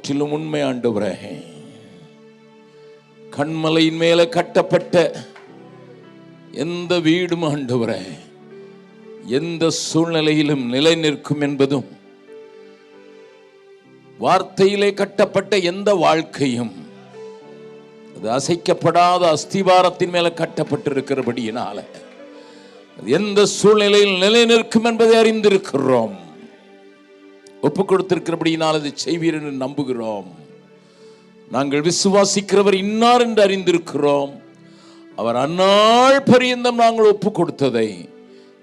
முற்றிலும் உண்மை ஆண்டவரே. கண்மலையின் மேல கட்டப்பட்ட எந்த வீடும் ஆண்டவரே எந்த சூழ்நிலையிலும் நிலை நிற்கும் என்பதும், வார்த்தையிலே கட்டப்பட்ட எந்த வாழ்க்கையும் அது அசைக்கப்படாத அஸ்திவாரத்தின் மேல கட்டப்பட்டிருக்கிறபடியினால எந்த சூழ்நிலையில் நிலை நிற்கும் என்பதை அறிந்திருக்கிறோம். ஒப்பு கொடுத்திருக்கிறபடியினால் அதை செய்வீர் என்று நம்புகிறோம். நாங்கள் விசுவாசிக்கிறவர் இன்னார் என்று அறிந்திருக்கிறோம். அவர் அந்நாள் பரியந்தம் நாங்கள் ஒப்பு கொடுத்ததை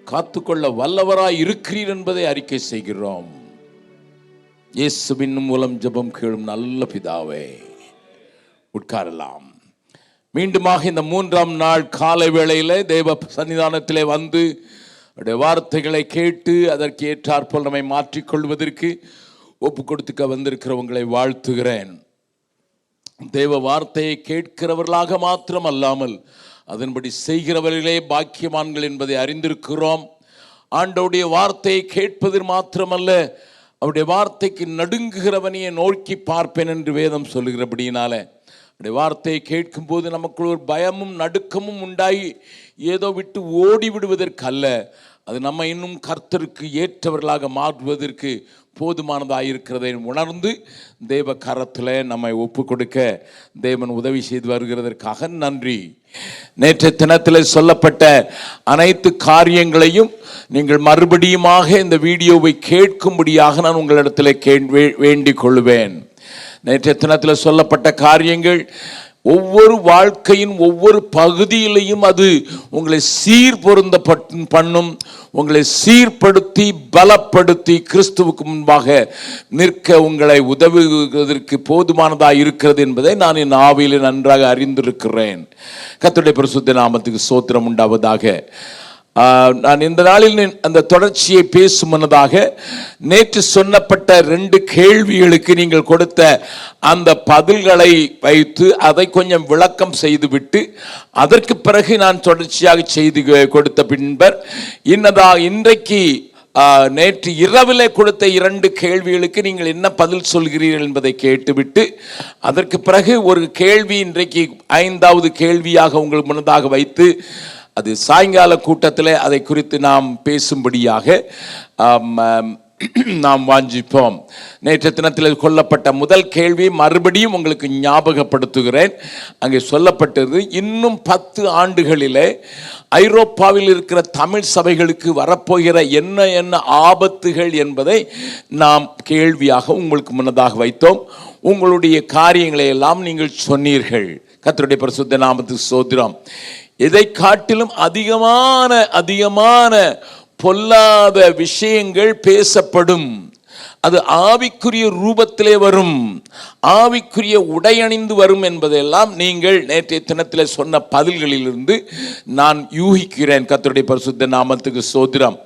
காத்துக்கொள்ள வல்லவராய் இருக்கிறீர் என்பதை அறிக்கை செய்கிறோம். இயேசுவின் மூலம் ஜெபம் கேளும் நல்ல பிதாவே. உட்காரலாம். மீண்டுமாக இந்த 3ஆம் நாள் காலை வேளையிலே தேவ சன்னிதானத்திலே வந்து அவருடைய வார்த்தைகளை கேட்டு அதற்கு ஏற்றாற்போல் நம்மை மாற்றிக்கொள்வதற்கு ஒப்பு கொடுத்துக்க வந்திருக்கிற உங்களை வாழ்த்துகிறேன். தேவ வார்த்தையை கேட்கிறவர்களாக மாத்திரம் அல்லாமல் அதன்படி செய்கிறவர்களே பாக்கியவான்கள் என்பதை அறிந்திருக்கிறோம். ஆண்டவருடைய வார்த்தையை கேட்பதில் மாத்திரமல்ல, அவருடைய வார்த்தைக்கு நடுங்குகிறவனையே நோக்கி பார்ப்பேன் என்று வேதம் சொல்லுகிறபடியினால அவருடைய வார்த்தையை கேட்கும் போது நமக்குள் ஒரு பயமும் நடுக்கமும் உண்டாகி ஏதோ விட்டு ஓடி விடுவதற்கு அல்ல, அது நம்ம இன்னும் கர்த்தருக்கு ஏற்றவர்களாக மாற்றுவதற்கு போதுமானதாக இருக்கிறதை உணர்ந்து தேவ கரத்தில் நம்மை ஒப்பு கொடுக்க தேவன் உதவி செய்து வருகிறதற்காக நன்றி. நேற்றைய தினத்தில் சொல்லப்பட்ட அனைத்து காரியங்களையும் நீங்கள் மறுபடியுமாக இந்த வீடியோவை கேட்கும்படியாக நான் உங்களிடத்தில் வேண்டிக் கொள்வேன். நேற்றைய தினத்தில் சொல்லப்பட்ட காரியங்கள் ஒவ்வொரு வாழ்க்கையின் ஒவ்வொரு பகுதியிலையும் அது உங்களை சீர்பொருந்த பண்ணும், உங்களை சீர்படுத்தி பலப்படுத்தி கிறிஸ்துவுக்கு முன்பாக நிற்க உங்களை உதவுவதற்கு போதுமானதாக இருக்கிறது என்பதை நான் என் ஆவியில் நன்றாக அறிந்திருக்கிறேன். கர்த்தருடைய பரிசுத்த நாமத்துக்கு ஸ்தோத்திரம் உண்டாவதாக. நான் இந்த நாளில் அந்த தொடர்ச்சியை பேசும் முன்னதாக நேற்று சொன்னப்பட்ட 2 கேள்விகளுக்கு நீங்கள் கொடுத்த அந்த பதில்களை வைத்து அதை கொஞ்சம் விளக்கம் செய்துவிட்டு அதற்கு பிறகு நான் தொடர்ச்சியாக செய்து கொடுத்த பின்பர் இன்றைக்கு நேற்று இரவிலே கொடுத்த 2 கேள்விகளுக்கு நீங்கள் என்ன பதில் சொல்கிறீர்கள் என்பதை கேட்டுவிட்டு அதற்கு பிறகு ஒரு கேள்வி இன்றைக்கு 5வது கேள்வியாக உங்களுக்கு முன்னதாக வைத்து அது சாயங்கால கூட்டத்தில் அதை குறித்து நாம் பேசும்படியாக நாம் வாஞ்சிப்போம். நேற்று தினத்தில் கொல்லப்பட்ட முதல் கேள்வி மறுபடியும் உங்களுக்கு ஞாபகப்படுத்துகிறேன். அங்கே சொல்லப்பட்டது, இன்னும் 10 ஆண்டுகளிலே ஐரோப்பாவில் இருக்கிற தமிழ் சபைகளுக்கு வரப்போகிற என்ன ஆபத்துகள் என்பதை நாம் கேள்வியாக உங்களுக்கு முன்னதாக வைத்தோம். உங்களுடைய காரியங்களை எல்லாம் நீங்கள் சொன்னீர்கள். கர்த்தருடைய பரிசுத்த நாமத்துக்கு ஸ்தோத்திரம். இதை காட்டிலும் அதிகமான பொல்லாத விஷயங்கள் பேசப்படும். அது ஆவிக்குரிய ரூபத்திலே வரும், ஆவிக்குரிய உடையணிந்து வரும் என்பதெல்லாம் நீங்கள் நேற்றைய தினத்தில் சொன்ன பதில்களிலிருந்து நான் யூகிக்கிறேன். கர்த்தருடைய பரிசுத்த நாமத்துக்கு ஸ்தோத்திரம்.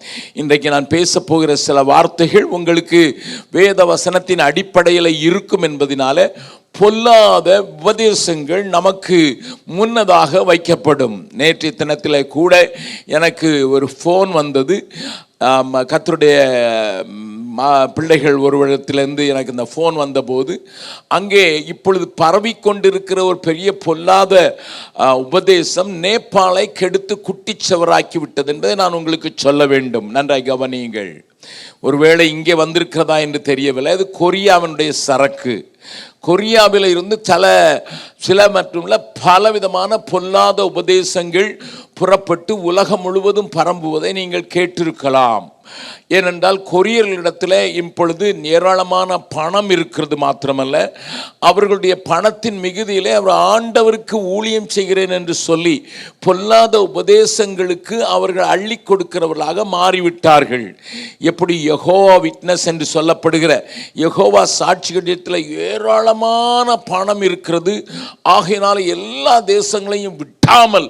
இன்றைக்கு நான் பேச போகிற சில வார்த்தைகள் உங்களுக்கு வேத வசனத்தின் அடிப்படையில் இருக்கும் என்பதனால பொல்லாத உபதேசங்கள் நமக்கு முன்னதாக வைக்கப்படும். நேற்றைய தினத்தில் கூட எனக்கு ஒரு ஃபோன் வந்தது. கர்த்தருடைய பிள்ளைகள் ஒருவரிடத்திலிருந்து எனக்கு இந்த ஃபோன் வந்தபோது அங்கே இப்பொழுது பரவிக்கொண்டிருக்கிற ஒரு பெரிய பொல்லாத உபதேசம் நேபாளை கெடுத்து குட்டிச்சவராக்கி விட்டது என்பதை நான் உங்களுக்கு சொல்ல வேண்டும். நன்றாய் கவனியுங்கள். ஒருவேளை இங்கே வந்திருக்கிறதா என்று தெரியவில்லை. அது கொரியாவினுடைய சரக்கு. கொரியாவில் இருந்து சில மற்றும் பலவிதமான பொல்லாத உபதேசங்கள் புறப்பட்டு உலகம் முழுவதும் பரம்புவதை நீங்கள் கேட்டிருக்கலாம். ஏனென்றால் கொரியர்களிடத்தில் இப்பொழுது ஏராளமான பணம் இருக்கிறது மாத்திரமல்ல, அவர்களுடைய பணத்தின் மிகுதியிலே அவர் ஆண்டவருக்கு ஊழியம் செய்கிறேன் என்று சொல்லி பொல்லாத உபதேசங்களுக்கு அவர்கள் அள்ளி கொடுக்கிறவர்களாக மாறிவிட்டார்கள். எப்படி யெகோவா விட்னஸ் என்று சொல்லப்படுகிற யெகோவா சாட்சிகளிடத்தில் ஏராளமான பணம் இருக்கிறது, ஆகையினால எல்லா தேசங்களையும் விட்டாமல்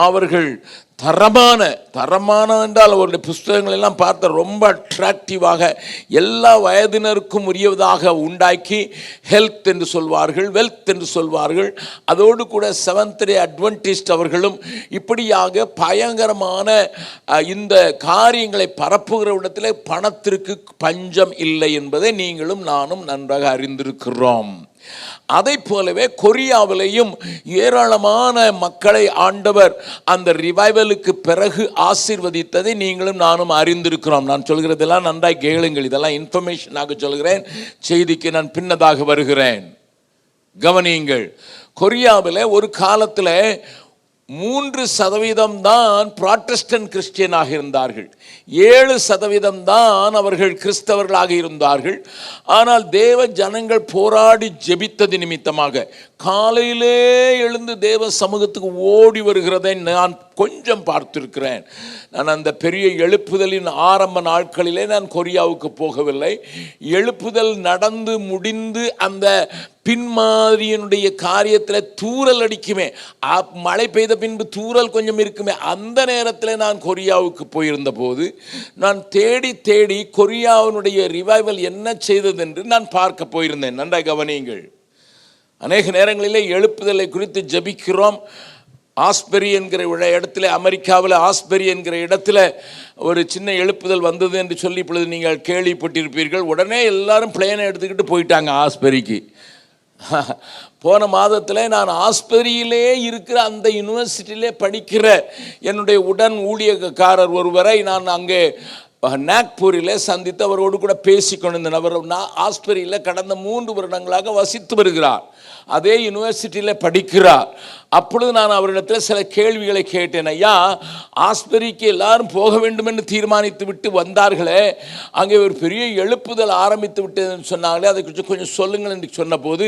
அவர்கள் தரமான என்றால் அவருடைய புஸ்தகங்கள் எல்லாம் பார்த்த ரொம்ப அட்ராக்டிவாக எல்லா வயதினருக்கும் உரியதாக உண்டாக்கி ஹெல்த் என்று சொல்வார்கள், வெல்த் என்று சொல்வார்கள். அதோடு கூட செவன்த் டே அட்வென்டிஸ்ட் அவர்களும் இப்படியாக பயங்கரமான இந்த காரியங்களை பரப்புகிற இடத்துல பணத்திற்கு பஞ்சம் இல்லை என்பதை நீங்களும் நானும் நன்றாக அறிந்திருக்கிறோம். அதை போலவே கொரியாவிலையும் ஏராளமான மக்களை ஆண்டவர் அந்த ரிவைவலுக்கு பிறகு ஆசீர்வதித்ததை நீங்களும் நானும் அறிந்திருக்கிறோம். நான் சொல்கிறதெல்லாம் நன்றாய் கேளுங்கள், இதெல்லாம் இன்ஃபர்மேஷனாக சொல்கிறேன், செய்திக்கு நான் பின்னதாக வருகிறேன். கவனியுங்கள். கொரியாவில் ஒரு காலத்தில் 3% தான் புராட்டஸ்டன்ட் கிறிஸ்டியனாக இருந்தார்கள், 7% தான் அவர்கள் கிறிஸ்தவர்களாக இருந்தார்கள். ஆனால் தேவ ஜனங்கள் போராடி ஜெபித்தது நிமித்தமாக காலையிலே எழுந்து தேவ சமூகத்துக்கு ஓடி வருகிறதை நான் கொஞ்சம் பார்த்திருக்கிறேன். நான் அந்த பெரிய எழுப்புதலின் ஆரம்ப நாட்களிலே நான் கொரியாவுக்கு போகவில்லை. எழுப்புதல் நடந்து முடிந்து அந்த பின்மாதிரியினுடைய காரியத்தில் தூறல் அடிக்குமே, மழை பெய்த பின்பு தூறல் கொஞ்சம் இருக்குமே, அந்த நேரத்தில் நான் கொரியாவுக்கு போயிருந்த போது நான் தேடி கொரியாவினுடைய ரிவைவல் என்ன செய்தது என்று நான் பார்க்க போயிருந்தேன். நன்றாக கவனியுங்கள். அநேக நேரங்களிலே எழுப்புதலை குறித்து ஜபிக்கிறோம். ஆஸ்பெரி என்கிற இடத்துல, அமெரிக்காவில் ஆஸ்பெரி என்கிற இடத்துல ஒரு சின்ன எழுப்புதல் வந்தது என்று சொல்லி இப்பொழுது நீங்கள் கேள்விப்பட்டிருப்பீர்கள். உடனே எல்லாரும் பிளேனை எடுத்துக்கிட்டு போயிட்டாங்க ஆஸ்பெரிக்கு. போன மாதத்தில் நான் ஆஸ்பெரியிலே இருக்கிற அந்த யூனிவர்சிட்டியிலே படிக்கிற என்னுடைய உடன் ஊழியக்காரர் ஒருவரை நான் அங்கே நாக்பூரில் சந்தித்து அவரோடு கூட பேசிக்கொண்டிருந்தேன். அவர் ஆஸ்பெரியில் கடந்த 3 வருடங்களாக வசித்து வருகிறார், அதே யூனிவர்சிட்டியில் படிக்கிறார். அப்பொழுது நான் அவரிடத்தில் சில கேள்விகளை கேட்டேன். ஐயா, ஆஸ்பெரிக்கு எல்லாரும் போக வேண்டும் என்று தீர்மானித்து விட்டு வந்தார்களே, அங்கே ஒரு பெரிய எழுப்புதல் ஆரம்பித்து விட்டதுன்னு சொன்னாங்களே, அதை கொஞ்சம் சொல்லுங்கள் என்று சொன்னபோது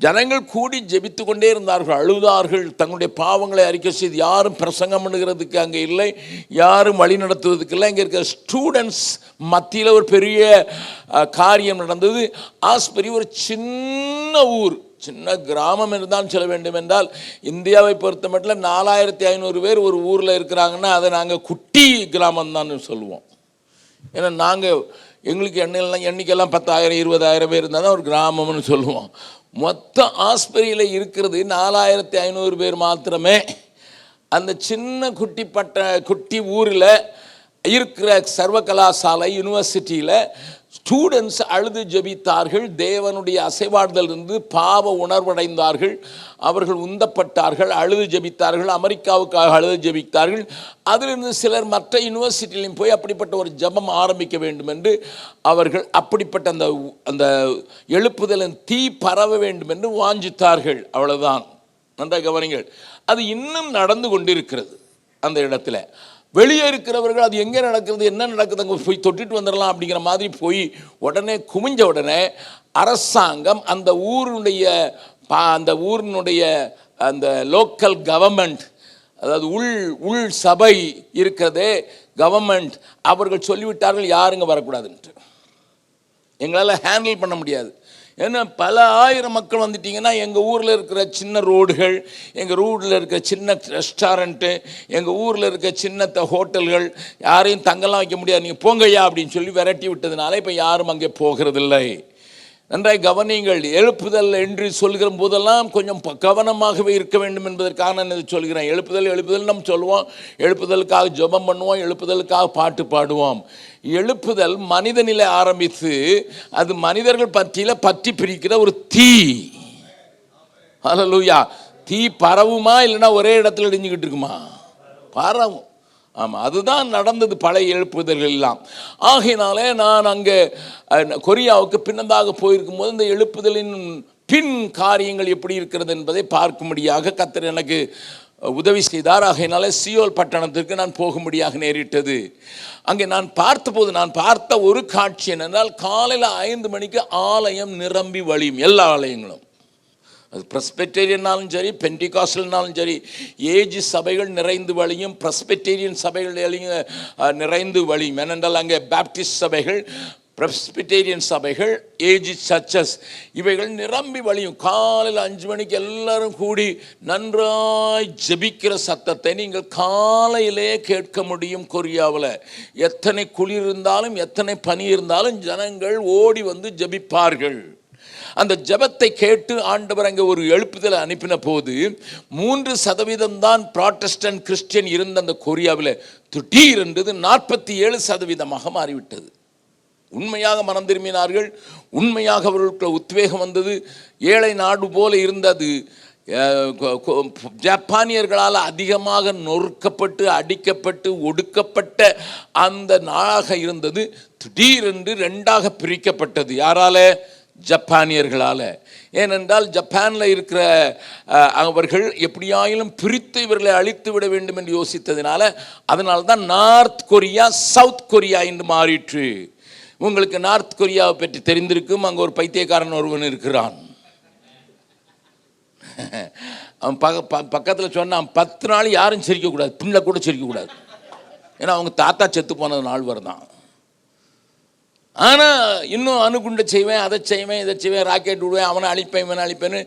ஜனங்கள் கூடி ஜெபித்து கொண்டே இருந்தார்கள், அழுதார்கள், தங்களுடைய பாவங்களை அறிக்கை செய்து. யாரும் பிரசங்கம் பண்ணுகிறதுக்கு அங்கே இல்லை, யாரும் வழி நடத்துவதற்கு இல்லை. இங்கே இருக்கிற ஸ்டூடெண்ட்ஸ் மத்தியில் ஒரு பெரிய காரியம் நடந்தது. ஆஸ்பெரி ஒரு சின்ன ஊர், சின்ன கிராமம் என்றுதான் சொல்ல வேண்டும். என்றால் இந்தியாவை பொறுத்த மட்டும் 4500 பேர் ஒரு ஊரில் இருக்கிறாங்கன்னா அதை நாங்கள் குட்டி கிராமம் தான் சொல்லுவோம். ஏன்னா எங்களுக்கு எண்ணிக்கையெல்லாம் 10,000 20,000 பேர் இருந்தால் தான் ஒரு கிராமம்னு சொல்லுவோம். மொத்தம் ஆஸ்பெரியில் இருக்கிறது 4500 பேர் மாத்திரமே. அந்த சின்ன குட்டி ஊரில் இருக்கிற சர்வ கலாசாலை யூனிவர்சிட்டியில் ஸ்டூடெண்ட்ஸ் அழுது ஜெபித்தார்கள். தேவனுடைய அசைவாடுதல் இருந்து பாவ உணர்வடைந்தார்கள். அவர்கள் உந்தப்பட்டார்கள், அழுது ஜெபித்தார்கள். அமெரிக்காவுக்காக அழுது ஜெபித்தார்கள். அதிலிருந்து சிலர் மற்ற யூனிவர்சிட்டியிலையும் போய் அப்படிப்பட்ட ஒரு ஜெபம் ஆரம்பிக்க வேண்டும் என்று அவர்கள் அப்படிப்பட்ட அந்த எழுப்புதலின் தீ பரவ வேண்டும் என்று வாஞ்சித்தார்கள். அவ்வளவுதான். நன்றாக கவனிங்கள். அது இன்னும் நடந்து கொண்டிருக்கிறது அந்த இடத்துல. வெளியே இருக்கிறவர்கள் அது எங்கே நடக்கிறது, என்ன நடக்குது, அங்கே போய் தொட்டிட்டு வந்துடலாம் அப்படிங்கிற மாதிரி போய் உடனே குமிஞ்ச உடனே அரசாங்கம் அந்த ஊரினுடைய அந்த லோக்கல் கவர்மெண்ட், அதாவது உள் சபை இருக்கிறதே கவர்மெண்ட், அவர்கள் சொல்லிவிட்டார்கள் யாருங்க வரக்கூடாதுன்ட்டு. எங்களால் ஹேண்டில் பண்ண முடியாது. ஏன்னா பல ஆயிரம் மக்கள் வந்துட்டிங்கன்னா எங்கள் ஊரில் இருக்கிற சின்ன ரோடுகள், எங்கள் ஊரில் இருக்கிற சின்ன ரெஸ்டாரண்ட்டு, எங்கள் ஊரில் இருக்கிற சின்ன ஹோட்டல்கள், யாரையும் தங்கலாம் வைக்க முடியாது, நீங்கள் போங்கய்யா அப்படின்னு சொல்லி விரட்டி விட்டதுனால இப்போ யாரும் அங்கே போகிறதில்லை. நன்றாய் கவனிங்கள். எழுப்புதல் என்று சொல்கிற போதெல்லாம் கொஞ்சம் கவனமாகவே இருக்க வேண்டும் என்பதற்காக நான் இதை சொல்கிறேன். எழுப்புதல் நம்ம சொல்லுவோம், எழுப்புதலுக்காக ஜெபம் பண்ணுவோம், எழுப்புதலுக்காக பாட்டு பாடுவோம். எழுப்புதல் மனிதனிலே ஆரம்பித்து அது மனிதர்கள் பற்றி பிரிக்கிற ஒரு தீ. ஹல்லேலூயா. தீ பரவுமா இல்லைன்னா ஒரே இடத்துல இடிஞ்சுக்கிட்டு இருக்குமா? பரவும். ஆமாம், அதுதான் நடந்தது பழைய எழுப்புதல்கள் எல்லாம். ஆகையினாலே நான் அங்கே கொரியாவுக்கு பின்னதாக போயிருக்கும் போது இந்த எழுப்புதலின் பின் காரியங்கள் எப்படி இருக்கிறது என்பதை பார்க்கும்படியாக கர்த்தர் எனக்கு உதவி செய்தார். ஆகையினால சியோல் பட்டணத்திற்கு நான் போகும்படியாக நேரிட்டது. அங்கே நான் பார்த்த ஒரு காட்சி என்னென்றால், காலையில் 5 மணிக்கு ஆலயம் நிரம்பி வழியும். எல்லா ஆலயங்களும், அது பிரஸ்பெட்டேரியன்னாலும் சரி, பென்டிகாஸ்டல்னாலும் சரி, ஏஜ் சபைகள் நிறைந்து வழியும், பிரஸ்பெட்டேரியன் சபைகள் நிறைந்து வழியும். ஏனென்றால் அங்கே பேப்டிஸ்ட் சபைகள் பிரெஸ்பிட்டேரியன் சபைகள், ஏஜி சர்ச்சஸ், இவைகள் நிரம்பி வழியும். காலையில் 5 மணிக்கு எல்லாரும் கூடி நன்றாய் ஜெபிக்கிற சத்தத்தை நீங்கள் காலையிலே கேட்க முடியும். கொரியாவில் எத்தனை குளிர் இருந்தாலும் எத்தனை பனி இருந்தாலும் ஜனங்கள் ஓடி வந்து ஜெபிப்பார்கள். அந்த ஜெபத்தை கேட்டு ஆண்டவர் அங்கே ஒரு எழுப்புதலை அனுப்பின போது 3% தான் ப்ராட்டஸ்டன்ட் கிறிஸ்டியன் இருந்த அந்த கொரியாவில் திடீரென்றது 47% மாறிவிட்டது. உண்மையாக மனம் திரும்பினார்கள். உண்மையாக அவர்களுக்கு உத்வேகம் வந்தது. ஏழை நாடு போல இருந்தது. ஜப்பானியர்களால் அதிகமாக நொறுக்கப்பட்டு அடிக்கப்பட்டு ஒடுக்கப்பட்ட அந்த நாளாக இருந்தது. திடீரென்று 2ஆக பிரிக்கப்பட்டது. யாரால? ஜப்பானியர்களால். ஏனென்றால் ஜப்பானில் இருக்கிற அவர்கள் எப்படியாயிலும் பிரித்து இவர்களை அழித்து விட வேண்டும் என்று யோசித்ததினால அதனால்தான் நார்த் கொரியா சவுத் கொரியா என்று மாறிற்று. உங்களுக்கு நார்த் கொரியாவை பற்றி தெரிந்திருக்கும். அங்கே ஒரு பைத்தியக்காரன் ஒருவன் இருக்கிறான். அவன் பக்கத்தில் சொன்னான், 10 நாள் யாரும் சிரிக்கக்கூடாது, பிள்ளை கூட சிரிக்கக்கூடாது. ஏன்னா அவங்க தாத்தா செத்து போனது நாள் வரதான். ஆனால் இன்னும் அணுகுண்டை செய்வேன், அதை செய்வேன், இதை செய்வேன், ராக்கெட் விடுவேன், அவனை அழிப்பேன், இவனை அழிப்பேன்னு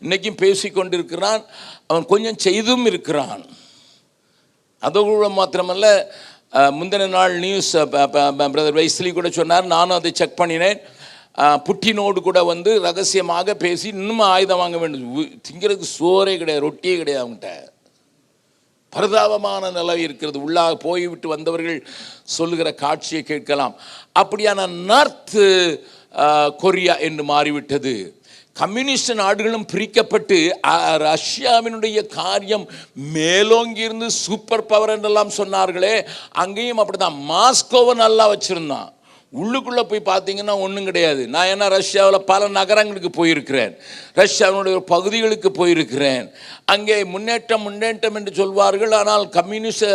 இன்றைக்கும் பேசி கொண்டு இருக்கிறான். அவன் கொஞ்சம் செய்தும் இருக்கிறான். அதோடு மாத்திரமல்ல, முந்தின நாள் நியூஸ் பிரதர் வைஸ்லி கூட சொன்னார், நானும் அதை செக் பண்ணினேன். புட்டினோடு கூட வந்து ரகசியமாக பேசி இன்னும் ஆயுதம் வாங்க வேண்டும். திங்கிறதுக்கு சோறே கிடையாது, ரொட்டியே கிடையாது. அவங்ககிட்ட பரிதாபமான நிலை இருக்கிறது. உள்ளாக போய்விட்டு வந்தவர்கள் சொல்லுகிற காட்சியை கேட்கலாம். அப்படியான நார்த் கொரியா என்று மாறிவிட்டது. கம்யூனிஸ்ட் நாடுகளும் பிரிக்கப்பட்டு ரஷ்யாவினுடைய காரியம் மேலோங்கி இருந்து சூப்பர் பவர் என்றெல்லாம் சொன்னார்களே, அங்கேயும் அப்படிதான். மாஸ்கோவை நல்லா வச்சிருந்தான். உள்ளுக்குள்ளே போய் பார்த்தீங்கன்னா ஒன்றும் கிடையாது. நான் என்ன ரஷ்யாவில் பல நகரங்களுக்கு போயிருக்கிறேன், ரஷ்யாவினுடைய பகுதிகளுக்கு போயிருக்கிறேன். அங்கே முன்னேற்றம் என்று சொல்வார்கள். ஆனால் கம்யூனிஸ்ட்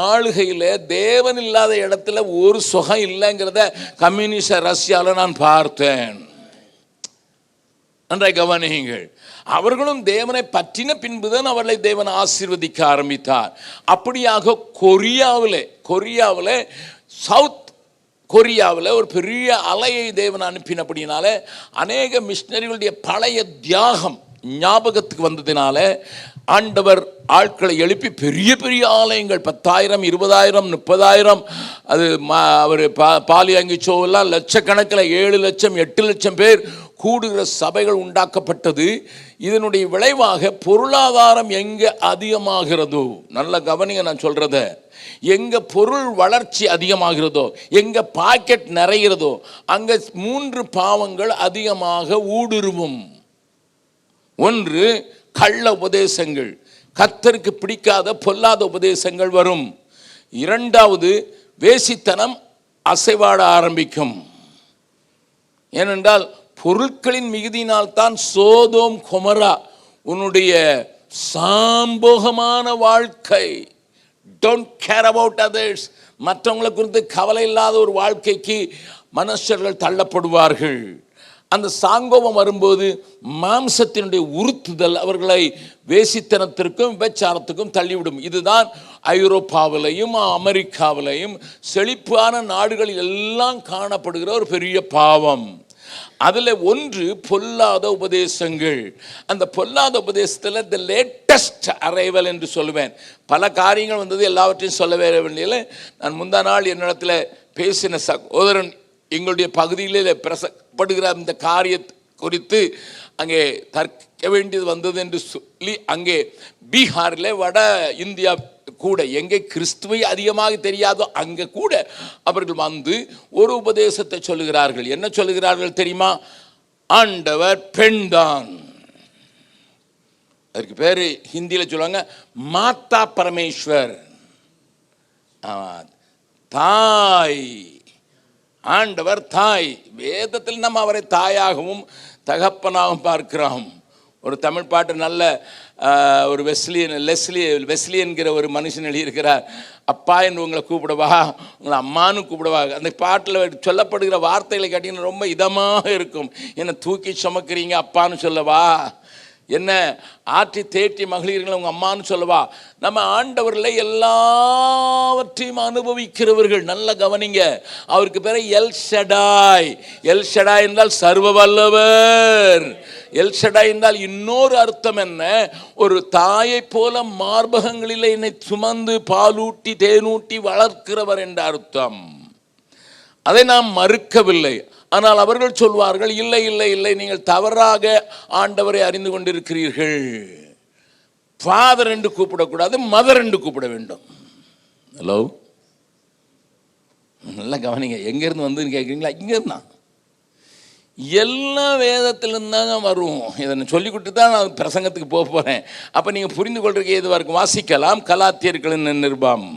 ஆளுகையில் தேவன் இல்லாத இடத்துல ஒரு சுகம் இல்லைங்கிறத கம்யூனிஸ்ட் ரஷ்யாவில் நான் பார்த்தேன். நன்றாய் கவனியுங்கள். அவர்களும் தேவனை பற்றின பின்புதான் அவர்களை தேவன் ஆசீர்வதிக்க ஆரம்பித்தார். அப்படியாக கொரியாவில் சவுத் கொரியாவில் ஒரு பெரிய அலையை தேவன் அனுப்பினபடினால அநேக மிஷனரிகளுடைய பழைய தியாகம் ஞாபகத்துக்கு வந்ததினால ஆண்டவர் ஆட்களை எழுப்பி பெரிய பெரிய ஆலயங்கள் 10,000, 20,000, 30,000 அது அவர் பாலியங்கிச்சோவெல்லாம் லட்சக்கணக்கில் 7 லட்சம் 8 லட்சம் பேர் கூடுகிற சபைகள் உண்டாக்கப்பட்டது. இதனுடைய விளைவாக பொருளாதாரம் எங்கே அதிகமாகிறதோ, நல்ல கவனிங்க நான் சொல்கிறத, எங்கே பொருள் வளர்ச்சி அதிகமாகிறதோ, எங்கே பாக்கெட் நிறைகிறதோ அங்கே 3 பாவங்கள் அதிகமாக ஊடுருவும். ஒன்று, கள்ள உபதேசங்கள், கர்த்தருக்கு பிடிக்காத பொல்லாத உபதேசங்கள் வரும். 2வது, வேசித்தனம் அசைவாட ஆரம்பிக்கும். ஏனென்றால் பொருட்களின் மிகுதியினால் தான் சோதோம் கொமரா உன்னுடைய சாம்போகமான வாழ்க்கை, டோன்ட் கேர் அபவுட் அதர்ஸ், மற்றவங்களை குறித்து கவலை இல்லாத ஒரு வாழ்க்கைக்கு மனுஷர்கள் தள்ளப்படுவார்கள். அந்த சாங்கோபம் வரும்போது மாம்சத்தினுடைய உறுத்துதல் அவர்களை வேசித்தனத்திற்கும் விபச்சாரத்துக்கும் தள்ளிவிடும். இதுதான் ஐரோப்பாவிலையும் அமெரிக்காவிலையும் செழிப்பான நாடுகளில் எல்லாம் காணப்படுகிற ஒரு பெரிய பாவம். அதில் ஒன்று பொல்லாத உபதேசங்கள். அந்த பொல்லாத உபதேசத்தில் த லேட்டஸ்ட் அரைவல் என்று சொல்லுவேன். பல காரியங்கள் வந்தது, எல்லாவற்றையும் சொல்ல வேண்டிய. நான் முந்தா நாள் என்னிடத்தில் பேசின சகோதரன் எங்களுடைய பகுதியில் பிரசப்படுகிற அந்த காரியத்தை குறித்து அங்கே தர்க்க வேண்டியது வந்தது என்று சொல்லி, அங்கே பீகாரில் வட இந்தியா கூட எங்கே கிறிஸ்துவை அதிகமாக தெரியாதோ அங்கே கூட அவர்கள் வந்து ஒரு உபதேசத்தை சொல்லுகிறார்கள். என்ன சொல்லுகிறார்கள் தெரியுமா? ஆண்டவர் பெண்தான். அதற்கு பேர் ஹிந்தியில் சொல்லுவாங்க மாதா பரமேஸ்வர், தாய். ஆண்டவர் தாய். வேதத்தில் நம்ம அவரை தாயாகவும் தகப்பனாகவும் பார்க்கிறோம். ஒரு தமிழ் பாட்டு நல்ல ஒரு வெஸ்லி என்கிற ஒரு மனுஷன் எழுதியிருக்கிறார். அப்பா என்று உங்களை கூப்பிடவா, உங்களை அம்மானு கூப்பிடவா. அந்த பாட்டில் சொல்லப்படுகிற வார்த்தைகளை கேட்டீங்கன்னா ரொம்ப இதமாக இருக்கும். என்னை தூக்கி சுமக்கிறீங்க அப்பான்னு சொல்லவா, என்ன ஆற்றி தேற்றி மகளிர்கள் உங்க அம்மான்னு சொல்லவா? நம்ம ஆண்டவர்ல எல்லாவற்றையும் அனுபவிக்கிறவர்கள். நல்ல கவனிங்க, அவருக்கு பேரு எல் ஷடாய். எல் ஷடாய் என்றால் சர்வ வல்லவர். எல் ஷடாய் என்றால் இன்னொரு அர்த்தம் என்ன? ஒரு தாயை போல மார்பகங்களில் என்னை சுமந்து பாலூட்டி தேனூட்டி வளர்க்கிறவர் என்ற அர்த்தம். அதை நாம் மறுக்கவில்லை. ஆனால் அவர்கள் சொல்வார்கள், இல்லை இல்லை இல்லை, நீங்கள் தவறாக ஆண்டவரை அறிந்து கொண்டிருக்கிறீர்கள். ஃபாதர் என்று கூப்பிடக்கூடாது, மதர் என்று கூப்பிட வேண்டும். ஹலோ, நல்லா கவனிங்க. எங்கேருந்து வந்து கேட்குறீங்களா? இங்கேருந்து தான். எல்லா வேதத்திலிருந்து தாங்க வரும். இதை நான் சொல்லி கொடுத்து தான் நான் பிரசங்கத்துக்கு போக போகிறேன். அப்போ நீங்கள் புரிந்து கொள்றதுக்கு எதுவாக இருக்கும். வாசிக்கலாம். கலாத்தியர்களின் நிருபம்,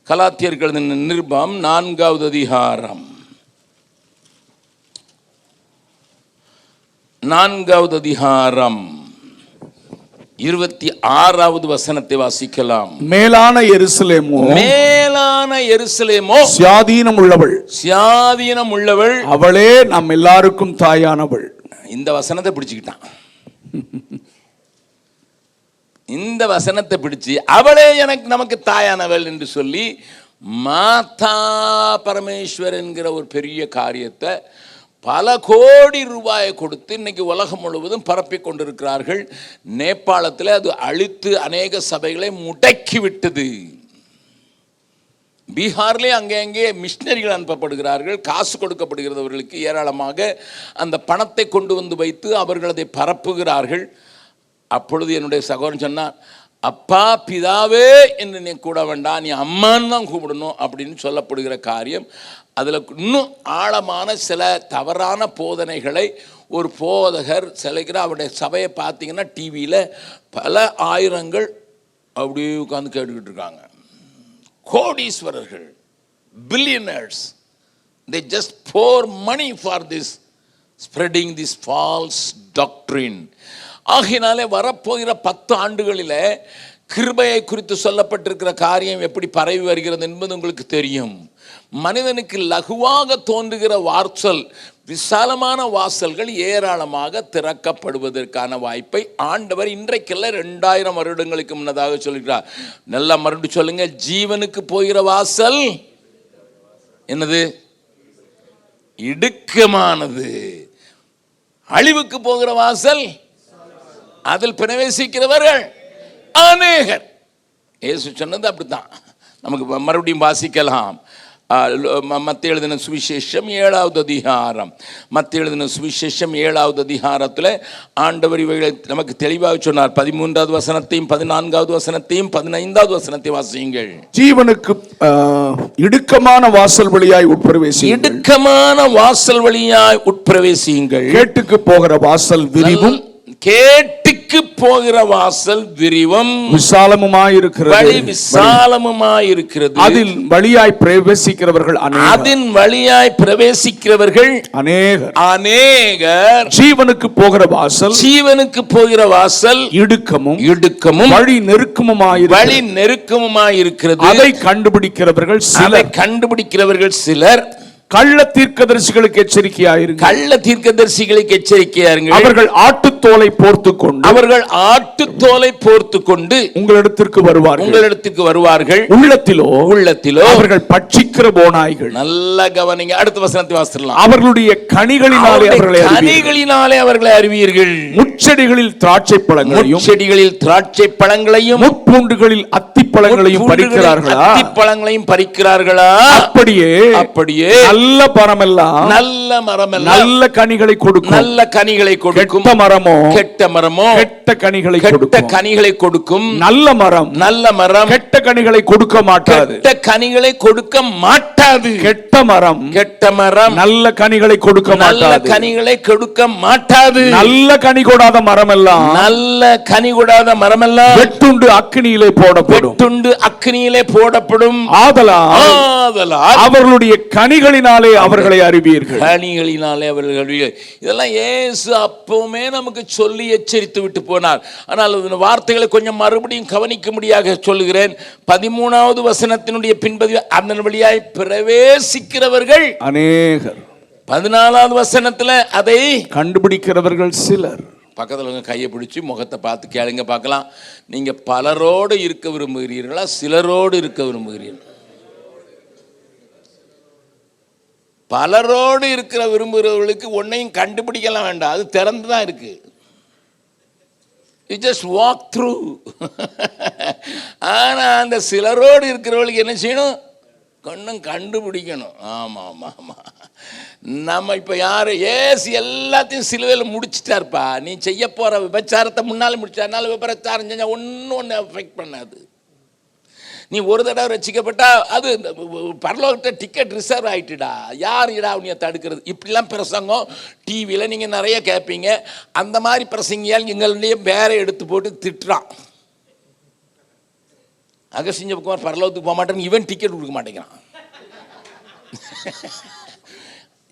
கலாத்தியர்களின் நிருபம் 4வது அதிகாரம் 4வது அதிகாரம் 26வது வசனத்தை வாசிக்கலாம். மேலான எருசலேமோ, மேலான எருசலேமோ, சுயாதீனம் உள்ளவள், சுயாதீனம் உள்ளவள், அவளே நம் எல்லாருக்கும் தாயானவள். இந்த வசனத்தை பிடிச்சுக்கிட்டான். இந்த வசனத்தை பிடிச்சு அவளே நமக்கு தாயானவள் என்று சொல்லி மாதா பரமேஸ்வர் என்கிற ஒரு பெரிய காரியத்தை பல கோடி ரூபாயை கொடுத்து இன்னைக்கு உலகம் முழுவதும் பரப்பி கொண்டிருக்கிறார்கள். நேபாளத்தில் அது அழித்து அநேக சபைகளை முடக்கி விட்டது. பீகார்லேயே அங்கே மிஷினரிகள் அனுப்பப்படுகிறார்கள். காசு கொடுக்கப்படுகிறது அவர்களுக்கு ஏராளமாக. அந்த பணத்தை கொண்டு வந்து வைத்து அவர்கள் அதை பரப்புகிறார்கள். அப்பொழுது என்னுடைய சகோதரன் சொன்னான், அப்பா பிதாவே என்று நீ கூட வேண்டாம், நீ அம்மான்னு தான் கூப்பிடணும் அப்படின்னு சொல்லப்படுகிற காரியம். அதில் இன்னும் ஆழமான சில தவறான போதனைகளை ஒரு போதகர் சிலைக்கிற அவருடைய சபையை பார்த்தீங்கன்னா டிவியில் பல ஆயிரங்கள் அப்படியே உட்காந்து கேட்டுக்கிட்டு இருக்காங்க. கோடீஸ்வரர்கள், billionaires, they just pour money for this, spreading this false doctrine. ஆகினாலே வரப்போகிற 10 ஆண்டுகளில் கிருபையை குறித்து சொல்லப்பட்டிருக்கிற காரியம் எப்படி பரவி வருகிறது என்பது உங்களுக்கு தெரியும். மனிதனுக்கு லகுவாக தோன்றுகிற வாசல், விசாலமான வாசல்கள் ஏராளமாக திறக்கப்படுவதற்கான வாய்ப்பை ஆண்டவர் இன்றைக்கல்ல 2000 வருடங்களுக்கு முன்னதாக சொல்கிறார். நல்லா மறுபடியும் சொல்லுங்க, ஜீவனுக்கு போகிற வாசல் என்னது? இடுக்கமானது. அழிவுக்கு போகிற வாசல், அதில் பிரவேசிக்கிறவர்கள் அநேகர். இயேசு சொன்னது அப்படித்தான். நமக்கு மறுபடியும் வாசிக்கலாம். மத்திய எழுதின சுவிசேஷம் 7வது அதிகாரம், மத்திய எழுதின சுவிசேஷம் 7வது அதிகாரத்தில் ஆண்டவர் இவைகளை நமக்கு தெளிவாக சொன்னார். 13வது வசனத்தையும் 14வது வசனத்தையும் 15வது வசனத்தையும் வாசியுங்கள். ஜீவனுக்கு இடுக்கமான வாசல் வழியாய் உட்பிரவேசியுங்கள், இடுக்கமான வாசல் வழியாய் உட்பிரவேசியுங்கள். கேட்டுக்கு போகிற வாசல் விரிவும், கேட்டுக்கு போகிற வாசல் விரிவும் விசாலமுமாயிருக்கிறது, வழி விசாலமுமாயிருக்கிறது. அதில் வழியாய் பிரவேசிக்கிறவர்கள் அநேகர், அதன் வழியாய் பிரவேசிக்கிறவர்கள் அநேகர், அநேகர். ஜீவனுக்கு போகிற வாசல், ஜீவனுக்கு போகிற வாசல் இடுக்கமும், இடுக்கமும் வழி நெருக்கமுமாயிருக்கிறது, வழி நெருக்கமுமாயிருக்கிறது. அதை கண்டுபிடிக்கிறவர்கள் சிலர், கண்டுபிடிக்கிறவர்கள் சிலர். கள்ள தீர்க்கதரிசிகளுக்கு எச்சரிக்கையாயிருங்கள், கள்ள தீர்க்கதரிசிகளுக்கு எச்சரிக்கையாயிருங்கள். அவர்கள் ஆட்டுத்தோலை போர்த்துக் கொண்டு, அவர்கள் ஆட்டுத்தோலை போர்த்துக் கொண்டு உங்களிடத்திற்கு வருவார்கள், உங்களிடத்திற்கு வருவார்கள். உள்ளத்திலோ, உள்ளத்திலோ அவர்கள் பட்சிக்கிற போனாய்கள். நல்ல கவனிங்க, அடுத்த வசனத்தை வாசிக்கலாம். அவர்களுடைய கனிகளினாலே அவர்களை கனிகளினாலே அவர்களை அறிவீர்கள். முட்செடிகளில் திராட்சை பழங்களையும், முட்செடிகளில் திராட்சை பழங்களையும், முட்பூண்டுகளில் அத்தி பழங்களையும் பறிக்கிறார்களா? அத்தி பழங்களையும் பறிக்கிறார்களா? அப்படியே அப்படியே நல்ல மரமெல்லாம், நல்ல மரமெல்லாம் நல்ல கனிகளை கொடுக்கும், நல்ல கனிகளை கொடுக்கும். கெட்ட மரமோ, கெட்ட மரமோ கெட்ட கனிகளை கெட்ட கொடுக்கும். கனிகளை கொடுக்கும். நல்ல மரம், நல்ல மரம் கெட்ட கனிகளை கொடுக்க மாட்டாது, கெட்ட கனிகளை கொடுக்க மாட்டாது. கெட்ட மரம், கெட்ட மரம் நல்ல கனிகளை கொடுக்க நல்ல மாட்டாது, கனிகளை கொடுக்க மாட்டாது. நல்ல கனி கொடாத மரமெல்லாம், நல்ல கனி கொடாத மரமெல்லாம் வெட்டுண்டு அக்கினியிலே போடப்படும், வெட்டுண்டு அக்கினியிலே போடப்படும். ஆதலால் அவர்களுடைய கனிகளினாலே அவர்களை அறிவீர்கள், கனிகளினாலே அவர்கள் அறிவீர்கள். இதெல்லாம் இயேசு அப்பவுமே நமக்கு சொல்லி எச்சரித்து விட்டு போனார். ஆனால் வார்த்தைகளை கொஞ்சம் மறுபடியும் கவனிக்கும்படியாக சொல்லுகிறேன். 13வது வசனத்தினுடைய பின்பதி அதன் வழியாய் பிரவேசிக்கிறவர்கள் அநேகர். 14வது வசனத்தில் அதை கண்டுபிடிக்கிறவர்கள் சிலர். பக்கத்தில் கையை பிடிச்சி முகத்தை பார்த்து கேளுங்க பார்க்கலாம். நீங்கள் பலரோடு இருக்க விரும்புகிறீர்களா, சிலரோடு இருக்க விரும்புகிறீர்கள்? பலரோடு இருக்கிற விரும்புகிறவர்களுக்கு ஒன்றையும் கண்டுபிடிக்கலாம் வேண்டாம், அது திறந்து தான் இருக்கு. You just walk through. ஆனால் அந்த சிலரோடு இருக்கிறவர்களுக்கு என்ன செய்யணும்? கண்ணும் கண்டுபிடிக்கணும். ஆமாம் ஆமாம் ஆமாம். நம்ம இப்போ யார் ஏசு எல்லாத்தையும் சிலுவையில் முடிச்சிட்டார்ப்பா. நீ செய்ய போகிற விபச்சாரத்தை முன்னால் முடிச்சாருனால விபச்சாரம் செஞ்சால் ஒன்று எஃபெக்ட் பண்ணாது. நீ ஒரு தடவை ரசிக்கப்பட்டா அது பரலோகத்தை டிக்கெட் ரிசர்வ் ஆகிட்டுடா. யார் இடா உன்னை தடுக்கிறது? இப்படிலாம் பிரசங்கம் டிவியில் நீங்கள் நிறைய கேட்பீங்க. அந்த மாதிரி பிரசங்கியால் எங்களுடைய பேரை எடுத்து போட்டு திட்டுறான். அகஸ்தியகுமார் பரலோகத்துக்கு போக மாட்டேன்னு இவன் டிக்கெட் கொடுக்க மாட்டேங்கிறான்.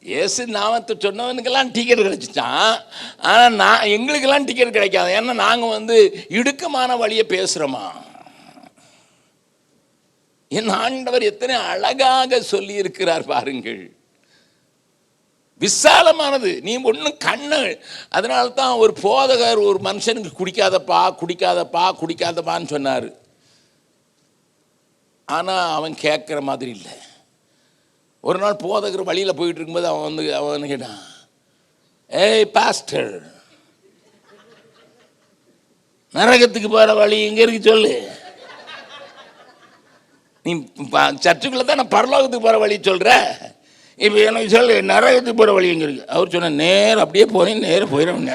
இயேசு நாமத்தை சொன்னவனுக்கெல்லாம் டிக்கெட் கிடைச்சிட்டான். ஆனால் எங்களுக்கெல்லாம் டிக்கெட் கிடைக்காது. ஏன்னா நாங்கள் இடுக்கமான வழியை பேசுகிறோமா. என் ஆண்டவர் எத்தனை அழகாக சொல்லி இருக்கிறார் பாருங்கள். விசாலமானது. நீ ஒன்றும் கண்ணு. அதனால தான் ஒரு போதகர் ஒரு மனுஷனுக்கு குடிக்காதப்பா குடிக்காதப்பா குடிக்காதப்பான்னு சொன்னார். ஆனால் அவன் கேட்குற மாதிரி இல்லை. ஒரு நாள் போதகர் வழியில் போயிட்டு இருக்கும்போது அவன் கேட்டான், ஏய் பாஸ்டர், நரகத்துக்கு போகிற வழி இங்கே இருக்கு சொல்லு. நீ சர்ச்சுக்குள்ளே தான் நான் பரலோகத்துக்கு போகிற வழி சொல்கிற. இப்போ எனக்கு சொல்லு, நரகத்துக்கு போகிற வழி எங்கே இருக்கு? அவர் சொன்ன, நேரம் அப்படியே போய் நேரம் போயிடும்,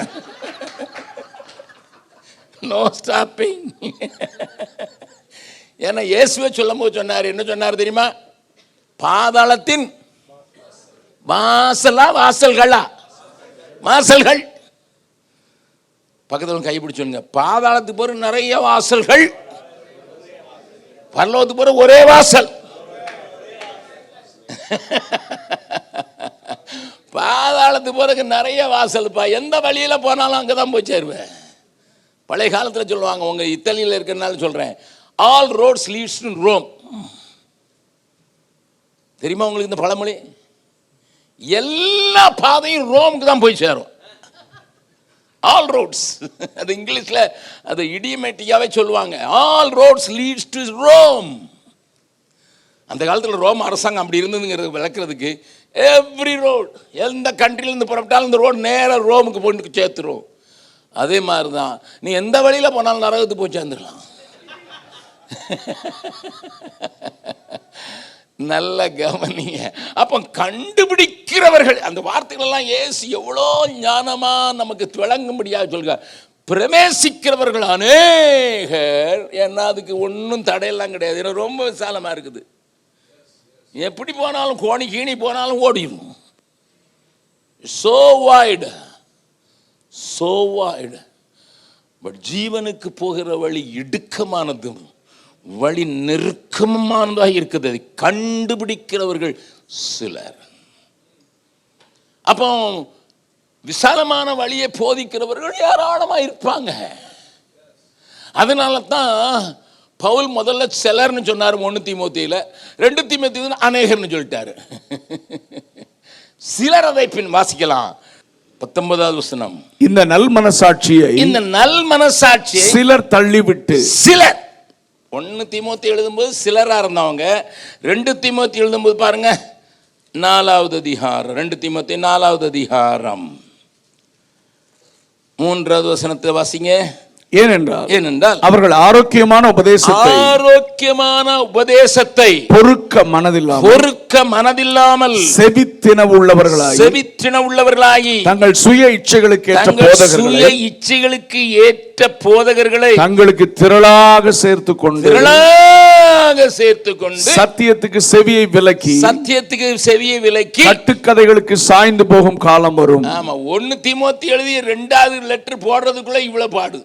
நோ ஸ்டாப்பிங். ஏன்னா இயேசுவே சொல்லும் போது சொன்னார், என்ன சொன்னார் தெரியுமா? பாதாளத்தின் வாசலா வாசல்களா? வாசல்கள். பக்கத்தில் கை பிடிச்சோங்க. பாதாளத்துக்கு போற நிறைய வாசல்கள், பரலோகத்துக்கு போற ஒரே வாசல். பாதாளத்துக்கு போறதுக்கு நிறைய வாசல்ப்பா. எந்த வழியில போனாலும் அங்கதான் போய் சேருவேன். பழைய காலத்தில் சொல்லுவாங்க, உங்க இத்தாலியில் இருக்கிறனால சொல்றேன், all roads leads to Rome. தெரியுமா உங்களுக்கு இந்த பழமொழி? எல்லா பாதையும் ரோமுக்கு தான் போய் சேரும். All roads. அது இங்கிலீஷ்ல அது இடியமேட்டிக்காவே சொல்லுவாங்க. All roads leads to Rome. அந்த காலத்தில் ரோம் அரசாங்கம் அப்படி இருந்ததுங்கிறது விளக்குறதுக்கு, எவ்ரி ரோட், எந்த கண்ட்ரிலேருந்து புறப்பட்டாலும் இந்த ரோடு நேராக ரோமுக்கு போட்டு சேர்த்துரும். அதே மாதிரி தான் நீ எந்த வழியில் போனாலும் நரகத்துக்கு போய் சேர்ந்துடலாம். நல்ல கவனிங்க. அப்போ கண்டுபிடிக்கிறவர்கள், அந்த வார்த்தைகள் எல்லாம் இயேசு எவ்வளோ ஞானமா நமக்கு விளங்கும்படியாக சொல்லுங்க. பிரவேசிக்கிறவர்கள் அநேகர். ஏன்னா அதுக்கு ஒன்றும் தடையெல்லாம் கிடையாது. ஏன்னா ரொம்ப விசாலமா இருக்குது. எப்படி போனாலும் கோணி கீணி போனாலும் ஓடிடும். so wide, so wide. But ஜீவனுக்கு போகிற வழி இடுக்கமானதும் வழி நெருக்கமானதாக இருக்குது. அதை கண்டுபிடிக்கிறவர்கள் சிலர். அப்போ விசாலமான வழியை போதிக்கிறவர்கள் ஏராளமாக இருப்பாங்க. அதனால தான் பவுல் முதல்ல சிலர்னு சொன்னார் 1 தீமோத்தேயுல, 2 தீமோத்தேயுல அநேகர்னு சொல்லிட்டாரு. சிலர் அதை பின் வாசிக்கலாம். 19வது வசனம். இந்த நல் மனசாட்சியை சிலர் தள்ளிவிட்டு, சிலர் 1 தீமோத்தேயு எழுதும்போது சிலரா இருந்தவங்க, 2 தீமோத்தேயு எழுதும்போது பாருங்க 4வது அதிகாரம், 2 தீமோத்தேயு 4வது அதிகாரம் 3வது வசனத்தை வாசிங்க. ஏனென்றால் அவர்கள் ஆரோக்கியமான உபதேசத்தை பொறுக்க மனதில்லாமல் செவித்தின உள்ளவர்களாகி தங்கள் சுய இச்சைகளுக்கு ஏற்ற போதகர்களை தங்களுக்கு திரளாக சேர்த்துக்கொண்டு சத்தியத்துக்கு செவியை விலக்கி கட்டுக்கதைகளுக்கு சாய்ந்து போகும் காலம் வரும். ஆமா, 1 தீமோத்தேயு எழுதி 2வது லெட்டர் போடுறதுக்குள்ள இவ்வளவு பாடு.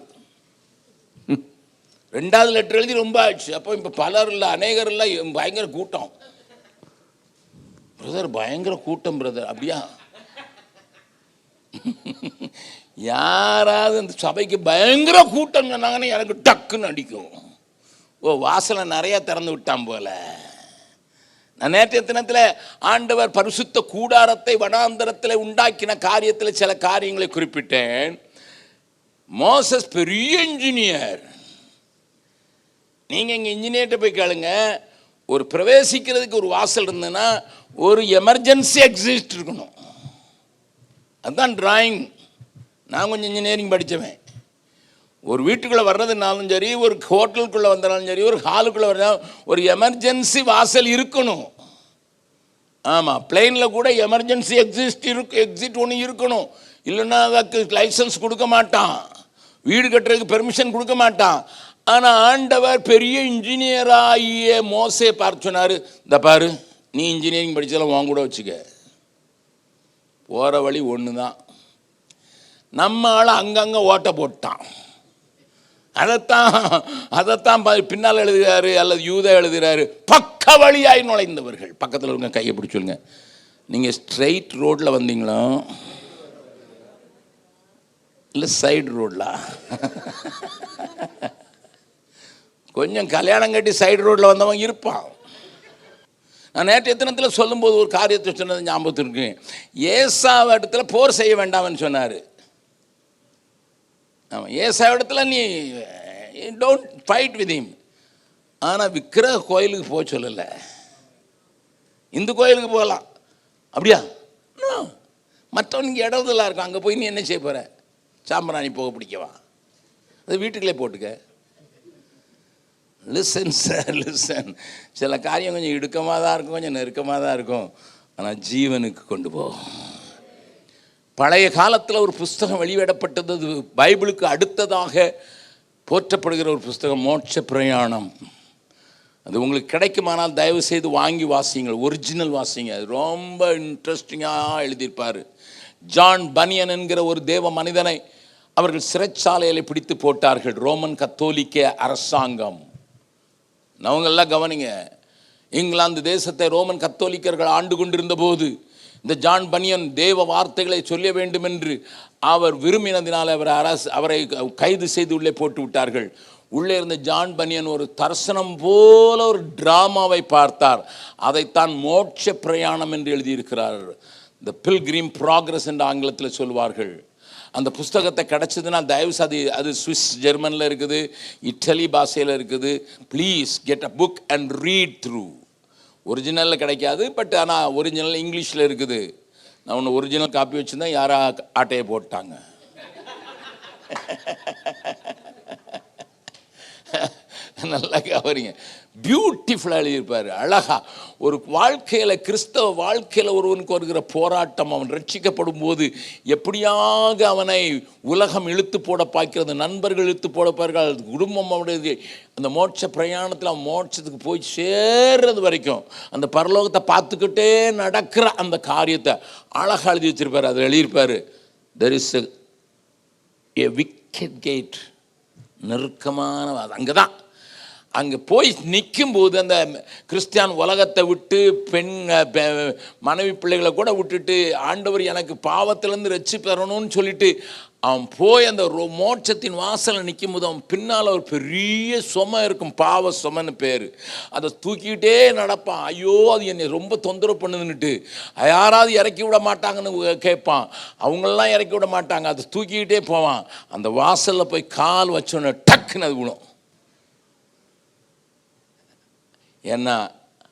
2வது லெட்டர் எழுதி ரொம்ப ஆச்சு. அப்போ இப்போ பலர் இல்லை, அநேகர் இல்லை, பயங்கர கூட்டம். பிரதர் பயங்கர கூட்டம் பிரதர். அப்படியா? யாராவது அந்த சபைக்கு பயங்கர கூட்டம் சொன்னாங்கன்னா எனக்கு டக்குன்னு அடிக்கும். ஓ, வாசலை நிறைய திறந்து விட்டான் போல. நான் நேற்றைய தினத்தில் ஆண்டவர் பரிசுத்த கூடாரத்தை வனாந்தரத்தில் உண்டாக்கின காரியத்தில் சில காரியங்களை குறிப்பிட்டேன். மோசஸ் பெரிய இன்ஜினியர். நீங்கள் இங்கே இன்ஜினியர்கிட்ட போய் கேளுங்க, ஒரு பிரவேசிக்கிறதுக்கு ஒரு வாசல் இருந்ததுன்னா ஒரு எமர்ஜென்சி எக்ஸிஸ்ட் இருக்கணும். அதுதான் டிராயிங். நான் கொஞ்சம் இன்ஜினியரிங் படித்தவன். ஒரு வீட்டுக்குள்ளே வர்றதுனாலும் சரி, ஒரு ஹோட்டலுக்குள்ளே வந்தாலும் சரி, ஒரு ஹாலுக்குள்ளே வந்தாலும் ஒரு எமர்ஜென்சி வாசல் இருக்கணும். ஆமாம், பிளெயினில் கூட எமர்ஜென்சி எக்ஸிட் ஒன்று இருக்கணும். இல்லைன்னா அதுக்கு லைசன்ஸ் கொடுக்க மாட்டான், வீடு கட்டுறதுக்கு பெர்மிஷன் கொடுக்க மாட்டான். ஆனால் ஆண்டவர் பெரிய இன்ஜினியராகிய மோசே பார்த்து சொன்னார், இந்த பாரு, நீ இன்ஜினியரிங் படித்ததெல்லாம் வாங்க கூட வச்சுக்க, போகிற வழி ஒன்று தான். நம்ம ஆள் அங்கங்கே ஓட்ட போட்டான். அதைத்தான் பின்னால் எழுதுகிறாரு அல்லது யூதா எழுதுகிறாரு, பக்க வழியாய் நுழைந்தவர்கள். பக்கத்தில் இருக்க கையை பிடிச்சுங்க. நீங்கள் ஸ்ட்ரெயிட் ரோட்டில் வந்தீங்களோ இல்லை சைடு ரோட்ல? கொஞ்சம் கல்யாணம் கட்டி சைடு ரோட்டில் வந்தவன் இருப்பான். நான் நேற்று தினத்தில் சொல்லும்போது ஒரு காரியத்தை சொன்னது ஞாபகத்தில் இருக்கு. ஏசாவ இடத்துல போர் செய்ய வேண்டாம்னு சொன்னார். ஆமாம், ஏசாவ இடத்துல நீ டோன்ட் ஃபைட் வித் ஹிம். ஆனால் விக்கிரக கோயிலுக்கு போக சொல்லலை, இந்து கோயிலுக்கு போகலாம். அப்படியா? மற்றவனுக்கு இடத்துல இருக்கும், அங்கே போய் நீ என்ன செய்ய போகிற? சாம்பிராணி போக பிடிக்கவா? அது வீட்டுக்குள்ளே போட்டுக்க. Listen sir, listen. சில காரியம் கொஞ்சம் இடுக்கமாக தான் இருக்கும், கொஞ்சம் நெருக்கமாக தான் இருக்கும், ஆனால் ஜீவனுக்கு கொண்டு போகும். பழைய காலத்தில் ஒரு புஸ்தகம் வெளியிடப்பட்டது, அது பைபிளுக்கு அடுத்ததாக போற்றப்படுகிற ஒரு புஸ்தகம், மோட்ச பிரயாணம். அது உங்களுக்கு கிடைக்குமானால் தயவு செய்து வாங்கி வாசிங்கள், ஒரிஜினல் வாசிங்க. அது ரொம்ப இன்ட்ரெஸ்டிங்காக எழுதியிருப்பார். ஜான் பனியன் என்கிற ஒரு தேவ மனிதனை அவர்கள் சிறைச்சாலையில் பிடித்து போட்டார்கள், ரோமன் கத்தோலிக்க அரசாங்கம். அவங்கெல்லாம் கவனிங்க, இங்கிலாந்து தேசத்தை ரோமன் கத்தோலிக்கர்கள் ஆண்டு கொண்டிருந்த போது இந்த ஜான் பனியன் தேவ வார்த்தைகளை சொல்ல வேண்டும் என்று அவர் விரும்பினதினால் அவரை கைது செய்து உள்ளே போட்டு விட்டார்கள். உள்ளே இருந்த ஜான் பனியன் ஒரு தரிசனம் போல ஒரு டிராமாவை பார்த்தார். அதைத்தான் மோட்ச பிரயாணம் என்று எழுதியிருக்கிறார். த பில்கிரிம் ப்ராக்ரஸ் என்று ஆங்கிலத்தில் சொல்வார்கள். அந்த புஸ்தகத்தை கிடச்சதுன்னா தயவுசெய்து, அது சுவிஸ் ஜெர்மனில் இருக்குது, இட்டலி பாஷையில் இருக்குது. Please get a book and read through. ஒரிஜினலில் கிடைக்காது, பட் ஆனால் ஒரிஜினல் இங்கிலீஷில் இருக்குது. நான் ஒன்று ஒரிஜினல் காப்பி வச்சுருந்தேன், யாரா ஆட்டையை போட்டாங்க. நல்லா கவனிங்க, பியூட்டிஃபுல்லாக எழுதியிருப்பார், அழகா. ஒரு வாழ்க்கையில், கிறிஸ்தவ வாழ்க்கையில் ஒருவனுக்கு வருகிற போராட்டம், அவன் ரட்சிக்கப்படும் போது எப்படியாக அவனை உலகம் இழுத்து போட பார்க்கிறது, நண்பர்கள் இழுத்து போட பார்க்கிறார்கள், குடும்பம் அவனுடைய அந்த மோட்ச பிரயாணத்தில் அவன் மோட்சத்துக்கு போய் சேர்றது வரைக்கும் அந்த பரலோகத்தை பார்த்துக்கிட்டே நடக்கிற அந்த காரியத்தை அழகாக எழுதி வச்சிருப்பார். அதில் எழுதியிருப்பார், there is a wicket gate, நெருக்கமான அங்கே தான். அங்கே போய் நிற்கும்போது அந்த கிறிஸ்டியான் உலகத்தை விட்டு மனைவி பிள்ளைகளை கூட விட்டுட்டு ஆண்டவர் எனக்கு பாவத்திலேருந்து ரட்சிப்பு தரணும்னு சொல்லிட்டு அவன் போய் அந்த மோட்சத்தின் வாசலில் நிற்கும் போது அவன் பின்னால் ஒரு பெரிய சுமை இருக்கும், பாவ சுமைன்னு பேர். அதை தூக்கிக்கிட்டே நடப்பான். ஐயோ, அது என்னை ரொம்ப தொந்தரவு பண்ணுதுன்னுட்டு யாராவது இறக்கி விட மாட்டாங்கன்னு கேட்பான். அவங்களெலாம் இறக்கி விட மாட்டாங்க, அதை தூக்கிக்கிட்டே போவான். அந்த வாசலில் போய் கால் வச்சோன்னே டக்குன்னு அது விடும். ஏன்னா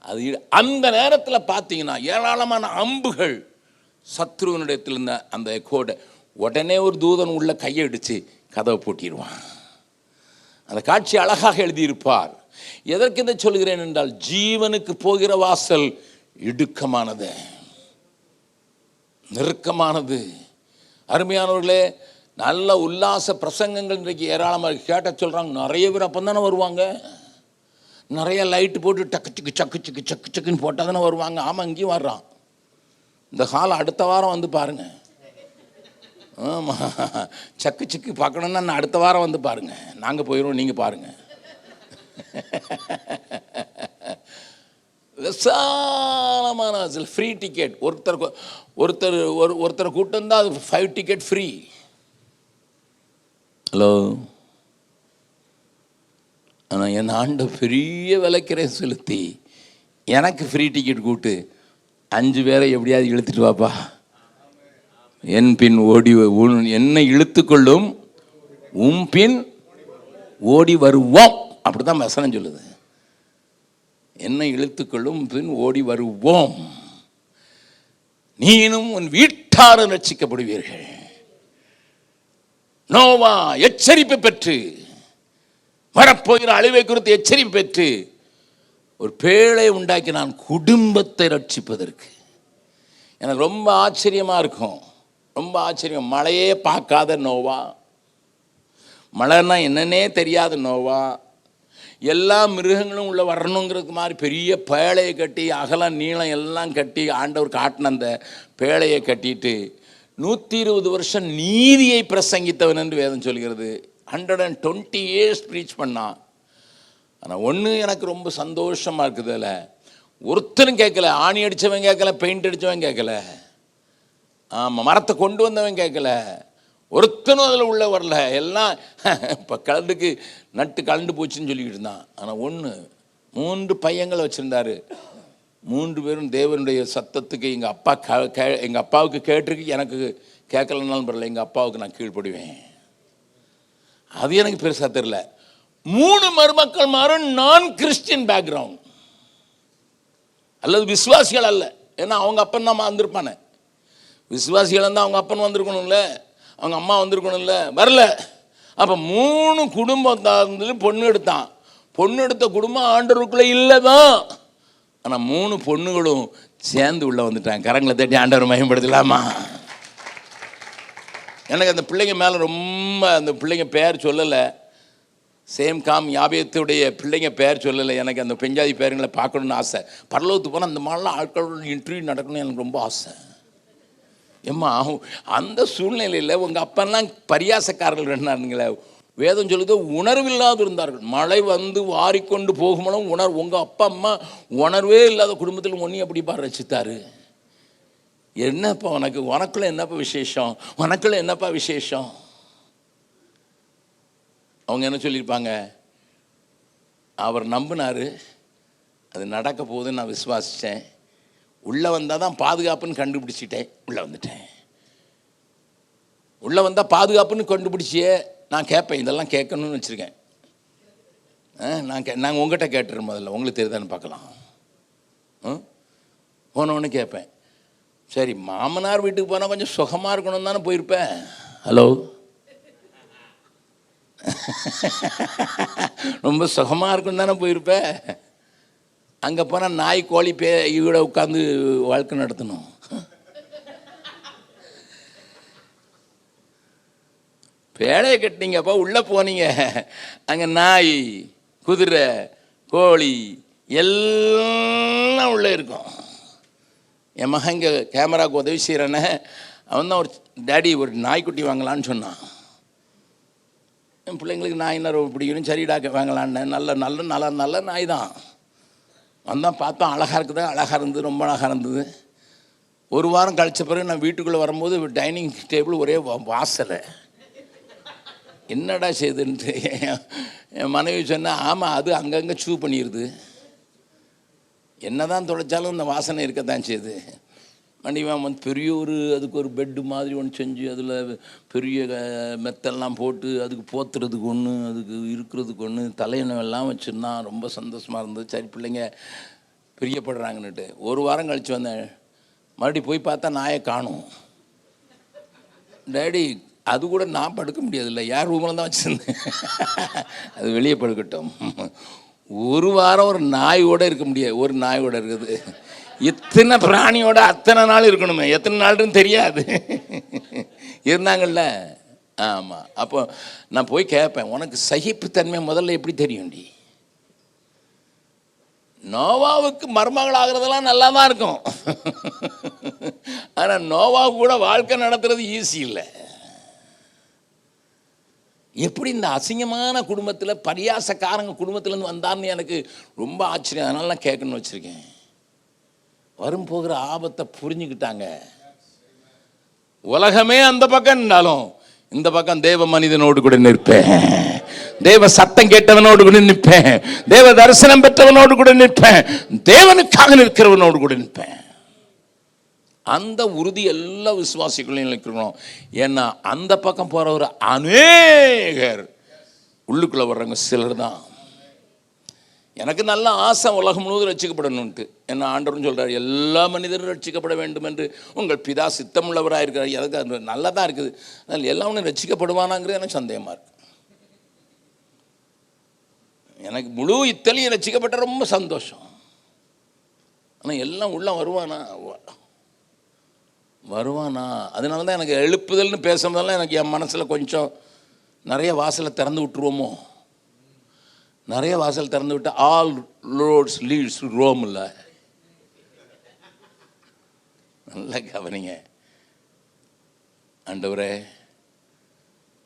அது அந்த நேரத்தில் பார்த்தீங்கன்னா ஏராளமான அம்புகள் சத்ருவனிடத்தில் இருந்த அந்த கோடை உடனே ஒரு தூதன் உள்ள கையை அடித்து கதவை பூட்டிடுவான். அந்த காட்சி அழகாக எழுதியிருப்பார். எதற்கு இதை சொல்கிறேன் என்றால், ஜீவனுக்கு போகிற வாசல் இடுக்கமானது, நெருக்கமானது. அருமையானவர்களே, நல்ல உல்லாச பிரசங்கங்கள் இன்றைக்கு ஏராளமாக கேட்ட சொல்கிறாங்க. நிறைய பேர் அப்போ தானே வருவாங்க, நிறைய லைட்டு போட்டு டக்கு சிக்கு சக்கு சிக்கு சக்கு சக்குன்னு போட்டால் தானே வருவாங்க. ஆமாம், இங்கேயும் வர்றான். இந்த காலம் அடுத்த வாரம் வந்து பாருங்கள். ஆமாம், சக்கு சிக்கு பார்க்கணுன்னா நான் அடுத்த வாரம் வந்து பாருங்கள், நாங்கள் போயிடுவோம், நீங்கள் பாருங்கள். விசாலமான ஃப்ரீ டிக்கெட். ஒருத்தர் கூட்டம் தான், அது 5 டிக்கெட் ஃப்ரீ. ஹலோ, ஆனால் என் ஆண்டு பெரிய விலைக்கிற செலுத்தி எனக்கு ஃப்ரீ டிக்கெட் கூட்டு 5 பேரை எப்படியாவது இழுத்துட்டு வாப்பா, என் பின் ஓடி என்னை இழுத்து கொள்ளும் பின் ஓடி வருவோம். அப்படிதான் வசனம் சொல்லுது. என்னை இழுத்துக்கொள்ளும் பின் ஓடி வருவோம், நீனும் உன் வீட்டாரும் ரட்சிக்கப்படுவீர்கள். நோவா எச்சரிப்பு பெற்று, வரப்போகிற அழிவை குறித்து எச்சரிப்பு பெற்று ஒரு பேழை உண்டாக்கி நான் குடும்பத்தை ரட்சிப்பதற்கு. எனக்கு ரொம்ப ஆச்சரியமா இருக்கும், ரொம்ப ஆச்சரியம். மழையே பார்க்காத நோவா, மழைன்னா என்னன்னே தெரியாத நோவா, எல்லா மிருகங்களும் உள்ள வரணுங்கிறதுக்கு மாதிரி பெரிய பேழையை கட்டி அகலம் நீளம் எல்லாம் கட்டி ஆண்டவர் காட்டின அந்த பேழையை கட்டிட்டு 120 வருஷம் நீதியை பிரசங்கித்தவன் என்று வேதம் சொல்கிறது. 120 years ப்ரீச் பண்ணான். ஆனால் ஒன்று எனக்கு ரொம்ப சந்தோஷமாக இருக்குது, அதில் ஒருத்தரும் கேட்கல. ஆணி அடித்தவன் கேட்கல, பெயிண்ட் அடித்தவன் கேட்கல, ஆமாம் மரத்தை கொண்டு வந்தவன் கேட்கல, ஒருத்தனும் அதில் உள்ள வரல. எல்லாம் இப்போ கலந்துக்கு நட்டு கலண்டு போச்சுன்னு சொல்லிக்கிட்டு இருந்தான். ஆனால் ஒன்று, 3 பையங்களை வச்சுருந்தாரு. 3 பேரும் தேவனுடைய சத்தத்துக்கு எங்கள் அப்பாவுக்கு கேட்டிருக்கு, எனக்கு கேட்கலனாலும் பரவாயில்ல, எங்கள் அப்பாவுக்கு நான் கீழ்ப்படுவேன். அது எனக்கு பெருசாக தெரியல. 3 மருமக்கள் மாறும் நான் கிறிஸ்டியன் பேக்ரவுண்ட், அல்லது விசுவாசிகள் அல்ல. ஏன்னா அவங்க அப்பன் தான் வந்திருப்பானே. விசுவாசிகள் இருந்தால் அவங்க அப்பன் வந்திருக்கணும்ல, அவங்க அம்மா வந்திருக்கணும்ல, வரல. அப்போ 3 குடும்பம் தான் பொண்ணு எடுத்தான். பொண்ணு எடுத்த குடும்பம் ஆண்டவருக்குள்ளே இல்லை தான். ஆனால் 3 பொண்ணுகளும் சேர்ந்து உள்ள வந்துட்டாங்க. கரங்களை தட்டி ஆண்டவர் மகிமைப்படுத்தலாமா? எனக்கு அந்த பிள்ளைங்க மேலே ரொம்ப, அந்த பிள்ளைங்க பேர் சொல்லலை, சேம் காம் யாபேத்துடைய பிள்ளைங்க பேர் சொல்லலை. எனக்கு அந்த பெஞ்சாதி பேருங்களை பார்க்கணுன்னு ஆசை. பரலோகத்துக்கு போனால் அந்த மாதிரிலாம் ஆட்களோட இன்டர்வியூ நடக்கணும்னு எனக்கு ரொம்ப ஆசை. ஏம்மா அந்த சூழ்நிலையில் உங்கள் அப்பெல்லாம் பரியாசக்காரர்கள் இருந்தாருங்களே. வேதம் சொல்லுது உணர்வில்லாது இருந்தார்கள். மழை வந்து வாரிக்கொண்டு போகும்போதும் உங்கள் அப்பா அம்மா உணர்வே இல்லாத குடும்பத்தில் ஒன்றி அப்படிப்பா ரசித்தாரு. என்னப்பா உனக்குள்ள என்னப்பா விசேஷம், உனக்குள்ள என்னப்பா விசேஷம்? அவங்க என்ன சொல்லியிருப்பாங்க? அவர் நம்பினார், அது நடக்க போகுதுன்னு நான் விசுவாசித்தேன், உள்ளே வந்தால் தான் பாதுகாப்புன்னு கண்டுபிடிச்சிட்டேன், உள்ளே வந்துட்டேன். உள்ளே வந்தால் பாதுகாப்புன்னு கண்டுபிடிச்சியே. நான் கேட்பேன், இதெல்லாம் கேட்கணும்னு வச்சுருக்கேன். நாங்கள் உங்கள்கிட்ட கேட்டுறேன், முதல்ல உங்களுக்கு தெரியுதான்னு பார்க்கலாம். போனவொன்னு கேட்பேன், சரி மாமனார் வீட்டுக்கு போனால் கொஞ்சம் சுகமாக இருக்கணும் தானே போயிருப்பேன். ஹலோ, ரொம்ப சுகமாக இருக்கும் தானே போயிருப்பேன். அங்கே போனால் நாய் கோழி இவட உட்காந்து வாழ்க்கை நடத்தணும். பேழையை கட்டினீங்கப்பா, உள்ளே போனீங்க, அங்கே நாய் குதிரை கோழி எல்லாம் உள்ளே இருக்கும். என் மகன் இங்கே கேமராவுக்கு உதவி செய்கிறேன்னு அவன் தான் ஒரு டேடி ஒரு நாய்க்குட்டி வாங்கலான்னு சொன்னான். என் பிள்ளைங்களுக்கு நாய்னா ரொம்ப பிடிக்கணும், சரிடா வாங்கலான்னு. நல்ல நல்ல நல்ல நல்ல நாய் தான். வந்தான், பார்த்தோம், அழகாக இருக்குது, அழகாக இருந்தது, ரொம்ப அழகாக இருந்தது. ஒரு வாரம் கழித்த பிறகு நான் வீட்டுக்குள்ளே வரும்போது டைனிங் டேபிள் ஒரே வாசலை. என்னடா செய்யுதுன்ட்டு என் மனைவி சொன்னால், ஆமாம் அது அங்கங்கே சூ பண்ணிடுது, என்ன தான் துடைச்சாலும் இந்த வாசனை இருக்கத்தான் செய்யுது. மணிவன் வந்து பெரிய அதுக்கு ஒரு பெட்டு மாதிரி ஒன்று செஞ்சு அதில் பெரிய மெத்தெல்லாம் போட்டு அதுக்கு போத்துறதுக்கு ஒன்று, அதுக்கு இருக்கிறதுக்கு ஒன்று, தலையணவெல்லாம் வச்சுருந்தான். ரொம்ப சந்தோஷமாக இருந்தது. சரி பிள்ளைங்க பிரியப்படுறாங்கன்னுட்டு ஒரு வாரம் கழித்து வந்தேன். மறுபடியும் போய் பார்த்தா நாயை காணும். டேடி அது கூட நான் படுக்க முடியாதுல்ல, யார் ரூமில் தான் வச்சுருந்தேன், அது வெளியே படுக்கட்டும். ஒரு வாரம் ஒரு நாயோடு இருக்க முடியாது. ஒரு நாயோட இருக்குது, இத்தனை பிராணியோட அத்தனை நாள் இருக்கணுமே, எத்தனை நாள்னு தெரியாது. இருந்தாங்கல்ல. ஆமாம். அப்போ நான் போய் கேட்பேன், உனக்கு சகிப்புத்தன்மை முதல்ல எப்படி தெரியும்டி? நோவாவுக்கு மருமகள் ஆகிறதெல்லாம் நல்லா தான் இருக்கும், ஆனால் நோவாவுக்கு கூட வாழ்க்கை நடத்துறது ஈஸி இல்லை. எப்படி இந்த அசிங்கமான குடும்பத்தில், பரியாசக்காரங்க குடும்பத்திலேருந்து வந்தார்னு எனக்கு ரொம்ப ஆச்சரியம். அதனால நான் கேட்கணும்னு வச்சுருக்கேன். வரும் போகிற ஆபத்தை புரிஞ்சுக்கிட்டாங்க. உலகமே அந்த பக்கம் இருந்தாலும் இந்த பக்கம் தேவ மனிதனோடு கூட நிற்பேன், தேவ சத்தம் கேட்டவனோடு கூட நிற்பேன், தேவ தரிசனம் பெற்றவனோடு கூட நிற்பேன், தேவனுக்காக நிற்கிறவனோடு கூட நிற்பேன். அந்த உறுதி எல்லா விசுவாசிகளையும் இருக்கணும். ஏன்னா அந்த பக்கம் போறவர் அநேகர், உள்ளுக்குள்ள வர்றவங்க சிலர் தான். எனக்கு நல்ல ஆசை உலகம் முழுவதும் ரட்சிக்கப்படணும்ட்டு. என்ன ஆண்டவரும் சொல்றாரு, எல்லா மனிதரும் ரட்சிக்கப்பட வேண்டும் என்று உங்கள் பிதா சித்தமுள்ளவராக இருக்கிறார். எனக்கு அது நல்லா தான் இருக்குது. அதனால் எல்லாமே ரட்சிக்கப்படுவானாங்கிறது எனக்கு சந்தேகமாக இருக்கு. எனக்கு முழு இத்தலையும் ரட்சிக்கப்பட்ட ரொம்ப சந்தோஷம். ஆனால் எல்லாம் உள்ள வருவானா? அதனால தான் எனக்கு எழுப்புதல்னு பேசுறதெல்லாம் எனக்கு என் மனசில் கொஞ்சம் நிறைய வாசலை திறந்து விட்டுருவோமோ. நிறைய வாசல் திறந்து விட்டு all roads leads to Rome. இல்லை, நல்லா கவனிங்க. ஆண்டவரே,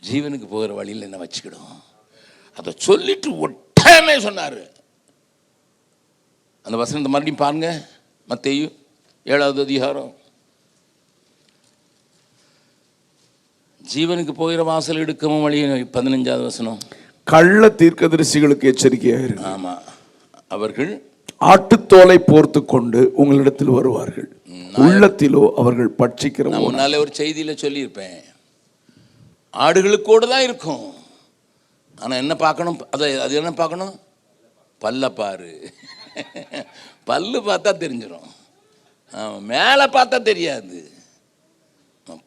ஜீவனுக்கு போகிற வழியில் என்ன வச்சுக்கிடும். அதை சொல்லிட்டு ஒட்டமே சொன்னார். அந்த வசனத்தை மறுபடியும் பாருங்க, மத்தேயு 7வது அதிகாரம். ஜீவனுக்கு போகிற வாசல் எடுக்கவும் வழி 15வது வசனம். கள்ள தீர்க்கதரிசிகளுக்கு எச்சரிக்கையாக இருக்கு. ஆமா, அவர்கள் ஆட்டுத்தோலை போர்த்து கொண்டு உங்களிடத்தில் வருவார்கள், உள்ளத்திலோ அவர்கள் பட்சிக்கிற. முன்னாலே ஒரு செய்தியில சொல்லியிருப்பேன், ஆடுகளுக்கூட தான் இருக்கும். ஆனா என்ன பார்க்கணும்? அது என்ன பார்க்கணும்? பல்ல பாரு. பல்லு பார்த்தா தெரிஞ்சிடும், மேலே பார்த்தா தெரியாது.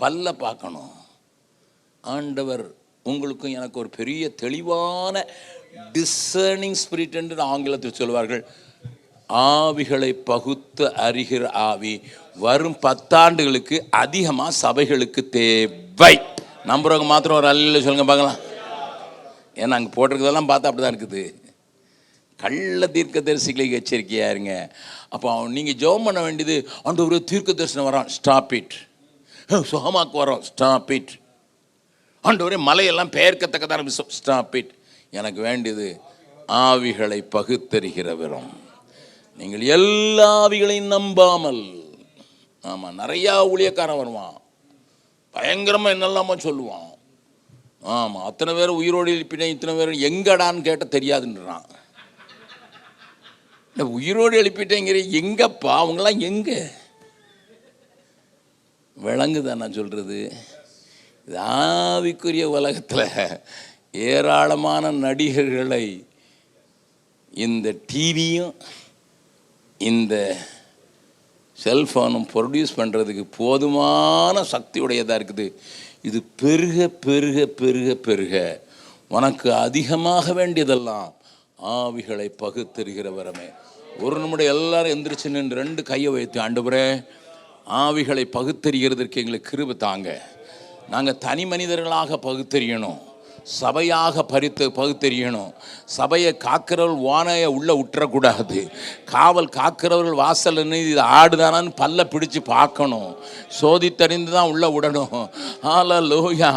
பல்ல பார்க்கணும். ஆண்டவர் உங்களுக்கும் எனக்கு ஒரு பெரிய தெளிவான டிசர்னிங் ஸ்பிரிட் என்று ஆங்கிலத்தில் சொல்வார்கள். ஆவிகளை பகுத்து அறிகிற ஆவி வரும் 10 ஆண்டுகளுக்கு அதிகமாக சபைகளுக்கு தேவை. நம்புறவங்க மாத்திரம் ஒரு அல்ல சொல்லுங்க பார்க்கலாம். ஏன்னா அங்கே போட்டிருக்கிறதெல்லாம் பார்த்தா அப்படி தான் இருக்குது. கள்ள தீர்க்க தரிசிகளுக்கு எச்சரிக்கையாக இருங்க. அப்போ நீங்கள் ஜெபம் பண்ண வேண்டியது, ஆண்டவரே தீர்க்க தரிசனம் வரோம், ஸ்டாப் இட். சுகமாக்கு வரோம், ஸ்டாப் இட். ஆண்டவரே மலையெல்லாம் பெயர்க்கத்தக்கதான ஸ்டாப் இட். எனக்கு வேண்டியது ஆவிகளை பகுத்தறிகிறவரும். நீங்கள் எல்லா ஆவிகளையும் நம்பாமல். ஆமாம், நிறையா ஊழியக்காரன் வருவான், பயங்கரமாக என்னெல்லாமா சொல்லுவான். ஆமாம், அத்தனை பேர் உயிரோடு எழுப்பினேன், இத்தனை பேர் எங்கடான்னு கேட்ட தெரியாதுன்றான். இல்லை, உயிரோடு எழுப்பிட்டேங்கிற எங்கப்பா, அவங்களாம் எங்க விளங்குதான் நான் சொல்கிறது. இது ஆவிக்குரிய உலகத்தில் ஏராளமான நடிகர்களை இந்த டிவியும் இந்த செல்ஃபோனும் ப்ரொடியூஸ் பண்ணுறதுக்கு போதுமான சக்தி உடையதாக இருக்குது. இது பெருக பெருக பெருக பெருக உனக்கு அதிகமாக வேண்டியதெல்லாம் ஆவிகளை பகுத்தறிகிற வரமே. ஒரு நிமிடம் எல்லாரும் எந்திரிச்சு நின்று 2 கையை வைத்து, ஆண்டவரே ஆவிகளை பகுத்தறிகிறதற்கு எங்களுக்கு கிருபை தாங்க. நாங்கள் தனி மனிதர்களாக பகுத்தறியணும், சபையாக பகுத்தறியணும். சபையை காக்கிறவர்கள் வானையை உள்ளே விட்டுறக்கூடாது. காவல் காக்கிறவர்கள் வாசல் இது ஆடுதானான்னு பல்ல பிடிச்சு பார்க்கணும், சோதித்தறிந்து தான் உள்ளே விடணும். ஹல்லேலூயா.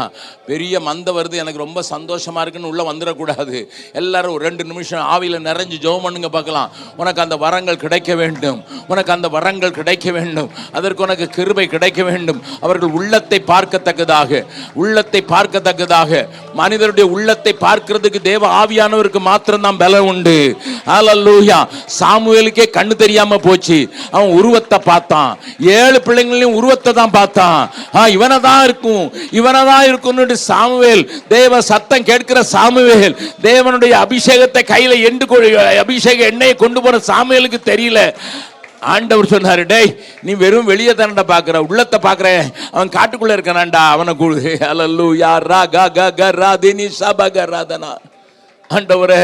பெரிய மந்தை வருது, எனக்கு ரொம்ப சந்தோஷமாக இருக்குன்னு உள்ளே வந்துடக்கூடாது. எல்லாரும் ஒரு 2 நிமிஷம் ஆவியில் நிறைஞ்சு ஜெபம் பண்ணுங்க பார்க்கலாம். உனக்கு அந்த வரங்கள் கிடைக்க வேண்டும், உனக்கு அந்த வரங்கள் கிடைக்க வேண்டும், அதற்கு உனக்கு கிருபை கிடைக்க வேண்டும். அவர்கள் உள்ளத்தை பார்க்கத்தக்கதாக மனிதருடைய உள்ளத்தை பார்க்கிறதுக்கு தேவ ஆவியானவருக்கு மாத்திரம் தான் பலம் உண்டு. ஹல்லேலூயா. சாமுவேலுக்கே கண்ணு தெரியாம போச்சு, அவன் உருவத்தை பார்த்தான். 7 பிள்ளைங்களையும் உருவத்தை தான் பார்த்தான். இவனதான் இருக்கும் சாமுவேல், தேவ சத்தம் கேட்கிற சாமுவேல், தேவனுடைய அபிஷேகத்தை கையில அபிஷேக எண்ணெயை கொண்டு போற சாமுவேலுக்கு தெரியல. ஆண்டவர் சொன்னாரு, டேய் நீ வெறும் வெளியே தானடா பார்க்குற, உள்ளத்தை பார்க்குற, அவன் காட்டுக்குள்ளே இருக்கானாண்டா, அவனை கூடு. ஹல்லேலூயா. ரா கா கா கா ரா தினி சப க ராதனா. ஆண்டவரே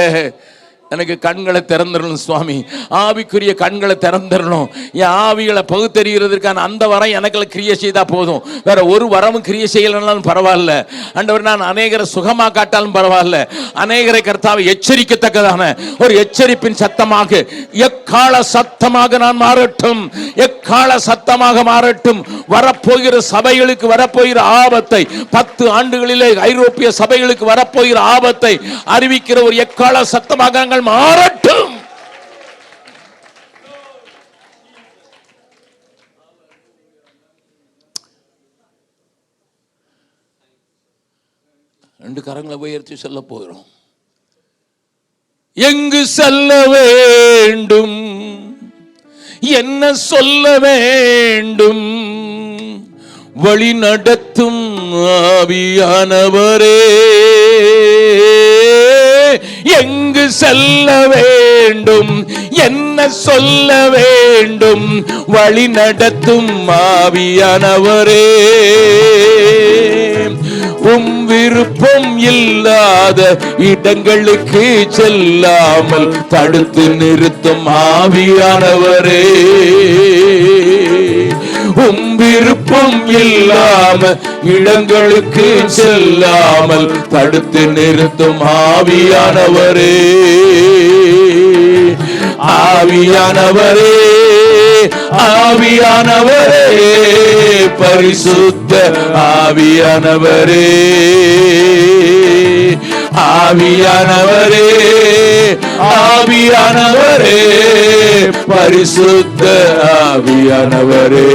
எனக்கு கண்களை திறந்துடணும் சுவாமி, ஆவிக்குரிய கண்களை திறந்துடணும். என் ஆவிகளை பகுத்தறிகிறதுக்கான அந்த வரம் எனக்குள்ள கிரியை செய்தா போதும், வேற ஒரு வரமும் கிரியை செய்யலனாலும் பரவாயில்ல. ஆண்டவர் நான் அநேகரை சுகமா காட்டாலும் பரவாயில்ல, அநேகரை கர்த்தாவை எச்சரிக்கத்தக்கதான ஒரு எச்சரிப்பின் சத்தமாக, எக்கால சத்தமாக நான் மாறட்டும், எக்கால சத்தமாக மாறட்டும். வரப்போகிற சபைகளுக்கு வரப்போகிற ஆபத்தை, 10 ஆண்டுகளிலே ஐரோப்பிய சபைகளுக்கு வரப்போகிற ஆபத்தை அறிவிக்கிற ஒரு எக்கால சத்தமாக மாறட்டும். ரெண்டு கரங்களை உயர்த்தி சொல்ல போகிறோம். எங்கு செல்ல வேண்டும், என்ன சொல்ல வேண்டும், வழி நடத்தும் ஆவியானவரே, எங்கு செல்ல வேண்டும், என்ன சொல்ல வேண்டும், வழி நடத்தும் ஆவியானவரே, விருப்பம் இல்லாத இடங்களுக்கு செல்லாமல் தடுத்து நிறுத்தும் ஆவியானவரே, விருப்பம் இல்லாம இடங்களுக்கு செல்லாமல் தடுத்து நிறுத்தும் ஆவியானவரே, ஆவியானவரே, ஆவியானவரே, பரிசுத்த ஆவியானவரே, ஆவியானவரே, ஆவியானவரே, பரிசுத்த ஆவியானவரே,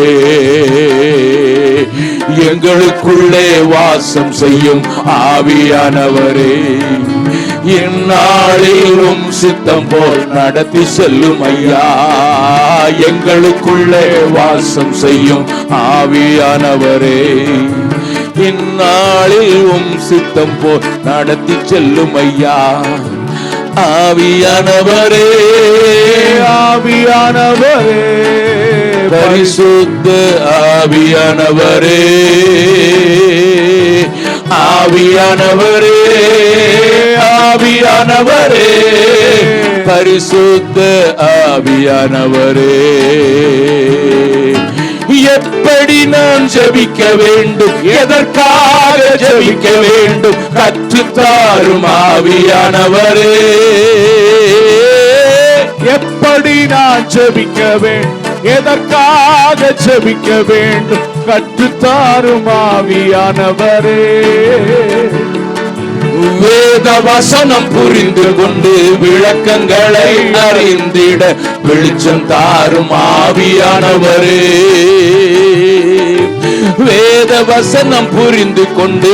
எங்களுக்குள்ளே வாசம் செய்யும் ஆவியானவரே, இந்நாளிலும் சித்தம் போல் நடத்தி செல்லும் ஐயா, எங்களுக்குள்ளே வாசம் செய்யும் ஆவியானவரே, இந்நாளிலும் சித்தம் போல் நடத்தி செல்லும் ஐயா, ஆவியானவரே, ஆவியானவரே, பரிசுத்த ஆவியானவரே, ஆவியானவரே, ஆவியானவரே, பரிசுத்த ஆவியானவரே, எப்படி நான் ஜெபிக்க வேண்டும், எதற்காக ஜெபிக்க வேண்டும், கற்றுத்தாரும் ஆவியானவரே, எப்படி நான் ஜெபிக்க வேண்டும், எதற்காக ஜெபிக்க வேண்டும், கற்றுத்தாரும் ஆவியானவரே, வேத வசனம் புரிந்து கொண்டு விளக்கங்களை அறிந்திட வெளிச்சம் தாரும் ஆவியானவரே, வேத வசனம் புரிந்து கொண்டு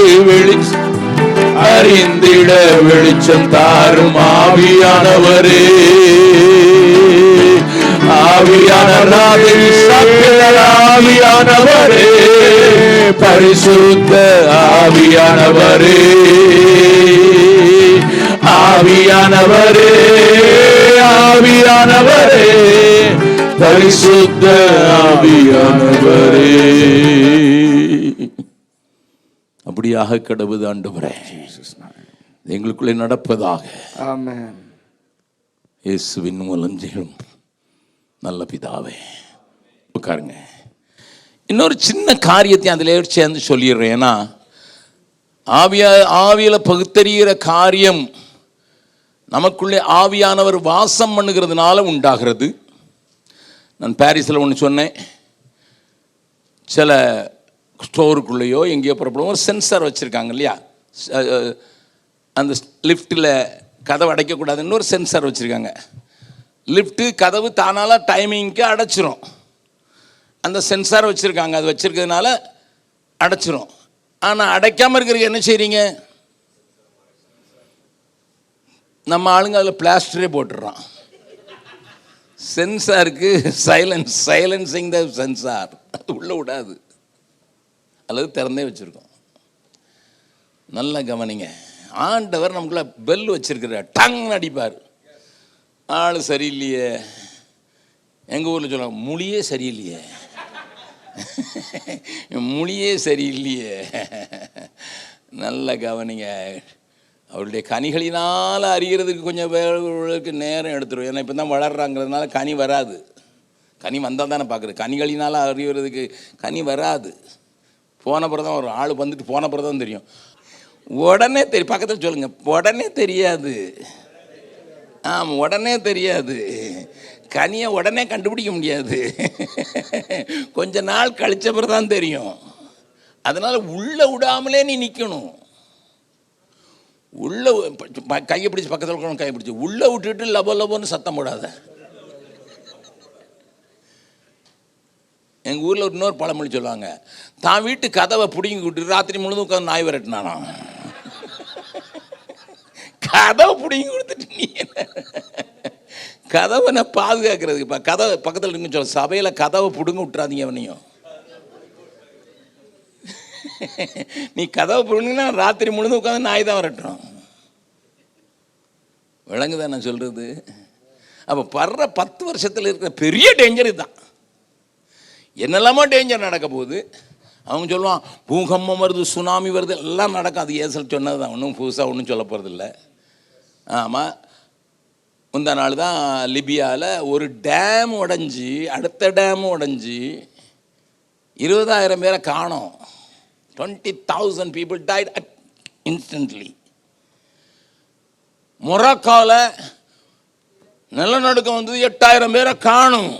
அறிந்திட வெளிச்சம் தாரும் ஆவியானவரே, ஆவியானவரே, பரிசுத்த ஆவியானவரே, ஆவியானவரே, ஆவியானவரே, பரிசுத்த ஆவியானவரே, அப்படியாக கடவுது ஆண்டவரே, எங்களுக்குள்ளே நடப்பதாக. ஆமென். இயேசுவின் மூலம் ஜெயம் நல்ல பிதாவே. உட்காருங்க. இன்னொரு சின்ன காரியத்தை அதில் சேர்ந்து சொல்லிடுறேன். ஏன்னா ஆவியில பகுத்தறிகிற காரியம் நமக்குள்ளே ஆவியானவர் வாசம் பண்ணுகிறதுனால உண்டாகிறது. நான் பாரிஸில் ஒன்று சொன்னேன், சில ஸ்டோருக்குள்ளேயோ எங்கேயோ புறப்படும் ஒரு சென்சார் வச்சுருக்காங்க இல்லையா, அந்த லிஃப்ட்டில் கதவை அடைக்கக்கூடாதுன்னு ஒரு சென்சார் வச்சுருக்காங்க. லிஃப்ட்டு கதவு தானால டைமிங்க்கு அடைச்சிரும். அந்த சென்சார் வச்சுருக்காங்க, அது வச்சுருக்கிறதுனால அடைச்சிரும். ஆனால் அடைக்காமல் இருக்கிறதுக்கு என்ன செய்கிறீங்க, நம்ம ஆளுங்க அதில் பிளாஸ்டரே போட்டுடுறான். சென்சாருக்கு சைலன்சிங் த சென்சார், அது உள்ளே விடாது, அல்லது திறந்தே வச்சுருக்கோம். நல்லா கவனிங்க, ஆண்டவர் நமக்குள்ள பெல் வச்சிருக்கிறார், டங் அடிப்பார். ஆள் சரியில்லையே, எங்கள் ஊரில் சொல்லுவாங்க மொழியே சரியில்லையே, மொழியே சரியில்லையே. நல்ல கவனிங்க, அவருடைய கனிகளினால் அறிகிறதுக்கு கொஞ்சம் பேருக்கு நேரம் எடுத்துரும். ஏன்னா இப்போ தான் வளர்றாங்கிறதுனால கனி வராது. கனி வந்தால் தானே பார்க்குறது, கனிகளினால் அறிகிறதுக்கு கனி வராது. போன பிறகு தான் ஒரு ஆள் வந்துட்டு போன பிறகு தான் தெரியும். உடனே தெரியும், பக்கத்தில் சொல்லுங்கள், உடனே தெரியாது. ஆமாம், உடனே தெரியாது. கனியை உடனே கண்டுபிடிக்க முடியாது, கொஞ்ச நாள் கழிச்ச பிறகு தான் தெரியும். அதனால் உள்ளே விடாமலே நீ நிற்கணும். உள்ளே கையை பிடிச்சி பக்கத்தில் இருக்கணும், கையை பிடிச்சி உள்ளே விட்டுட்டு லபோ லபோன்னு சத்தம் போடாத. எங்கள் ஊரில் இன்னொரு பழமொழி சொல்லுவாங்க, தான் வீட்டு கதவை பிடிங்கி விட்டு ராத்திரி முழுதும் உட்காந்து நாய் விரட்டினானா. கதவை பிடிங்கி கொடுத்துட்டு நீ கதவை நான் பாதுகாக்கிறதுக்கு இப்போ கதவை பக்கத்தில் இருக்குன்னு சொல்ல, சபையில் கதவை பிடுங்க விட்டுறாதீங்க அவனையும். நீ கதவை புரிஞ்சுன்னா ராத்திரி முழுந்து உட்காந்து நாய் தான் வரட்டும். விளங்குதான் நான் சொல்கிறது? அப்போ வர்ற 10 வருஷத்தில் இருக்கிற பெரிய டேஞ்சர் இதுதான். என்னெல்லாமோ டேஞ்சர் நடக்க போகுது. அவங்க சொல்லுவான் பூகம்பம் வருது, சுனாமி வருது, எல்லாம் நடக்கும். அது ஏசல் சொன்னது தான், ஒன்றும் புதுசாக ஒன்றும் சொல்ல போகிறதில்ல. ஆமாம், முந்தா நாள் தான் லிபியாவில் ஒரு டேம் உடஞ்சி அடுத்த டேம் உடஞ்சி 20,000 பேரை காணோம். 20,000 people died instantly. மொராக்கோவில் நிலநடுக்கம் வந்தது, 8,000 பேரை காணும்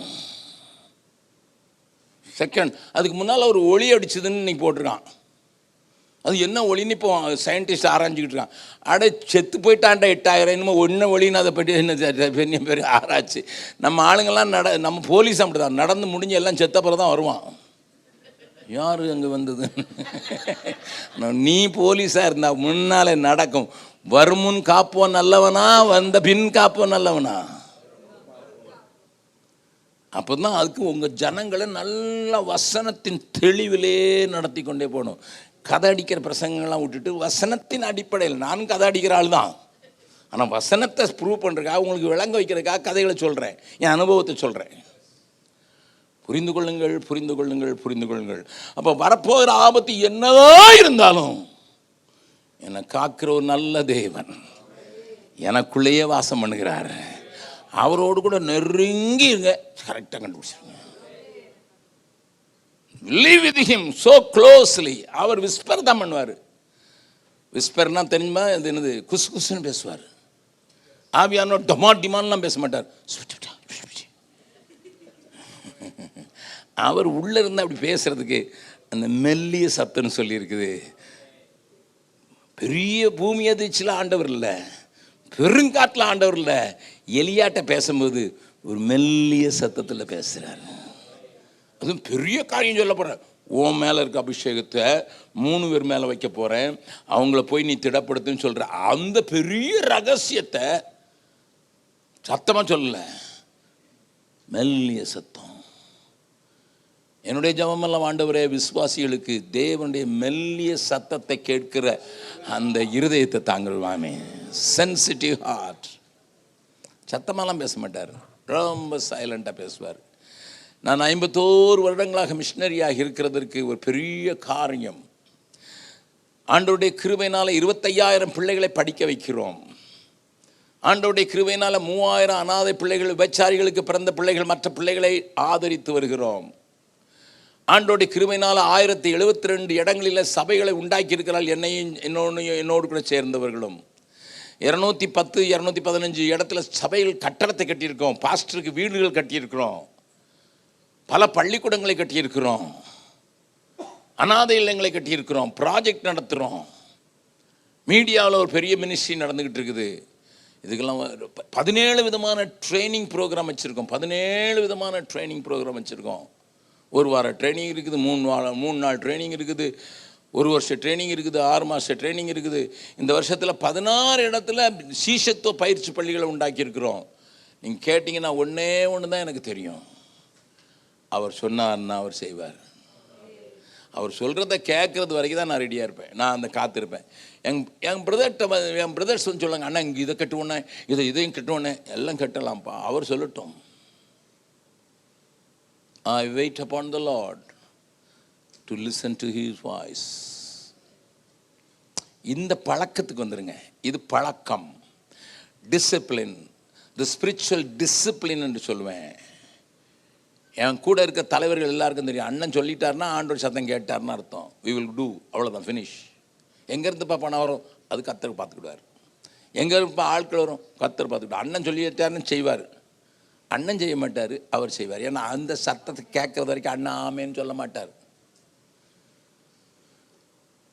செகண்ட். அதுக்கு முன்னால் ஒரு ஒளி அடிச்சதுன்னு இன்னைக்கு போட்டிருக்கான். அது என்ன ஒளின்னு இப்போ சயின்டிஸ்ட் ஆராய்ஞ்சிக்கிட்டு இருக்கான். அட செத்து போயிட்டான்டா 8,000, என்னமோ ஒன்று ஒளின்னு அதை பற்றி என்ன பெரிய பெரிய ஆராய்ச்சி. நம்ம ஆளுங்கள்லாம் நம்ம போலீஸ் அப்படி தான் நடந்து முடிஞ்சு எல்லாம் செத்தப்புறம் தான் வருவான். யார் அங்கே வந்தது? நீ போலீஸாக இருந்தா முன்னாலே நடக்கும். வருமுன் காப்போன் நல்லவனா, வந்த பின் காப்போன் நல்லவனா? அப்போ தான் அதுக்கு உங்கள் ஜனங்களை நல்ல வசனத்தின் தெளிவிலே நடத்தி கொண்டே போகணும். கதை அடிக்கிற பிரசங்கங்கள்லாம் விட்டுட்டு வசனத்தின் அடிப்படையில், நானும் கதை அடிக்கிற ஆள் தான், ஆனால் வசனத்தை ப்ரூவ் பண்ணுறதுக்காக உங்களுக்கு விளங்க வைக்கிறதுக்காக கதைகளை சொல்கிறேன், என் அனுபவத்தை சொல்கிறேன். புரிந்து கொள்ளுங்கள், புரிந்து கொள்ளுங்கள், புரிந்து கொள்ளுங்கள். அப்போ வரப்போகிற ஆபத்து என்னதான் இருந்தாலும் என்னை காக்கிற ஒரு நல்ல தேவன் எனக்குள்ளேயே வாசம் பண்ணுகிறார். அவரோடு கூட நெருங்கி இருங்க, கரெக்டாக கண்டுபிடிச்சிருங்க. Live with him so closely. அவர் விஸ்பர் தான் பண்ணுவார். விஸ்பர்னா தெரியுமா? அது என்னது? குசு குசுன்னு பேசுவார். ஆவியானோ டமான்லாம் பேச மாட்டார். அவர் உள்ள இருந்து அப்படி பேசுறதுக்கு அந்த மெல்லிய சத்தம்னு சொல்லி இருக்குது. பெரிய பூமி அதிர்ச்சியில் ஆண்டவர் இல்லை, பெருங்காட்டில் ஆண்டவர் இல்லை. எலியாட்ட பேசும்போது ஒரு மெல்லிய சத்தத்தில் பேசுகிறார். அதுவும் பெரிய காரியம் சொல்ல போகிறேன். உன் மேலே இருக்க அபிஷேகத்தை 3 பேர் மேலே வைக்க போகிறேன், அவங்கள போய் நீ திடப்படுத்துன்னு சொல்கிற அந்த பெரிய ரகசியத்தை சத்தமாக சொல்லலை, மெல்லிய சத்தம். என்னுடைய ஜெபமெல்லாம் ஆண்டவரே, விசுவாசிகளுக்கு தேவனுடைய மெல்லிய சத்தத்தை கேட்கிற அந்த இருதயத்தை தாங்கள்வாமே. Sensitive heart. சத்தமாலாம் பேச மாட்டார், ரொம்ப சைலண்டாக பேசுவார். நான் 51 வருடங்களாக மிஷினரியாக இருக்கிறதற்கு ஒரு பெரிய காரியம், ஆண்டவருடைய கிருபையினால் 25,000 பிள்ளைகளை படிக்க வைக்கிறோம். ஆண்டவருடைய கிருபையினால் 3,000 அனாதை பிள்ளைகள், விபச்சாரிகளுக்கு பிறந்த பிள்ளைகள், மற்ற பிள்ளைகளை ஆதரித்து வருகிறோம். ஆண்டவருடைய கிருபையினால் 1072 இடங்களில் சபைகளை உண்டாக்கி இருக்கிறாள். என்னோடு கூட சேர்ந்தவர்களும் 210 215 இடத்துல சபைகள் கட்டடத்தை கட்டியிருக்கோம். பாஸ்டருக்கு வீடுகள் கட்டியிருக்கிறோம், பல பள்ளிக்கூடங்களை கட்டியிருக்கிறோம், அனாதை இல்லங்களை கட்டியிருக்கிறோம், ப்ராஜெக்ட் நடத்துகிறோம். மீடியாவில் ஒரு பெரிய மினிஸ்ட்ரி நடந்துக்கிட்டு இருக்குது. இதுக்கெல்லாம் 17 விதமான ட்ரைனிங் ப்ரோக்ராம் வச்சுருக்கோம். 17 விதமான ட்ரைனிங் ப்ரோக்ராம் வச்சுருக்கோம். 1 வார ட்ரைனிங் இருக்குது, 3 நாள் ட்ரைனிங் இருக்குது, 1 வருஷ ட்ரைனிங் இருக்குது, 6 மாத ட்ரைனிங் இருக்குது. இந்த வருஷத்தில் 16 இடத்துல சீஷத்துவ பயிற்சி பள்ளிகளை உண்டாக்கியிருக்கிறோம். நீங்கள் கேட்டிங்கன்னா ஒன்று தான் எனக்கு தெரியும், அவர் சொன்னார்னா அவர் செய்வார். அவர் சொல்கிறத கேட்குறது வரைக்கும் தான் நான் ரெடியாக இருப்பேன், நான் அந்த காத்திருப்பேன். என் பிரதர்ஸ் வந்து சொல்லுவாங்க, அண்ணா இங்கே இதை கட்டுவோன்னே, இதையும் கட்டுவோன்னே, எல்லாம் கட்டலாம்ப்பா, அவர் சொல்லட்டும். I wait upon the Lord to listen to his voice. இந்த பழக்கத்துக்கு வந்துருங்க. இது பழக்கம், டிசிப்ளின், தி ஸ்பிரிச்சுவல் டிசிப்ளின் என்று சொல்லுவேன். என் கூட இருக்க தலைவர்கள் எல்லாருக்கும் தெரியும், அண்ணன் சொல்லிட்டாருன்னா ஆண்டவர் சத்தம் கேட்டார்னு அர்த்தம். we will do, அவ்வளோதான், ஃபினிஷ். எங்கேருந்துப்பா பணம் வரும், அது கர்த்தர் பார்த்துக்கிடுவார். எங்கே இருப்பா ஆட்கள் வரும், கர்த்தர் பார்த்துக்கிட்டார். அண்ணன் சொல்லிட்டாருன்னு செய்வார், அண்ணன் செய்ய மாட்டார், அவர் செய்வார். ஏன்னா அந்த சத்தத்தை கேட்கறது வரைக்கும் அண்ணன் ஆமேன்னு சொல்ல மாட்டார்.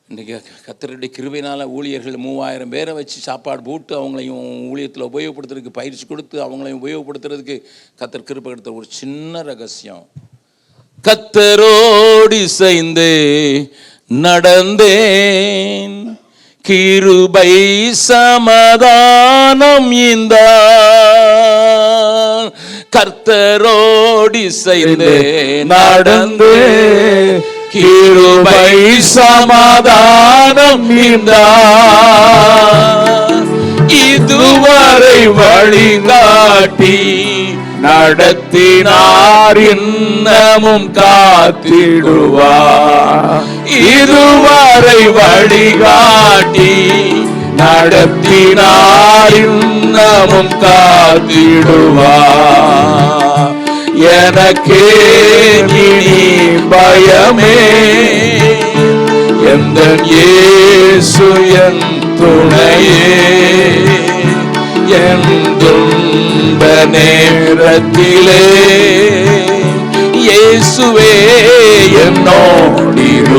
இன்றைக்கி கர்த்தருடைய கிருபையினால் ஊழியர்கள் 3000 பேரை வச்சு சாப்பாடு போட்டு அவங்களையும் ஊழியத்தில் உபயோகப்படுத்துறதுக்கு பயிற்சி கொடுத்து அவங்களையும் உபயோகப்படுத்துறதுக்கு கர்த்தர் கிருபை கொடுத்த ஒரு சின்ன ரகசியம். கர்த்தரோடு இசைந்து நடந்தேன், கிருபை சமாதானம் இந்த கர்த்தரோடு இசைந்து நடந்தேன், கிருபை சமாதானம் நீர்தான். இதுவரை வழிகாட்டி நடத்தினார், இன்னமும் காத்திடுவார். இதுவரை வழிகாட்டி நடத்தினார், இன்னமும் காத்திடுவார். எனக்கே இனி பயமே, எந்தன் இயேசு என் துணையே. என் துன்ப நேரத்திலே இயேசுவே என்னோடிருப்பார்.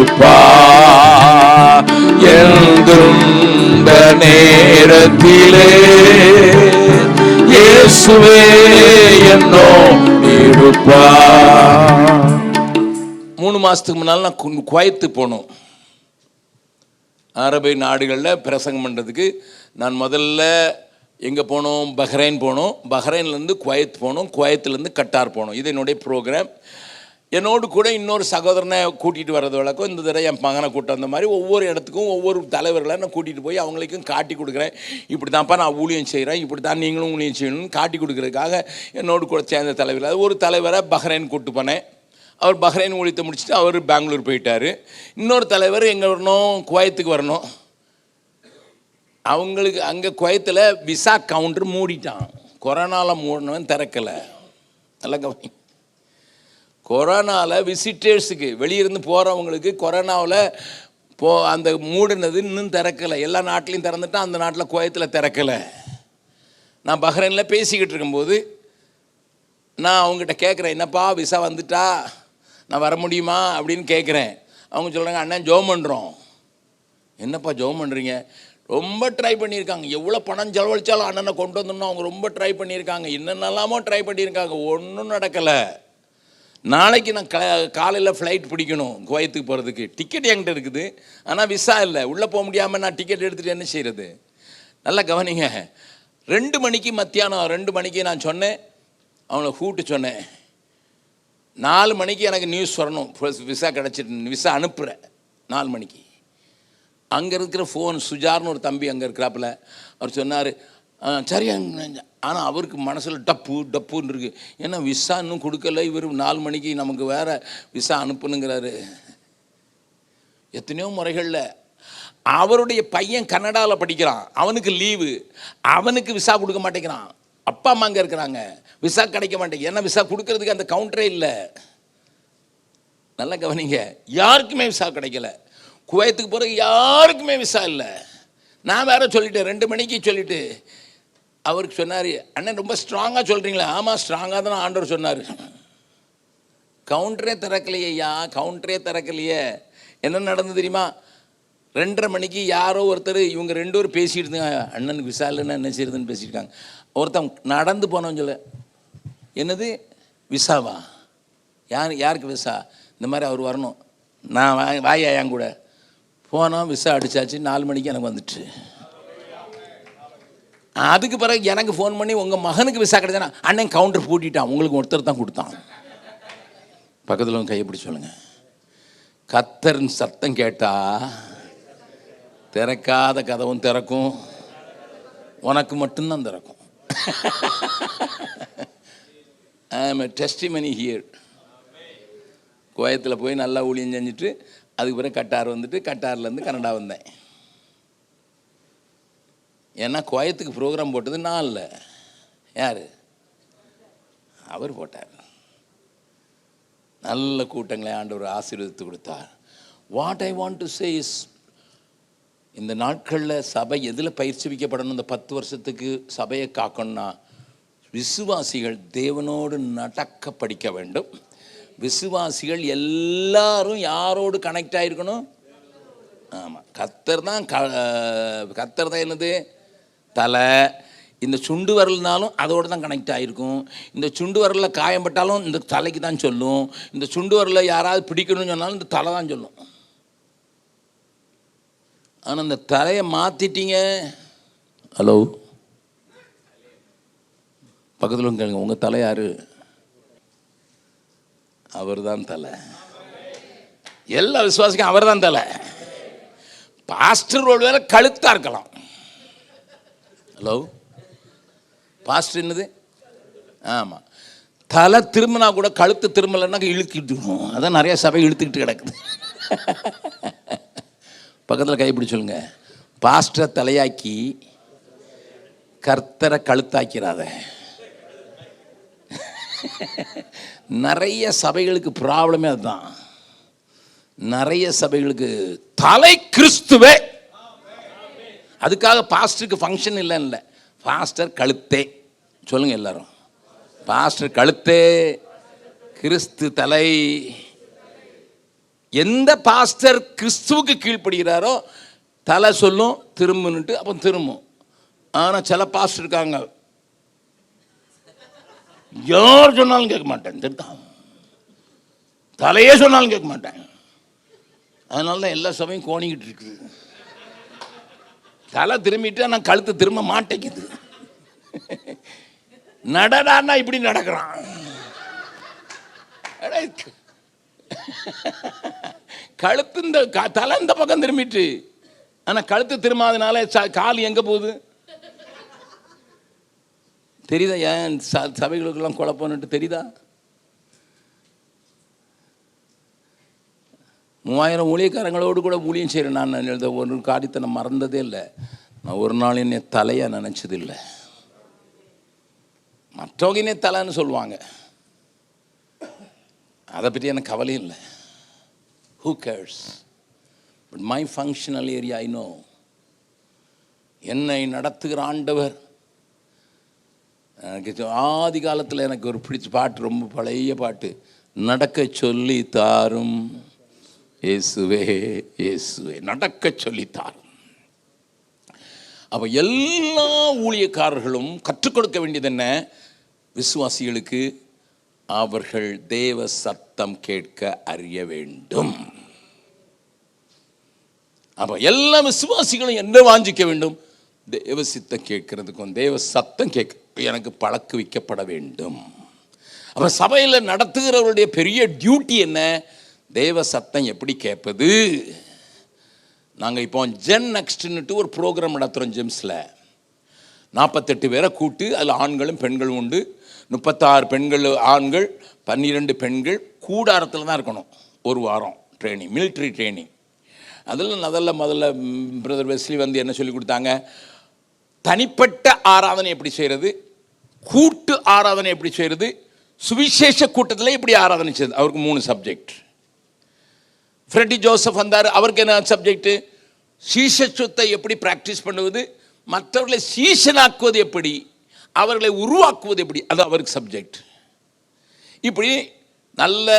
என் துன்ப நேரத்திலே இயேசுவே என்னோடிருப்பார். 3 மாசத்துக்கு முன்னால் நான் குவைத்து போனோம். அரபு நாடுகளில் பிரசங்கம் பண்ணுறதுக்கு நான் முதல்ல எங்கே போனோம்? பஹ்ரைன் போனோம். பஹ்ரைன்லேருந்து குவைத் போனோம். குவைத்துலேருந்து கட்டார் போனோம். இது என்னுடைய ப்ரோக்ராம். என்னோடு கூட இன்னொரு சகோதரனை கூட்டிகிட்டு வர்றது வழக்கம். இந்த தடவை என் மகனை கூட்ட அந்த மாதிரி ஒவ்வொரு இடத்துக்கும் ஒவ்வொரு தலைவர்களை நான் கூட்டிகிட்டு போய் அவங்களுக்கும் காட்டி கொடுக்குறேன். இப்படி தான்ப்பா நான் ஊழியம் செய்கிறேன், இப்படி தான் நீங்களும் ஊழியம் செய்யணும்னு காட்டி கொடுக்குறதுக்காக என்னோடு கூட சேர்ந்த தலைவர். ஒரு தலைவரை பஹ்ரைன் கூப்பிட்டு போனேன். அவர் பஹ்ரைன் ஊழியத்தை முடிச்சுட்டு அவர் பெங்களூர் போயிட்டார். இன்னொரு தலைவர் எங்கே வரணும்? குவைத்துக்கு வரணும். அவங்களுக்கு அங்கே குவைத்தில் விசா கவுண்டர் மூடிட்டான். கொரோனாவில் மூடினவன் திறக்கலை. நல்லா கவனி. கொரோனாவில் விசிட்டர்ஸுக்கு வெளியிருந்து போகிறவங்களுக்கு கொரோனாவில் அந்த மூடினது இன்னும் திறக்கலை. எல்லா நாட்டிலையும் திறந்துட்டான், அந்த நாட்டில் குவைத்தில் திறக்கலை. நான் பஹ்ரைனில் பேசிக்கிட்டு இருக்கும்போது நான் அவங்ககிட்ட கேட்குறேன், என்னப்பா விசா வந்துட்டா நான் வர முடியுமா அப்படின்னு கேட்குறேன். அவங்க சொல்கிறாங்க, அண்ணன் ஜோம் பண்ணுறோம். என்னப்பா ஜோம் பண்ணுறீங்க? ரொம்ப ட்ரை பண்ணியிருக்காங்க. எவ்வளோ பணம் செலவழித்தாலும் அண்ணனை கொண்டு வந்துடணும். அவங்க ரொம்ப ட்ரை பண்ணியிருக்காங்க. என்னென்னலாமோ ட்ரை பண்ணியிருக்காங்க, ஒன்றும் நடக்கலை. நாளைக்கு நான் காலையில் ஃப்ளைட் பிடிக்கணும் குவைத்துக்கு போகிறதுக்கு. டிக்கெட் என்கிட்ட இருக்குது, ஆனால் விசா இல்லை. உள்ளே போக முடியாமல் நான் டிக்கெட் எடுத்துகிட்டு என்ன செய்கிறது? நல்லா கவனிங்க. 2 மணிக்கு மத்தியானம் 2 மணிக்கு நான் சொன்னேன், அவனை கூப்பிட்டு சொன்னேன், 4 மணிக்கு எனக்கு நியூஸ் வரணும், விசா கிடச்சிட்டு விசா அனுப்புகிறேன் 4 மணிக்கு. அங்கே இருக்கிற ஃபோன் சுஜார்னு ஒரு தம்பி அங்கே இருக்கிறாப்புல, அவர் சொன்னார் சரி. ஆனால் அவருக்கு மனசில் டப்புன்னு இருக்குது. ஏன்னா விசா இன்னும் கொடுக்கல, இவர் 4 மணிக்கு நமக்கு வேறு விசா அனுப்பணுங்கிறாரு. எத்தனையோ முறைகளில் அவருடைய பையன் கனடாவில் படிக்கிறான், அவனுக்கு லீவு, அவனுக்கு விசா கொடுக்க மாட்டேங்கிறான். அப்பா அம்மா அங்கே இருக்கிறாங்க, விசா கிடைக்க மாட்டேங்குது. ஏன்னா விசா கொடுக்கறதுக்கு அந்த கவுண்டரே இல்லை. நல்லா கவனிங்க, யாருக்குமே விசா கிடைக்கல. குவைத்துக்கு போகிறதுக்கு யாருக்குமே விசா இல்லை. நான் வேற சொல்லிட்டேன், 2 மணிக்கு சொல்லிட்டு அவருக்கு சொன்னார், அண்ணன் ரொம்ப ஸ்ட்ராங்காக சொல்கிறீங்களா? ஆமாம், ஸ்ட்ராங்காக தான் ஆண்டவர் சொன்னார். கவுண்டரே திறக்கலையே ஐயா, கவுண்டரே திறக்கலையே. என்ன நடந்தது தெரியுமா? 2:30 மணிக்கு யாரோ ஒருத்தர், இவங்க 2 பேரும் பேசிட்டு இருந்தாங்க, அண்ணனுக்கு விசா இல்லைன்னா என்ன செய்யறதுன்னு பேசியிருக்காங்க. ஒருத்தன் நடந்து போனவன் சொல்ல, என்னது விசாவா? யாருக்கு விசா? இந்த மாதிரி அவர் வரணும், நான் வாயா என் கூட போனோம். விசா அடித்தாச்சு, 4 மணிக்கு எனக்கு வந்துட்டு. அதுக்கு பிறகு எனக்கு ஃபோன் பண்ணி, உங்கள் மகனுக்கு விசா கிடைச்சானா? அண்ணன் கவுண்டர் பூட்டிட்டான், உங்களுக்கு ஒருத்தர் தான் கொடுத்தான். பக்கத்தில் உங்க கையை பிடிச்சி சொல்லுங்க, கத்தரின் சத்தம் கேட்டா திறக்காத கதவும் திறக்கும், உனக்கு மட்டும்தான் திறக்கும். ஐ ஆம் எ டெஸ்டிமனி ஹியர். குவைத்தில் போய் நல்லா ஊழியம் செஞ்சுட்டு அதுக்கு பிறகு கட்டார் வந்துட்டு, கட்டார்லேருந்து கனடா வந்தேன். ஏன்னா குவைத்துக்கு ப்ரோக்ராம் போட்டது நான் இல்லை, யார்? அவர் போட்டார். நல்ல கூட்டங்களை ஆண்டவர் ஆசீர்வதித்து கொடுத்தார். What I want to say is, இந்த நாட்களில் சபை எதில் பயிற்சிவிக்கப்படணும்? இந்த 10 வருஷத்துக்கு சபையை காக்கணும்னா விசுவாசிகள் தேவனோடு நடக்க படிக்க வேண்டும். விசுவாசிகள் எல்லாரும் யாரோடு கனெக்ட் ஆகிருக்கணும்? ஆமாம், கர்த்தர் தான் என்னது? தலை. இந்த சுண்டு வரல்னாலும் அதோடு தான் கனெக்ட் ஆகிருக்கும். இந்த சுண்டு வரலில் காயம்பட்டாலும் இந்த தலைக்கு தான் சொல்லும். இந்த சுண்டு வரலில் யாராவது பிடிக்கணும்னு சொன்னாலும் இந்த தலை தான் சொல்லும். ஆனால் இந்த தலையை மாற்றிட்டீங்க. ஹலோ, பக்கத்தில் கேளுங்க, உங்கள் தலை யார்? அவர் தான் தலை. எல்லா விசுவாசிக்கும் அவர் தான் தலை. பாஸ்டர் ஒரு வேலை கழுத்தா இருக்கலாம். ஹலோ, பாஸ்டர் என்னது? ஆமாம், தலை திரும்பினா கூட கழுத்து திரும்பலைன்னா இழுத்துக்கிட்டு, அதான் நிறைய சபை இழுத்துக்கிட்டு கிடக்குது. பக்கத்தில் கைப்பிடி சொல்லுங்க, பாஸ்டரை தலையாக்கி கர்த்தரை கழுத்தாக்கிறாத. நிறைய சபைகளுக்கு ப்ராப்ளமே அதுதான். நிறைய சபைகளுக்கு தலை கிறிஸ்துவே. அதுக்காக பாஸ்டருக்கு ஃபங்க்ஷன் இல்லை, பாஸ்டர் கழுத்தே. சொல்லுங்க எல்லாரும், பாஸ்டர் கழுத்தே, கிறிஸ்து தலை. எந்த பாஸ்டர் கிறிஸ்துவுக்கு கீழ்ப்படுகிறாரோ தலை சொல்லும் திரும்புன்னுட்டு, அப்போ திரும்பும். ஆனால் சில பாஸ்டர் இருக்காங்க, யார் சொன்னாலும் கேட்க மாட்டேன், திருத்தான் தலையே சொன்னாலும் கேட்க மாட்டேன். அதனால தான் எல்லா சபையும் கோணிக்கிட்டு இருக்குது. தலை திரும்பிட்டு நான் கழுத்து திரும்ப மாட்டேங்குது. நடடான்னா இப்படி நடக்கிறான். கழுத்து இந்த தலை இந்த பக்கம் திரும்பிட்டு, ஆனால் கழுத்து திரும்பாதனால கால் எங்கே போகுது தெரியுதா? ஏன் சபைகளுக்கெல்லாம் குழப்பம்னுட்டு தெரியுதா? 3000 ஊழியக்காரங்களோடு கூட ஊழியம் செய்கிறேன். நான் எழுத ஒரு காரியத்தை நான் மறந்ததே இல்லை. நான் ஒரு நாள் என்னை தலையாக நினச்சது இல்லை. மற்றவங்க என்னை தலைன்னு சொல்லுவாங்க, அதை பற்றி எனக்கு கவலை இல்லை. Who cares? But my functional area I know. என்னை நடத்துகிற ஆண்டவர். எனக்கு ஆதி காலத்தில் எனக்கு ஒரு பிடிச்ச பாட்டு, ரொம்ப பழைய பாட்டு, நடக்க சொல்லி தாரும் இயேசுவே இயேசுவே, நடக்க சொல்லி தாரும். அப்போ எல்லா ஊழியக்காரர்களும் கற்றுக் கொடுக்க வேண்டியது என்ன? விசுவாசிகளுக்கு அவர்கள் தேவ சத்தம் கேட்க அறிய வேண்டும். அப்போ எல்லா விசுவாசிகளும் என்ன வாஞ்சிக்க வேண்டும்? தேவ சித்தம் கேட்கறதுக்கும் தேவ சத்தம் கேட்க எனக்கு பழக்குவிக்கப்பட வேண்டும். அப்போ சபையில் நடத்துகிறவருடைய பெரிய டியூட்டி என்ன? தேவ சத்தம் எப்படி கேட்பது? நாங்கள் இப்போ ஜென் நெக்ஸ்ட்னுட்டு ஒரு ப்ரோக்ராம் நடத்துகிறோம். ஜெம்ஸில் 48 பேரை கூட்டு, அதில் ஆண்களும் பெண்களும் உண்டு. 36 பெண்கள் ஆண்கள், 12 பெண்கள். கூடாரத்தில் தான் இருக்கணும். ஒரு வாரம் ட்ரைனிங், மிலிட்ரி ட்ரைனிங். அதில் முதல்ல பிரதர் வெஸ்லி வந்து என்ன சொல்லி கொடுத்தாங்க? தனிப்பட்ட ஆராதனை எப்படி செய்கிறது, கூட்டு ஆராதனை எப்படி செய்கிறது, சுவிசேஷ கூட்டத்தில் எப்படி ஆராதனை செய்யுது. அவருக்கு 3 சப்ஜெக்ட். ஃப்ரெட்டி ஜோசப் வந்தார், அவருக்கு என்ன சப்ஜெக்ட்? சீஷத்துவத்தை எப்படி ப்ராக்டிஸ் பண்ணுவது, மற்றவர்களை சீஷனாக்குவது எப்படி, அவர்களை உருவாக்குவது எப்படி, அது அவருக்கு சப்ஜெக்ட். இப்படி நல்ல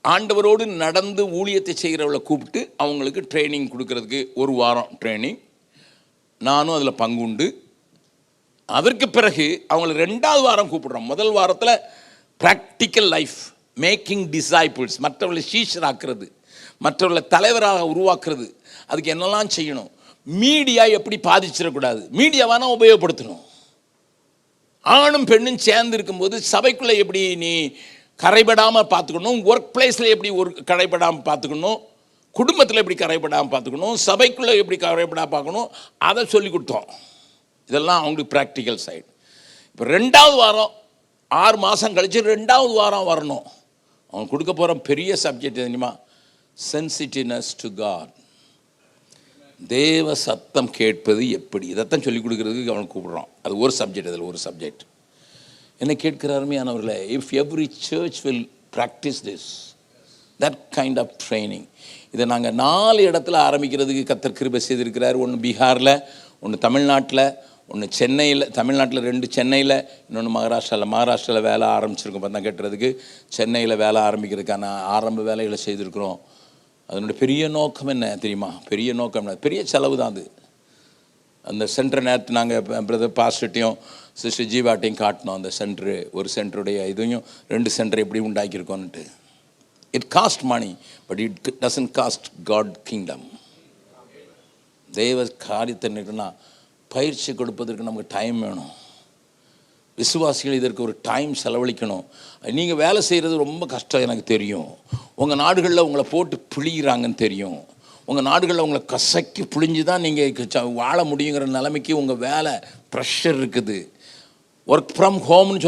ஆண்டவரோடு நடந்து ஊழியத்தை செய்கிறவளை கூப்பிட்டு அவங்களுக்கு ட்ரைனிங் கொடுக்கறதுக்கு ஒரு வாரம் ட்ரைனிங். நானும் அதில் பங்குண்டு. அதற்கு பிறகு அவங்களை 2வது வாரம் கூப்பிடுறோம். முதல் வாரத்தில் ப்ராக்டிக்கல் லைஃப், மேக்கிங் டிசைபிள்ஸ், மற்றவர்களை சீஷராக்குறது, மற்றவர்களை தலைவராக உருவாக்குறது. அதுக்கு என்னெல்லாம் செய்யணும்? மீடியா எப்படி பாதிச்சிடக்கூடாது, மீடியாவான உபயோகப்படுத்தணும். ஆணும் பெண்ணும் சேர்ந்து இருக்கும்போது சபைக்குள்ளே எப்படி நீ கரைபடாமல் பார்த்துக்கணும், ஒர்க் பிளேஸில் எப்படி ஒரு கரைபடாமல் பார்த்துக்கணும், குடும்பத்தில் எப்படி கரைபடாமல் பார்த்துக்கணும், சபைக்குள்ளே எப்படி கரைபடாமல் பார்க்கணும், அதை சொல்லி கொடுத்தோம். இதெல்லாம் அவங்களுக்கு ப்ராக்டிக்கல் சைடு. இப்போ 2வது வாரம் 6 மாதம் கழித்து 2வது வாரம் வரணும். அவங்க கொடுக்க போகிற பெரிய சப்ஜெக்ட் தெரியுமா? Sensitiveness to God. தேவ சத்தம் கேட்பது எப்படி, இதைத்தான் சொல்லிக் கொடுக்குறதுக்கு அவனுக்கு கூப்பிடுறோம். அது ஒரு சப்ஜெக்ட். அதில் ஒரு சப்ஜெக்ட் என்ன கேட்கிற அருமையானவர்களே, if every church will practise this, that kind of training. இதை நாங்கள் 4 இடத்துல ஆரம்பிக்கிறதுக்கு கர்த்தர் கிருபை செய்திருக்கிறார். ஒன்று பீகாரில், ஒன்று தமிழ்நாட்டில், ஒன்று சென்னையில். தமிழ்நாட்டில் 2, சென்னையில், இன்னொன்று மகாராஷ்டிராவில் வேலை ஆரம்பிச்சிருக்கோம். பார்த்தா கேட்டுறதுக்கு சென்னையில் வேலை ஆரம்பிக்கிறதுக்கான ஆரம்ப வேலைகளை செய்திருக்கிறோம். அதனுடைய பெரிய நோக்கம் என்ன தெரியுமா? பெரிய நோக்கம் என்ன? பெரிய செலவு தான் அது. அந்த சென்டர் நேரத்து நாங்கள் பிரதர் பாஸ்டர்ட்டையும் சிஸ்டர் ஜீவாட்டையும் காட்டினோம். அந்த சென்டரு, ஒரு சென்டருடைய இதையும் 2 சென்டர் எப்படி உண்டாக்கியிருக்கோன்ட்டு. It cost money, but it doesn't cost God kingdom. தேவ காரியத்தை நிறுத்தினா பயிற்சி கொடுப்பதற்கு நமக்கு டைம் வேணும். விசுவாசிகள் இதற்கு ஒரு டைம் செலவழிக்கணும். நீங்கள் வேலை செய்கிறது ரொம்ப கஷ்டம் எனக்கு தெரியும். உங்கள் நாடுகளில் உங்களை போட்டு பிழிகிறாங்கன்னு தெரியும். உங்கள் நாடுகளில் உங்களை கசக்கி பிழிஞ்சு தான் நீங்கள் வாழ முடியுங்கிற நிலைமைக்கு உங்கள் வேலை ப்ரெஷர் இருக்குது. ஒர்க் ஃப்ரம் ஹோம்னு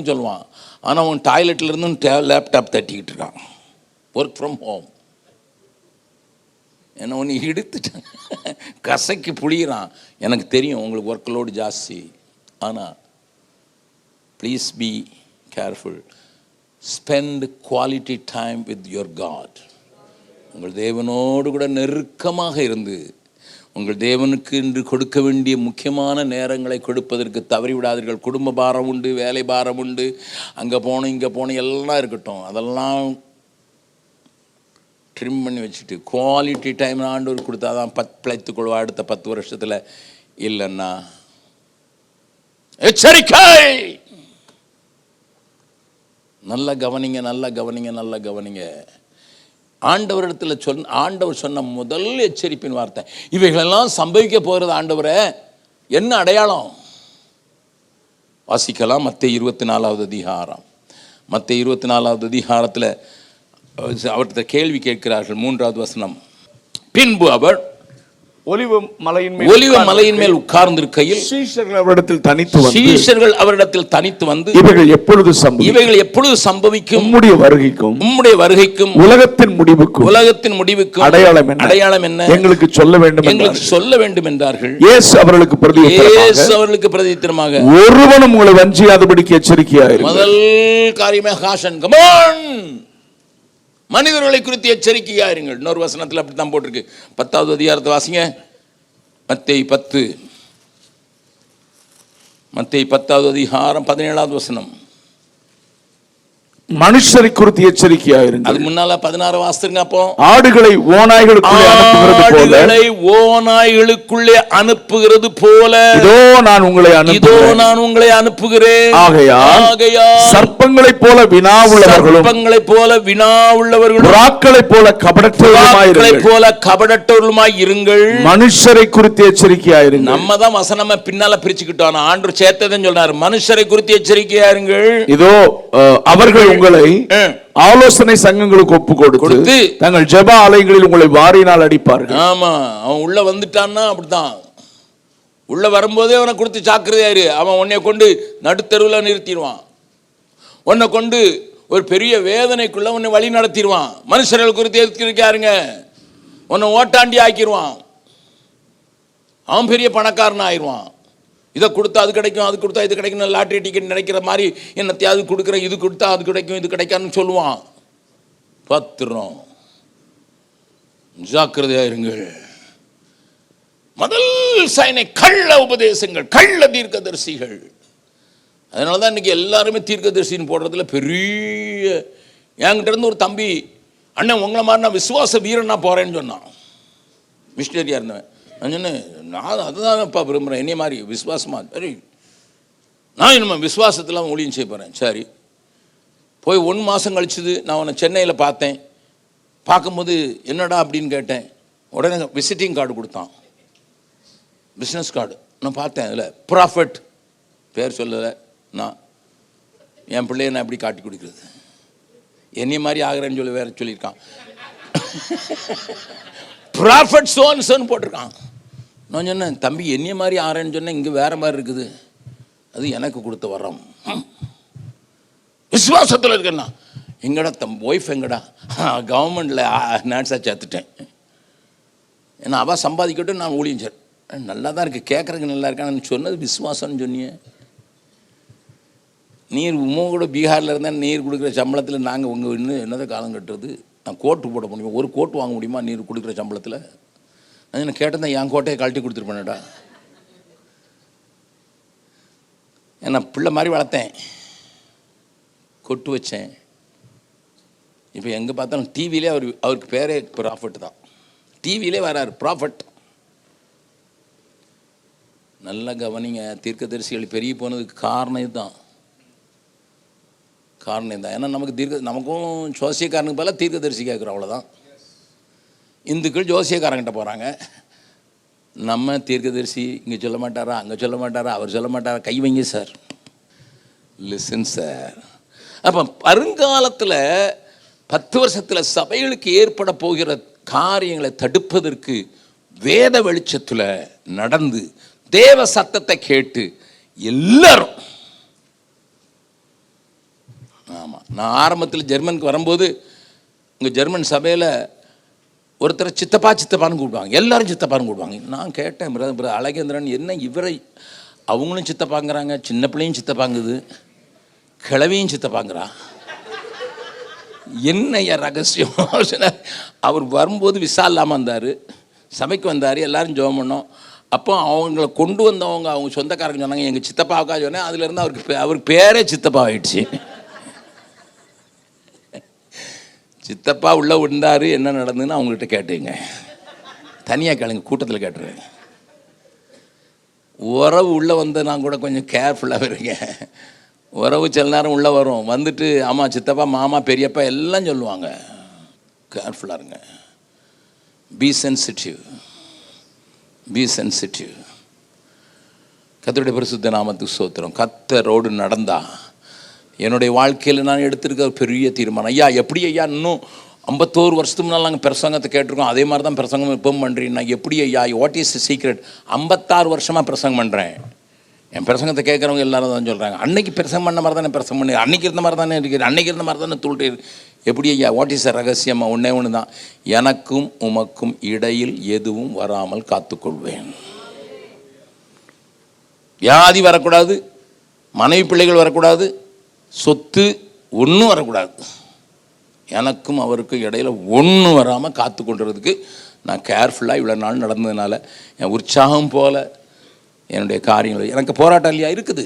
சொல்லுவான். ஆனால் அவன் டாய்லெட்லேருந்து லேப்டாப் தட்டிக்கிட்டு இருக்கான். Work from home. என்ன ஒன்று எடுத்துட்டான், கசக்கி புழிகிறான். எனக்கு தெரியும் உங்களுக்கு ஒர்க் லோடு ஜாஸ்தி. ஆனால் please be careful. Spend quality time with your God. உங்கள் தேவனோடு கூட நெருக்கமாக இருந்து உங்கள் தேவனுக்கு இன்று கொடுக்க வேண்டிய முக்கியமான நேரங்களை கொடுப்பதற்கு தவறிவிடாதீர்கள். குடும்ப பாரம் உண்டு, வேலை பாரம் உண்டு, அங்கே போகணும் இங்கே போகணும் எல்லாம் இருக்கட்டும். அதெல்லாம் ட்ரிம் பண்ணி வச்சுட்டு குவாலிட்டி டைம் ஆண்டவர் கொடுத்தா தான் பிழைத்துக்கொள்வா அடுத்த 10 வருஷத்தில். இல்லைன்னா எச்சரிக்கை. நல்ல கவனிங்க. ஆண்டவர் சொன்ன முதல் எச்சரிப்பின் வார்த்தை இவைகளெல்லாம் சம்பவிக்க போகிறது. ஆண்டவரே என்ன அடையாளம்? வாசிக்கலாம். மத்தேயு 24வது அதிகாரம். மத்தேயு 24வது அதிகாரத்தில் அவர்கிட்ட கேள்வி கேட்கிறார்கள். 3வது வசனம். பின்பு அவர் ஒலிவ மலையின் மேல் உட்கார்ந்திருக்கையில் சீஷர்கள் அவரிடத்தில் தனித்து வந்து இவைகள் எப்பொழுது சம்பவிக்கும்? உம்முடைய வருகைக்கும் உலகத்தின் முடிவுக்கும் அடையாளம் என்ன? எங்களுக்கு சொல்ல வேண்டும் என்றார்கள். இயேசு அவர்களுக்கு பிரதியுத்தரமாக ஒருவனும் உங்களை வஞ்சியாதபடிக்கு எச்சரிக்கையாயிரு. முதல் காரியமே காஷன். Come on. மனிதர்களை குறித்து எச்சரிக்கையா இருங்கள். இன்னொரு வசனத்தில் அப்படித்தான் போட்டிருக்கு. 10வது அதிகாரத்தை வாசிங்க. மத்தேயு 10வது அதிகாரம் 17வது வசனம். மனுஷரை குறித்து எச்சரிக்கையா இருங்கள். அது முன்னால 16 வாசிங்க. அப்போ ஆடுகளை ஓநாய்களுக்குள்ளே அனுப்புகிறது போல இதோ நான் உங்களை அனுப்புகிறேன். ஆகையால் சர்ப்பங்களைப் போல வினா உள்ளவர்களும் புறாக்களைப் போல கபடற்றவர்களுமாய் இருங்கள். மனுஷரை குறித்து எச்சரிக்கையா இருங்கள். நம்ம தான் வசனமா பின்னால பிரிச்சுக்கிட்டோம். ஆண்டவர் சேர்த்ததுன்னு சொன்னார். மனுஷரை குறித்து எச்சரிக்கையா இருங்கள். இதோ அவர்கள் உங்களை ஆலோசனை சங்கங்களுக்கு ஒப்பு கொடுத்து தங்கள் ஜெப ஆலயங்களில் உங்களை வாரினால் அடிப்பார்கள். ஆமா, அவன் உள்ள வந்துட்டான்னா அப்படித்தான். உள்ள வரும்போதே அவனை கொடுத்து ஜாக்கிரதையாரு. அவன் உன்னை கொண்டு நடுத்தருவில் நிறுத்திடுவான். உன்னை கொண்டு ஒரு பெரிய வேதனைக்குள்ள உன்னை வழி நடத்திடுவான். மனுஷர்கள் குறித்து எச்சரிக்கையாருங்க. உன்னை ஓட்டாண்டி ஆக்கிடுவான். அவன் பெரிய பணக்காரன் ஆயிடுவான். இதை கொடுத்தா அது கிடைக்கும், அது கொடுத்தா இது கிடைக்கும், லாட்ரி டிக்கெட் நினைக்கிற மாதிரி என்னத்தையாவது கொடுக்குறேன், இது கொடுத்தா அது கிடைக்கும், இது கிடைக்காதுன்னு சொல்லுவான். பத்திரம், ஜாக்கிரதையா இருங்கள். முதல் சைனை கள்ள உபதேசங்கள், கள்ள தீர்க்கதரிசிகள். அதனால தான் இன்னைக்கு எல்லாருமே தீர்க்கதரிசின்னு போடுறதுல பெரிய. என்கிட்ட இருந்து ஒரு தம்பி, அண்ணன் உங்களை மாதிரி நான் விசுவாச வீரனா போறேன்னு சொன்னான். மிஷினரியா இருந்தவன். நான் சொன்னேன், நான் அதுதான்ப்பா விரும்புகிறேன், என்னைய மாதிரி விசுவாசமா. சரி, நான் நம்ம விசுவாசத்தில் ஊழியம் செய்ய போகிறேன். சரி, போய் 1 மாதம் கழிச்சுது. நான் உன்னை சென்னையில் பார்த்தேன். பார்க்கும்போது என்னடா அப்படின்னு கேட்டேன். உடனே விசிட்டிங் கார்டு கொடுத்தான், பிஸ்னஸ் கார்டு. நான் பார்த்தேன், அதில் ப்ராஃபிட் பேர் சொல்லலை. நான் என் பிள்ளைய நான் எப்படி காட்டி கொடுக்குறது, என்னைய மாதிரி ஆகிறேன்னு சொல்லி வேற சொல்லியிருக்கான். ப்ராஃபிட் சோன்னு போட்டிருக்கான். நான் சொன்னேன், தம்பி என்னைய மாதிரி ஆறேன்னு சொன்னேன், இங்கே வேற மாதிரி இருக்குது. அது எனக்கு கொடுத்த வரம். விசுவாசத்தில் இருக்கேன்னா எங்கடா ஒய்ஃப் எங்கடா? கவர்மெண்ட்டில் நேட்ஸாக சேர்த்துட்டேன். ஏன்னா அவள் சம்பாதிக்கட்டும், நான் ஊழியம் சார். நல்லா தான் இருக்குது, கேட்குறதுக்கு நல்லா இருக்கான்னு சொன்னது விசுவாசம்னு சொன்னியே. நீர் கூட பீகாரில் இருந்தால் நீர் கொடுக்குற சம்பளத்தில் நாங்கள் உங்கள் இன்னும் என்னதான் காலம் கட்டுறது? நான் கோட்டு போட முடியுமா? ஒரு கோட்டு வாங்க முடியுமா நீர் கொடுக்குற சம்பளத்தில்? நான் கேட்டேன், என் கோட்டையை கழட்டி கொடுத்துருப்பேன்டா. ஏன்னா பிள்ளை மாதிரி வளர்த்தேன், கொட்டு வச்சேன். இப்போ எங்கே பார்த்தாலும் டிவிலே அவருக்கு பேரே ப்ராஃபிட் தான். டிவிலே வராரு ப்ராஃபிட். நல்லா கவனிங்க. தீர்க்கதரிசிகள் பெரிய போனதுக்கு காரணம் இதுதான். ஏன்னா நமக்கும் ஜோசியக்காரனுக்கு பதிலாக தீர்க்கதரிசி கேட்குறோம், அவ்வளோதான். இந்துக்கள் ஜோசியக்காரங்கிட்ட போகிறாங்க. நம்ம தீர்க்கதரிசி இங்கே சொல்ல மாட்டாரா, அங்கே சொல்ல மாட்டாரா, அவர் சொல்ல மாட்டாரா, கை வைங்க சார், லிசன் சார். அப்போ வருங்காலத்தில் 10 வருஷத்தில் சபைகளுக்கு ஏற்பட போகிற காரியங்களை தடுப்பதற்கு வேத வெளிச்சத்தில் நடந்து தேவ சத்தத்தை கேட்டு எல்லாரும். ஆமாம், நான் ஆரம்பத்தில் ஜெர்மனுக்கு வரும்போது இங்கே ஜெர்மன் சபையில் ஒருத்தர் சித்தப்பான்னு கூப்பிடுவாங்க, எல்லாரும் சித்தப்பான்னு கூப்பிடுவாங்க. நான் கேட்டேன், அழகேந்திரன் என்ன இவரை அவங்களும் சித்தப்பாங்கிறாங்க, சின்ன பிள்ளையும் சித்தப்பாங்குது, கிழவியும் சித்தப்பாங்கிறா, என்ன ரகசியம்? அவர் வரும்போது விசா இல்லாமல் வந்தார், சபைக்கு வந்தார், எல்லாரும் ஜெபம் பண்ணோம். அப்போ அவங்கள கொண்டு வந்தவங்க அவங்க சொந்தக்காரங்க சொன்னாங்க எங்கள் சித்தப்பாவுக்கா சொன்னேன். அதுலேருந்து அவருக்கு பேரே சித்தப்பா ஆயிடுச்சு. சித்தப்பா உள்ளே விழுந்தார், என்ன நடந்ததுன்னு அவங்கள்ட்ட கேட்டுங்க, தனியாக கேளுங்க, கூட்டத்தில் கேட்டுருவேன். உறவு உள்ளே வந்து நான் கூட கொஞ்சம் கேர்ஃபுல்லாக இருக்கேன். உறவு சில நேரம் உள்ளே வரும், வந்துட்டு ஆமாம் சித்தப்பா மாமா பெரியப்பா எல்லாம் சொல்லுவாங்க. கேர்ஃபுல்லாக இருங்க. B sensitive, B sensitive. கர்த்தருடைய பரிசுத்த நாமத்துக்கு ஸ்தோத்திரம். கர்த்தரோடு நடந்தா என்னுடைய வாழ்க்கையில் நான் எடுத்திருக்க பெரிய தீர்மானம். ஐயா எப்படி ஐயா இன்னும் 51 வருஷத்துக்கு முன்னால் நாங்கள் பிரசங்கத்தை கேட்டிருக்கோம், அதே மாதிரி தான் பிரசங்கம் இப்போ பண்ணுறீங்க. நான் எப்படி ஐயா, வாட் இஸ் த சீக்ரெட்? 56 வருஷமாக பிரசங்கம் பண்ணுறேன். என் பிரசங்கத்தை கேட்குறவங்க எல்லாரும் தான் சொல்கிறாங்க, அன்னைக்கு பிரசங்கம் பண்ண மாதிரி தானே பிரசங்கம் பண்ணி, அன்னைக்கு இருந்த மாதிரி தானே இருக்குது, அன்னைக்கு இருந்த மாதிரி தானே தூள்ட்டு. எப்படி ஐயா, வாட் இஸ் ரகசியமாக? ஒன்று தான், எனக்கும் உமக்கும் இடையில் எதுவும் வராமல் காத்துக்கொள்வேன். வியாதி வரக்கூடாது, மனைவி பிள்ளைகள் வரக்கூடாது, சொத்து ஒன்றும் வரக்கூடாது. எனக்கும் அவருக்கும் இடையில் ஒன்றும் வராமல் காத்து கொண்டுறதுக்கு நான் கேர்ஃபுல்லாக இவ்வளோ நாள் நடந்ததுனால என் உற்சாகம் போல் என்னுடைய காரியங்கள், எனக்கு போராட்டம் இல்லையா இருக்குது,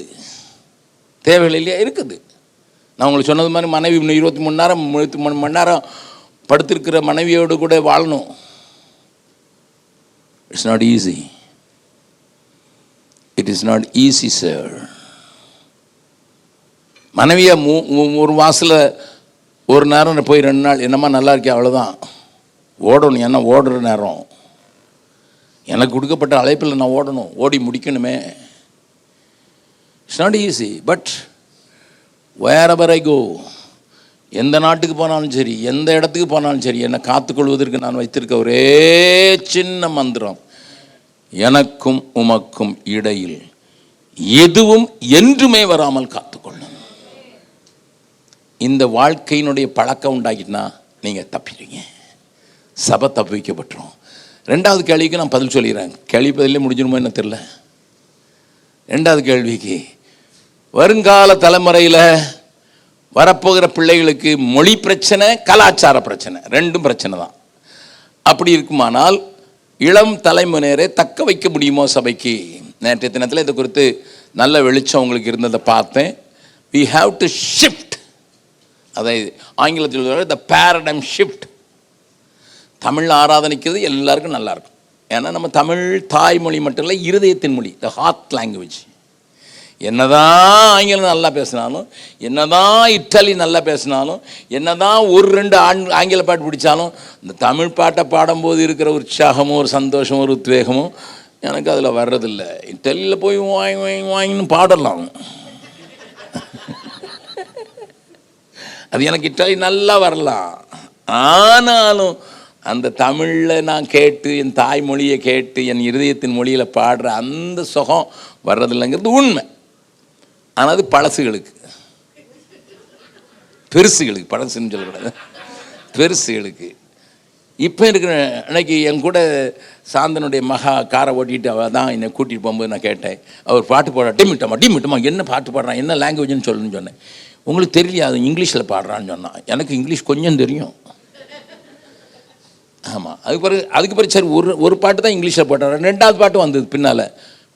தேவைகள் இல்லையா இருக்குது. நான் உங்களுக்கு சொன்னது மாதிரி மனைவி 23 மணி நேரம் படுத்திருக்கிற மனைவியோடு கூட வாழணும். It's not easy, it is not easy sir. மனைவியை ஒரு மாதத்தில் ஒரு நேரம் போய் 2 நாள் என்னம்மா நல்லா இருக்கே, அவ்வளோதான் ஓடணும். ஏன்னா ஓடுற நேரம் எனக்கு கொடுக்கப்பட்ட அழைப்பில் நான் ஓடணும், ஓடி முடிக்கணுமே. இட்ஸ் நாட் ஈஸி, பட் வேர் ஐ கோ, எந்த நாட்டுக்கு போனாலும் சரி, எந்த இடத்துக்கு போனாலும் சரி, என்னை காத்துக்கொள்வதற்கு நான் வைத்திருக்க ஒரே சின்ன மந்திரம், எனக்கும் உமக்கும் இடையில் எதுவும் என்றுமே வராமல் காத்துக்கொள்ளணும். இந்த வாழ்க்கையினுடைய பழக்கம் உண்டாக்கிட்டுனா நீங்கள் தப்பிடுவீங்க, சபை தப்பி வைக்கப்பட்டுரும். 2வது கேள்விக்கு நான் பதில் சொல்லிடுறேன். கேள்வி பதிலே முடிஞ்சிடுமோ என்ன தெரியல. 2வது கேள்விக்கு, வருங்கால தலைமுறையில் வரப்போகிற பிள்ளைகளுக்கு மொழி பிரச்சனை, கலாச்சார பிரச்சனை, 2ம் பிரச்சனை தான். அப்படி இருக்குமானால் இளம் தலைமுறையரை தக்க வைக்க முடியுமோ சபைக்கு? நேற்றைய தினத்தில் இதை குறித்து நல்ல வெளிச்சம் உங்களுக்கு இருந்ததை பார்த்தேன். we have to shift, அதை ஆங்கிலத்தில் the paradigm shift. தமிழ் ஆராதனைக்கிறது எல்லாருக்கும் நல்லாயிருக்கும். ஏன்னா நம்ம தமிழ் தாய்மொழி மட்டும் இல்லை, இருதயத்தின் மொழி, த ஹார்ட் லாங்குவேஜ். என்னதான் ஆங்கிலம் நல்லா பேசினாலும், என்னதான் இட்டாலி நல்லா பேசினாலும், என்னதான் ஒரு 2 ஆங்கில பாட்டு பிடிச்சாலும், இந்த தமிழ் பாட்டை பாடும்போது இருக்கிற உற்சாகமும் ஒரு சந்தோஷமும் ஒரு உத்வேகமும் எனக்கு அதில் வர்றதில்லை. இட்டாலியில் போய் வாங்கின்னு பாடலாம், அது எனக்கு இட்டாலி நல்லா வரலாம். ஆனாலும் அந்த தமிழில் நான் கேட்டு, என் தாய்மொழியை கேட்டு, என் இருதயத்தின் மொழியில் பாடுற அந்த சுகம் வர்றதில்லைங்கிறது உண்மை. ஆனால் அது பழசுகளுக்கு, பெருசுகளுக்கு, பழசுன்னு சொல்லக்கூடாது, பெருசுகளுக்கு. இப்போ இருக்கிற அன்னைக்கு என் கூட சாந்தனுடைய மகா காரை ஓட்டிகிட்டு அவள் தான் என்னை கூட்டிகிட்டு போகும்போது நான் கேட்டேன், அவர் பாட்டு பாடுறா, டிமிட்டமா என்ன பாட்டு பாடுறான், என்ன லாங்குவேஜ்னு சொல்லுன்னு சொன்னேன். உங்களுக்கு தெரியலையா, அது இங்கிலீஷில் பாடுறான்னு சொன்னான். எனக்கு இங்கிலீஷ் கொஞ்சம் தெரியும். ஆமாம், அதுக்கு பிறகு சரி ஒரு பாட்டு தான் இங்கிலீஷில் போட்டார். 2வது பாட்டு வந்தது பின்னால்,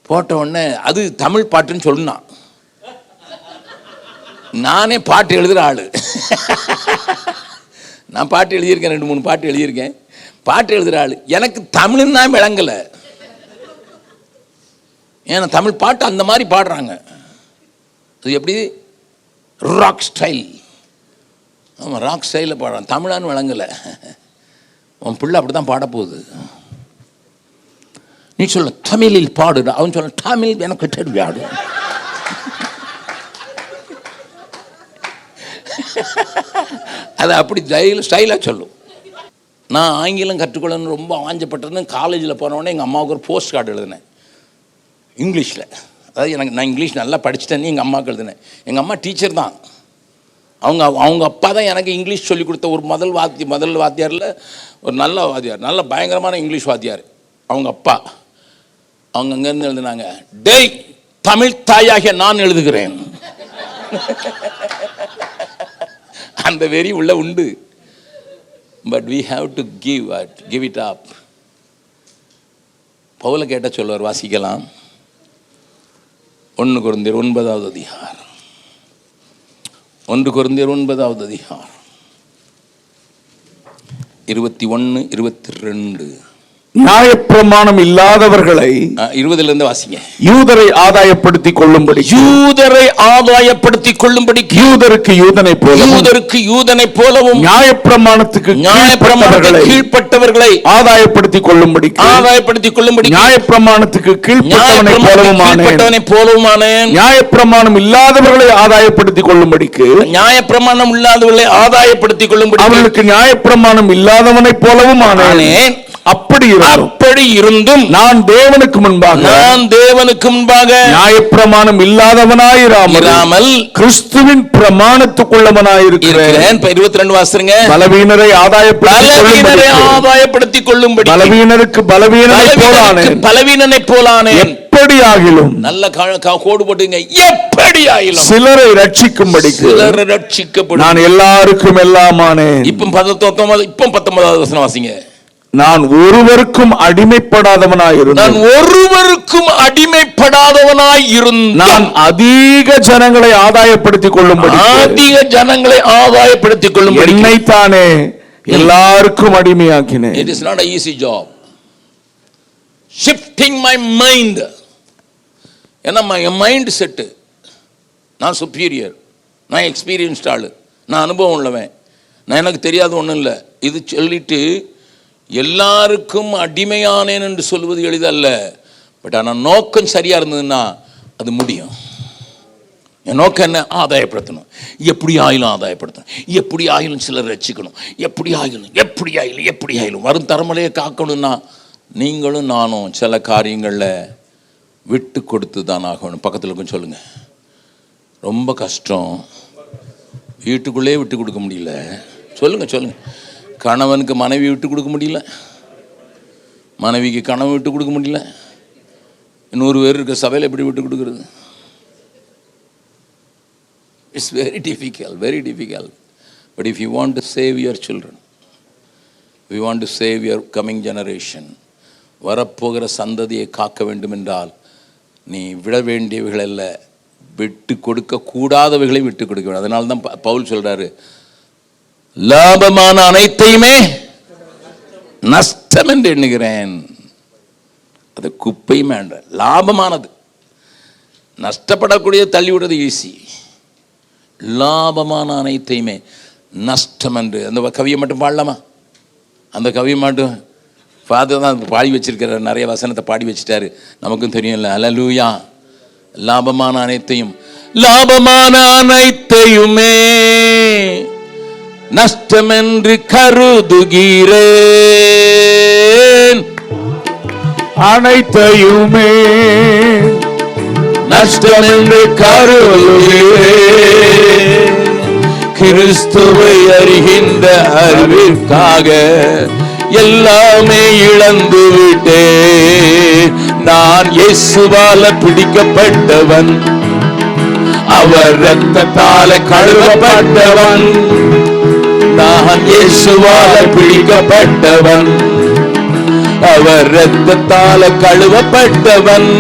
போட்ட உடனே அது தமிழ் பாட்டுன்னு சொன்னான். நானே பாட்டு எழுதுகிற ஆள், நான் பாட்டு எழுதியிருக்கேன், 2-3 பாட்டு எழுதியிருக்கேன். பாட்டு எழுதுகிற ஆள், எனக்கு தமிழ்னா விளங்கலை. ஏன்னா தமிழ் பாட்டு அந்த மாதிரி பாடுறாங்க, அது எப்படி ராக் ஸ்டைல். ஆமாம், ராக் ஸ்டைலில் பாடுறான், தமிழான்னு விளங்கலை. உன் பிள்ளை அப்படி தான் பாடப்போகுது. நீ நீ சொல்ல தமிழில் பாடுடா, அவன் சொல்ல தமிழ் எனக்கு தெரியாது. அது அப்படி ஸ்டைலாக சொல்லும். நான் ஆங்கிலம் கற்றுக்கொள்ளணும்னு ரொம்ப ஆஞ்சப்பட்டதுன்னு காலேஜில் போனோடனே எங்கள் அம்மாவுக்கு ஒரு போஸ்ட் கார்டு எழுதினேன் இங்கிலீஷில். அதாவது நான் இங்கிலீஷ் நல்லா படிச்சுட்டேன்னு எங்கள் அம்மாவுக்கு எழுதினேன். எங்கள் அம்மா டீச்சர் தான். அவங்க அப்பா தான் எனக்கு இங்கிலீஷ் சொல்லிக் கொடுத்த ஒரு முதல் வாத்தியாரில் ஒரு நல்ல வாத்தியார், நல்ல பயங்கரமான இங்கிலீஷ் வாத்தியார். அவங்க அப்பா அவங்க அங்கேருந்து எழுதினாங்க, டேய் தமிழ் தாயாகிய நான் எழுதுகிறேன். அந்த வெறி உள்ள உண்டு. But we have to give it up. பவுல கேட்ட சொல்வார், வாசிக்கலாம். 1 கொரிந்தியர் 9வது அதிகாரம். 1 கொரிந்தியர் 9வது அதிகாரம் 21, 22. நியாயப்பிரமாணம் இல்லாதவர்களை 20ல இருந்து வாசிங்க. யூதரை ஆதாயப்படுத்திக் கொள்ளும்படி, யூதருக்கு யூதனை போலவும் நியாயப்பிரமாணத்துக்கு கீழ்ப்பட்டவர்களை ஆதாயப்படுத்திக் கொள்ளும்படி, நியாயப்பிரமாணத்துக்கு கீழ்ப்பட்டவனை போலவுமானேன். நியாயப்பிரமாணம் இல்லாதவர்களை ஆதாயப்படுத்திக் கொள்ளும்படிக்கு, அவர்களுக்கு நியாயப்பிரமாணம் இல்லாதவனை போலவும் ஆனேன். அப்படி இருந்தும் நான் தேவனுக்கு முன்பாக நியாயப்பிரமாணம் இல்லாதவனாயிராமல் கிறிஸ்துவின் பிரமாணத்துக்குள்ளவனாயிருக்கிறேன். 22 வாசிங்க. பலவீனரை ஆதாயப்படுத்திக் கொள்ளும்படி, பலவீனருக்கு பலவீனனை போலானேன். எப்படி ஆகிலும், நல்ல கோடு போட்டுங்க, எப்படி ஆகிலும் சிலரை ரட்சிக்கும்படி நான் எல்லாருக்கும் எல்லாமானேன். இப்போ 19வது வசனம் வாசிங்க. நான் ஒருவருக்கும் அடிமைப்படாதவனாயிருந்தேன். நான் அதிக ஜனங்களை ஆதாயப்படுத்திக் கொள்ளும்படி, என்னைத்தானே எல்லாருக்கும் அடிமையாக்கினேன். It is not an easy job. Shifting my mind. ஏன்னா என் மைண்ட் செட்டு, நான் சுப்பீரியர், நான் எக்ஸ்பீரியன்ஸ்ட் ஆளு, நான் அனுபவம் உள்ளவன், நான் எனக்கு தெரியாத ஒன்றும் இல்லை இது சொல்லிட்டு எல்லாருக்கும் அடிமையானேன் என்று சொல்வது எளிதல்ல. பட் ஆனால் நோக்கம் சரியா இருந்ததுன்னா அது முடியும். என் நோக்கம் என்ன? ஆதாயப்படுத்தணும். எப்படி ஆயிலும் ஆதாயப்படுத்தணும், எப்படி ஆயிலும் சிலர் ரட்சிக்கணும், எப்படி ஆயிலும் வரும் தரமலையை காக்கணும்னா நீங்களும் நானும் சில காரியங்களில் விட்டு கொடுத்து தான் ஆகணும். பக்கத்தில் இருக்கும் சொல்லுங்க, ரொம்ப கஷ்டம், வீட்டுக்குள்ளே விட்டு கொடுக்க முடியல. சொல்லுங்க. கணவனுக்கு மனைவி விட்டு கொடுக்க முடியல, மனைவிக்கு கணவன் விட்டு கொடுக்க முடியல, 100 பேர் இருக்க சபையில் எப்படி விட்டு கொடுக்குறது? It's very difficult. But if you want to save your children, we want to save your coming generation, வரப்போகிற சந்ததியை காக்க வேண்டும் என்றால் நீ விட வேண்டியவைகள் அல்ல, விட்டு கொடுக்க கூடாதவைகளை விட்டு கொடுக்க வேண்டும். அதனால தான் பவுல் சொல்றாரு, லாபமான அனைத்தையுமே நஷ்டம் என்று எண்ணுகிறேன். அது குப்பையுமே லாபமானது, நஷ்டப்படக்கூடிய தள்ளிவிடுறது ஈஸி. லாபமான அனைத்தையுமே நஷ்டம் என்று. அந்த கவியை மட்டும் பாடலாமா? அந்த கவியை மட்டும் ஃபாதர் தான் பாடி வச்சிருக்கிறார், நிறைய வசனத்தை பாடி வச்சுட்டாரு, நமக்கும் தெரியும்ல. அல்லேலூயா. லாபமான அனைத்தையுமே நஷ்டம் என்று கருதுகிறேன், அனைத்தையுமே நஷ்டம் என்று கருதுகிறேன், கிறிஸ்துவை அறிகின்ற அறிவிற்காக எல்லாமே இழந்து விட்டேன். நான் இயேசுவால பிடிக்கப்பட்டவன், அவர் இரத்தத்தால கழுவப்பட்டவன். நான் இயேசுவால பிடிக்கப்பட்டவன், அவர் இரத்தத்தால கழுவப்பட்டவன்.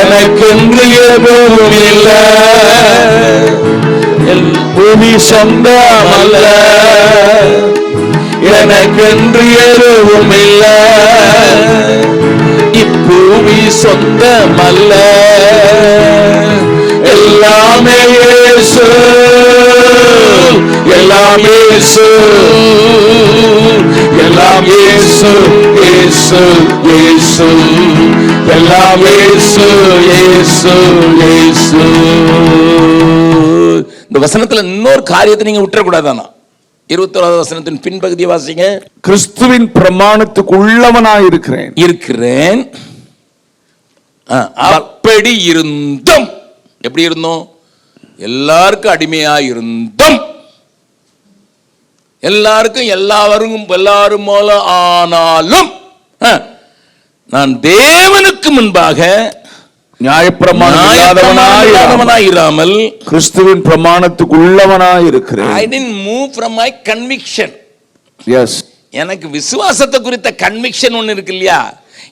எனக்கென்று எதுவும் இல்லை, பூமி சொந்தமல்ல, எனக்கென்று எதுவும் இல்லை, இப்பூமி சொந்தமல்ல, எல்லாமே இயேசு, எல்லாம் இயேசு, எல்லாம் இயேசு, இயேசு இயேசு எல்லாம் இயேசு இயேசு இயேசு. இந்த வசனத்துல இன்னொரு காரியத்தை நீங்க விட்டுறக்கூடாதானா? 21வது வசனத்தின் பின்பகுதியை வாசிங்க. கிறிஸ்துவின் பிரமாணத்துக்கு உள்ளவனாய் இருக்கிறேன். அப்படி இருந்தும், எப்படி இருந்தோம்? எல்லாருக்கும் அடிமையா இருந்தும், எல்லாருக்கும் எல்லாரும் போல ஆனாலும், நான் தேவனுக்கு முன்பாக நியாயப்பிரமாணமாய் இராமல் கிறிஸ்துவின் பிரமாணத்துக்கு உள்ளவனாய் இருக்கிறேன். I didn't move from my conviction. Yes. எனக்கு விசுவாசத்தை குறித்த கன்விக்ஷன் ஒன்னு இருக்கு இல்லையா?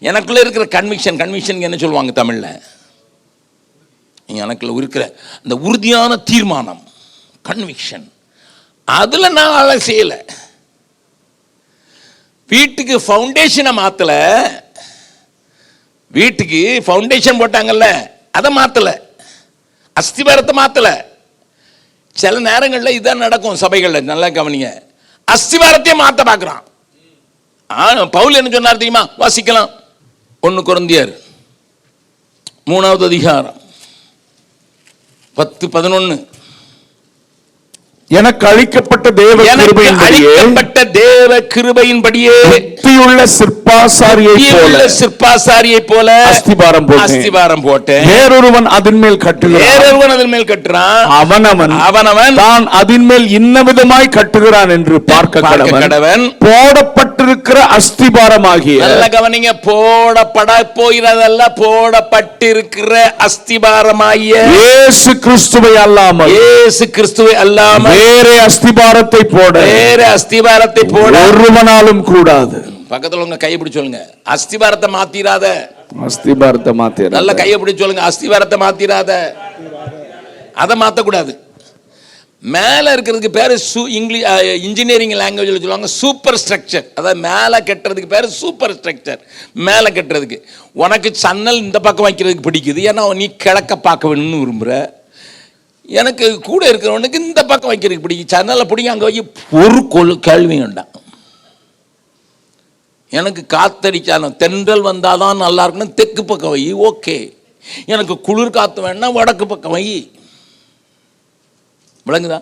எனக்குள்ள இருக்கிற கன்விக்ஷன் என்ன சொல்லுவாங்க தமிழ்ல? எனக்குள்ள இருக்கிற அந்த உறுதியான தீர்மானம், கன்விக்ஷன், அதுல நான் வேலை செய்யல. வீட்டுக்கு ஃபவுண்டேஷனை மாத்தல, வீட்டுக்கு ஃபவுண்டேஷன் போட்டாங்கல்ல அதை மாத்தல, அஸ்திவாரத்தை மாத்தல. சில நேரங்களில் இதான் நடக்கும் சபைகளில், நல்லா கவனிங்க. அஸ்திவாரத்தையே மாத்த பார்க்குறான். பவுல் என்ன சொன்னார் தெரியுமா? வாசிக்கலாம். 1 கொரிந்தியர் 3வது அதிகாரம் 10-11. எனக்கு அளிக்கப்பட்ட தேவ கிருபையின்படியே புத்தியுள்ள சிற்பாசாரியை போல அஸ்திபாரம் போட்டேன். வேறொருவன் அதன் மேல் கட்டுகிறான். அவனவன் தான் அதன் மேல் இன்னவிதமாய் கட்டுகிறான் என்று பார்க்க கடவன். போடப்பட்டிருக்கிற அஸ்திபாரமாகிய, நல்ல கவனிங்க, போடப்பட போகிறதல்ல, போடப்பட்டிருக்கிற அஸ்திபாரமாகிய இயேசு கிறிஸ்துவை அல்லாமல் வேற அஸ்திபாரத்தை போட ஒருவனாலும் கூடாது. பக்கத்துல உங்க கையை பிடிச்சு சொல்லுங்க, அஸ்திபாரத்தை மாத்திராத. நல்ல கையை பிடிச்சு சொல்லுங்க, அஸ்திபாரத்தை மாத்திராத. அதை மாத்தக்கூடாது. மேல இருக்கிறதுக்கு பேரு இன்ஜினியரிங் லாங்குவேஜ்ல சொல்லுவாங்க சூப்பர் ஸ்ட்ரக்சர். அதாவது மேல கட்டுறதுக்கு பேரு சூப்பர் ஸ்ட்ரக்சர். மேல கட்டுறதுக்கு உனக்கு சன்னல் இந்த பக்கம் வைக்கிறதுக்கு பிடிக்குது, ஏன்னா நீ கிழக்க பார்க்க வேணும்னு விரும்புற. எனக்கு கூட இருக்கிறவனுக்கு இந்த பக்கம் வைக்கிறதுக்கு பிடிக்கும், சன்னலை பிடிக்கும், அங்கே வை. ஒரு கேள்வி வேண்டாம். எனக்கு காத்தடிச்சாலும் தென்றல் வந்தாதான் நல்லா இருக்குன்னு தெற்கு பக்கம் வை, ஓகே. எனக்கு குளிர் காத்து வேணா வடக்கு பக்கம் வை. விளங்குதா?